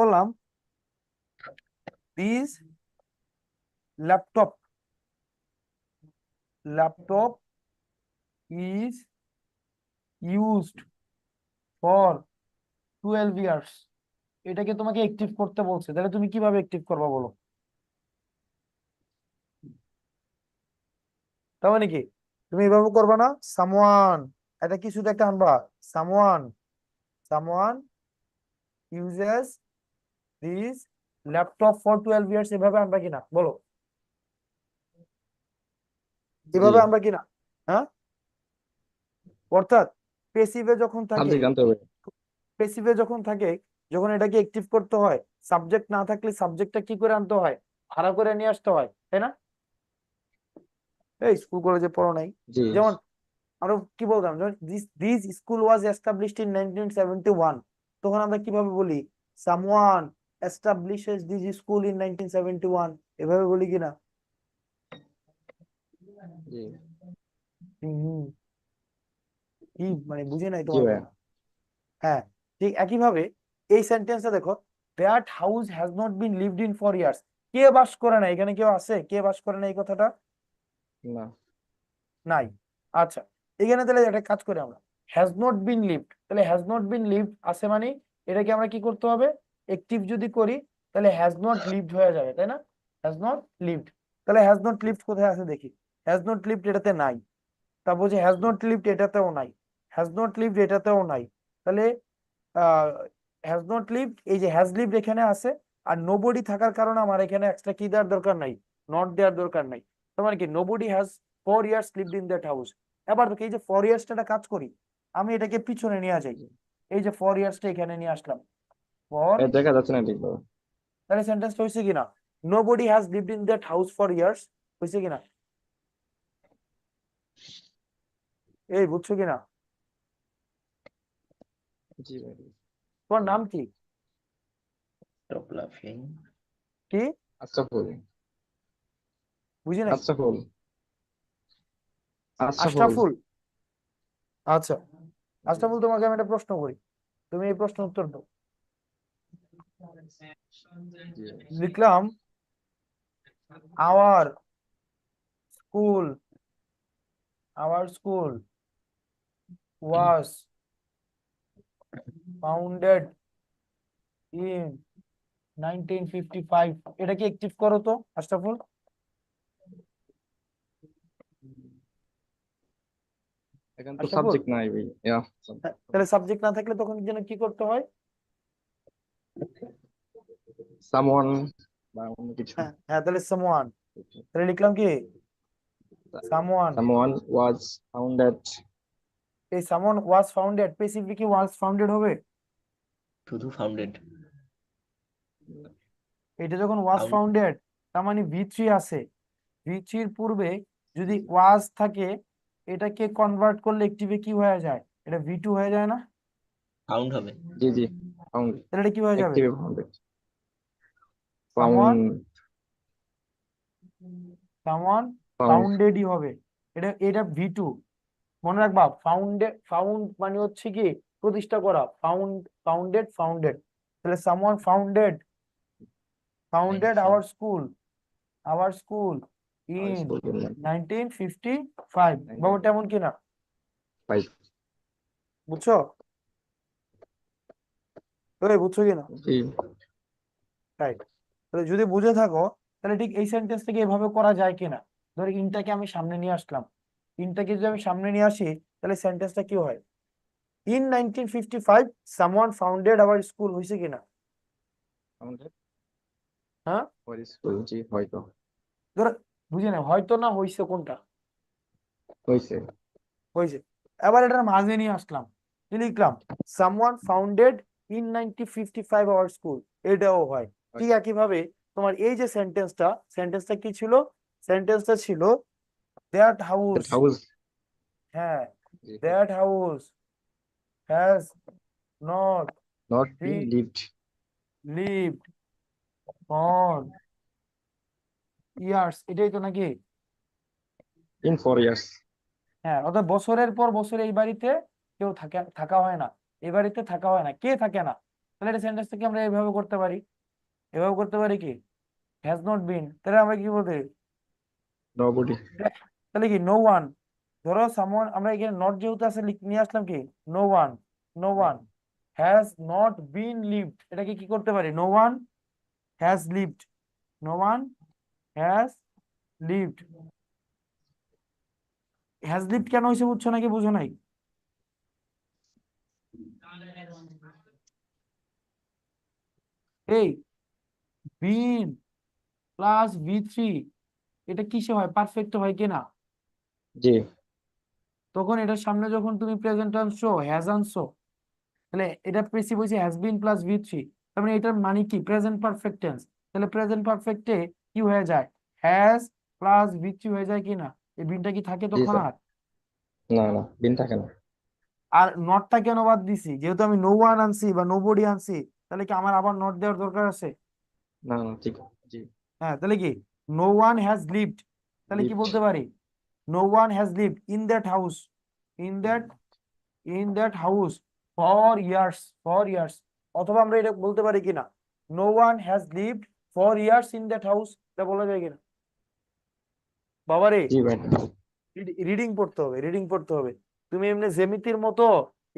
S1: বললাম this laptop is used for 12 years. এটাকে তোমাকে অ্যাক্টিভ করতে বলছে, তাহলে তুমি কিভাবে অ্যাক্টিভ করবা বলো? তার মানে কি, তুমি এভাবে করবা না, সামওয়ান, এটা কি শুধু একটা আনবা, someone uses this laptop for 12 years, এভাবে আনবা কিনা বলো?
S14: জি,
S1: এভাবে আনবা কিনা? হ্যাঁ, অর্থাৎ পেসিভে যখন থাকে,
S14: সাবজেক্ট আনতে হবে।
S1: পেসিভে যখন থাকে, যখন এটাকে অ্যাক্টিভ করতে হয়, সাবজেক্ট না থাকলে সাবজেক্টটা কি করে আনতে হয়, ভাড়া করে নিয়ে আসতে হয়, তাই না? এই স্কুল কলেজে পড়ো নাই?
S14: জি।
S1: যেমন আমরা কি বলতাম, this school was established in 1971, তখন আমরা কিভাবে বলি, someone establishes this school in 1971, এভাবে বলি কিনা?
S14: জি।
S1: হুম, কি মানে বুঝে নাই
S14: জি
S1: তোমার
S14: ভাইয়া।
S1: কথা? হ্যাঁ, ঠিক একইভাবে এই সেন্টেন্সটা দেখো, that house has not been lived in for years. কে বাস করে না, এখানে কেউ আছে কে বাস করে না এই কথাটা?
S14: না।
S1: নাই। আচ্ছা, এখানে তাহলে একটা কাজ করি আমরা, হ্যাজ নট বিন লিভড, তাহলে হ্যাজ নট বিন লিভড আছে মানে এটাকে আমরা কি করতে হবে, অ্যাক্টিভ যদি করি তাহলে হ্যাজ নট লিভড হয়ে যাবে, তাই না? হ্যাজ নট লিভড, তাহলে হ্যাজ নট লিভড কোথায় আছে দেখি, হ্যাজ নট লিভড এটাতে নাই, তারপর যে হ্যাজ নট লিভড এটাতেও নাই, হ্যাজ নট লিভড এটাতেও নাই, তাহলে হ্যাজ নট লিভড, এই যে হ্যাজ লিভড এখানে আছে, আর নোবডি থাকার কারণে আমার এখানে এক্সট্রা কি দেওয়ার দরকার নাই, নট দেওয়ার দরকার নাই। তার মানে কি, nobody has 4 years lived in that house. এবার দেখি এই যে 4 ইয়ার্সটা কাজ করি, আমি এটাকে পিছনে নিয়ে যাই, এই যে 4 ইয়ার্সটা এখানে নিয়ে আসলাম, ফর,
S14: দেখা যাচ্ছে না ঠিকভাবে।
S1: তাহলে সেন্টেন্সটা হয়েছে কিনা, nobody has lived in that house for years, হয়েছে কিনা? এই বুঝছো কিনা?
S14: জি ভাই।
S1: তোমার নাম কি?
S15: Stop laughing.
S1: কি
S14: আশরাফুল।
S1: বুঝি নাই।
S14: আশরাফুল। আশরাফুল।
S1: আশরাফুল। আচ্ছা, আশরাফুল, তোমাকে আমি একটা প্রশ্ন করি, তুমি এই প্রশ্ন উত্তর দাও।
S14: জি।
S1: লিখলাম our school was founded in 1955। এটা কি অ্যাক্টিভ করো তো আশরাফুল?
S14: এখানে তো
S1: আশরাফুল,
S14: সাবজেক্ট নাই ভাই। ইয়া
S1: তাহলে সাবজেক্ট না থাকলে তখন যেন কি করতে হয়?
S14: সামওয়ান বা অন্য কিছু।
S1: হ্যাঁ হ্যাঁ, তাহলে সামওয়ান, তাহলে লিখলাম কি সামওয়ান।
S14: Someone was founded.
S1: এই someone was founded, specific was founded হবে?
S15: শুধু ফাউন্ডেড।
S1: এটা যখন ওয়াজ
S15: Found-
S1: ফাউন্ডেড, তার মানে V3 আছে, V3 এর পূর্বে যদি ওয়াজ থাকে, এটাকে কনভার্ট করলে অ্যাক্টিভে কি হয়ে যায়? এটা V2 হয়ে যায় না?
S15: ফাউন্ড হবে।
S14: জি জি ফাউন্ড।
S1: তাহলে এটা কি হয়ে যাবে?
S14: Active founded.
S1: Someone
S14: found.
S1: ফাউন্ডেডই হবে। এটা V2 মনে রাখবা। ফাউন্ড মানে হচ্ছে কি প্রতিষ্ঠা করা, ফাউন্ডেড। তাহলে someone founded our school in 1955। ব্যাপারটা এমন কিনা? বুঝছো? বুঝছো কিনা?
S14: জি।
S1: রাইট। তাহলে যদি বুঝে থাকো, তাহলে ঠিক এই সেন্টেন্সটাকে এভাবে করা যায় কিনা? ধরো ইনটাকে আমি সামনে নিয়ে আসলাম, ইনটাকে যদি আমি সামনে নিয়ে আসি, তাহলে সেন্টেন্সটা কি হয়? In 1955 someone founded our school, হয়েছে কিনা?
S14: ফাউন্ডেড
S1: হ্যাঁ,
S14: ওয়ার স্কুল। জি হয়তো
S1: ধরো বুঝি না, হয়তো না হয়েছে, কোনটা
S14: হইছে।
S1: হয়েছে। এবার এটার মাঝে নিয়ে আসলাম, কি লিখলাম? Someone founded in 1955 our school, এটাও হয়। ঠিক একইভাবে তোমার এই যে সেন্টেন্সটা কি ছিল? সেন্টেন্সটা ছিল দ্যাট হাউস।
S14: হাউস।
S1: হ্যাঁ, that house has not
S14: not be
S1: been
S14: lived
S1: lived for years, এটাই তো নাকি?
S14: In 4 years.
S1: হ্যাঁ, অর্থাৎ বছরের পর বছর এই বাড়িতে কেউ থাকা হয় না, এই বাড়িতে থাকা হয় না, কে থাকে না? তাহলে এটা সেন্টেন্সটাকে আমরা এইভাবে করতে পারি, কি হ্যাজ নট বিন, তাহলে আমরা কি বলতে?
S14: নোবডি।
S1: তাহলে কি নো ওয়ান। ধরো সামওয়ান, আমরা এখানে নট যেহেতু আছে নিয়ে আসলাম কি no one has not been lived, এটাকে কি করতে পারি? নো ওয়ান হ্যাজ লিভড কেন হয়েছে বুঝছো নাকি বুঝো নাই? এই বিন প্লাস V3 এটা কিসে হয়? পারফেক্ট হয় কিনা?
S14: জি।
S1: তখন এটার সামনে যখন তুমি প্রেজেন্ট আনছো, হ্যাজ আনছো, তাহলে এটা পেসিভ হয়েছে হ্যাজ বিন প্লাস V3, তার মানে এটার মানে কি? Present perfect tense. তাহলে প্রেজেন্ট পারফেক্টে কি হয়ে যায়? হ্যাজ প্লাস V3 হয়ে যায় কিনা? এই বিনটা কি থাকে
S14: জি
S1: তখন?
S14: স্যার।
S1: আর
S14: না না বিন থাকে না।
S1: আর নটটা কেন বাদ দিছি? যেহেতু আমি নো ওয়ান আনছি বা নো বডি আনছি, তাহলে কি আমার আবার নট দেওয়ার দরকার আছে?
S14: না না ঠিক। জি।
S1: হ্যাঁ, তাহলে কি নো ওয়ান হ্যাজ লিভড, তাহলে কি
S14: লিভড।
S1: বলতে পারি? No one has lived in that house for years. অথবা আমরা এটা বলতে পারি কিনা no one has lived for years in that house, এটা বলা যায় কিনা? বাবারে,
S14: জি ভাই।
S1: রিডিং পড়তে হবে। তুমি এমনি জ্যামিতির মতো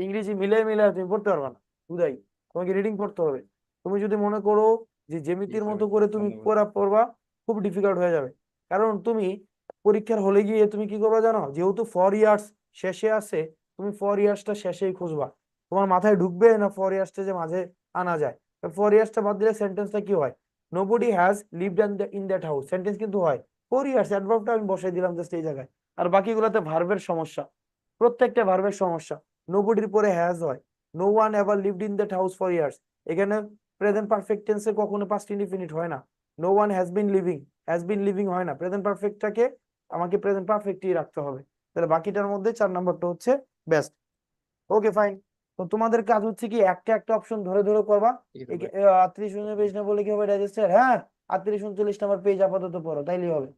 S1: ইংরেজি মিলে তুমি পড়তে পারবে না, বুঝাই। তোমাকে রিডিং পড়তে হবে। তুমি যদি মনে করো যে জ্যামিতির মতো করে তুমি পড়বা, খুব ডিফিকাল্ট হয়ে যাবে। কারণ তুমি পরীক্ষার হলে গিয়ে তুমি কি করবে জানো? যেহেতু 4 ইয়ার্স শেষে আছে, তুমি 4 ইয়ার্সটা শেষেই খুঁজবা। তোমার মাথায় ঢুকবে না 4 ইয়ার্সটা যে মাঝে আনা যায়? 4 ইয়ার্সটা বাদ দিলে সেন্টেন্সটা কি হয়? Nobody has lived in that house, sentence কিন্তু হয় 4 ইয়ার্স। অ্যাডভার্বটা আমি বসাই দিলাম জাস্ট এই জায়গায়। আর বাকিগুলোতে ভার্বের সমস্যা, প্রত্যেকটা ভার্বের সমস্যা। নোবডির পরে হ্যাজ হয়, no one ever lived in that house for years. এখানে প্রেজেন্ট পারফেক্ট টেন্সে কখনো পাস্ট ইনডিফিনিট হয় না। No one has been living হয় না। প্রেজেন্ট পারফেক্টটাকে আমাকে প্রেজেন্ট পারফেক্টই রাখতে হবে। তাহলে বাকিটার মধ্যে 4 নাম্বারটা হচ্ছে বেস্ট। Okay fine. তো তোমাদের কাজ হচ্ছে কি একটা একটা অপশন ধরে ধরে করবা। 38 পেজ না বলে কি হবে রেজিস্টার? হ্যাঁ, 38 39 নাম্বার পেজ আপাতত পড়ো, তাইলেই হবে।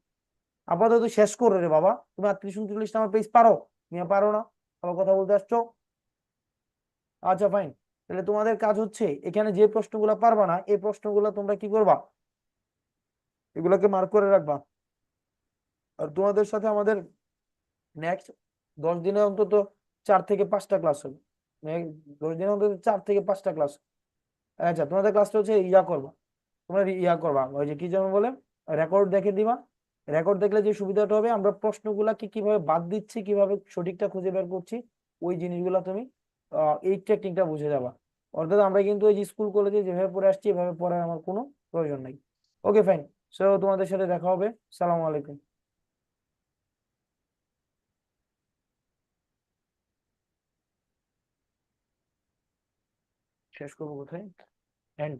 S1: আপাতত শেষ করো রে বাবা। তুমি 38 39 নাম্বার পেজ পারো? নিয়ে পারো না, আমার কথা বলতে আসছো? আচ্ছা ফাইন। তাহলে তোমাদের কাজ হচ্ছে এখানে যে প্রশ্নগুলো পারবা না এই প্রশ্নগুলো তোমরা কি করবা, এগুলোকে মার্ক করে রাখবা। আর তোমাদের সাথে আমাদের নেক্সট 10 দিনে অন্তত 4 থেকে 5টা ক্লাস হবে। 10 দিনে অন্তত 4 থেকে 5টা ক্লাস। আচ্ছা, তোমাদের ক্লাসটা হচ্ছে করবা, তোমরা করবা ওই যে কি যেন বলে রেকর্ড দেখে দিবা। রেকর্ড দেখলে যে সুবিধাটা হবে, আমরা প্রশ্নগুলাকে কিভাবে বাদ দিচ্ছি, কিভাবে সঠিকটা খুঁজে বের করছি, ওই জিনিসগুলা তুমি এই টেকনিকটা বুঝে যাবা। অর্থাৎ আমরা কিন্তু ওই যে স্কুল কলেজে যেভাবে পড়ে আসছি এভাবে পড়ার আমার কোনো প্রয়োজন নাই। Okay fine. সো তোমাদের সাথে দেখা হবে। সালামু আলাইকুম। শেষ করবো কোথায়? এন্ড।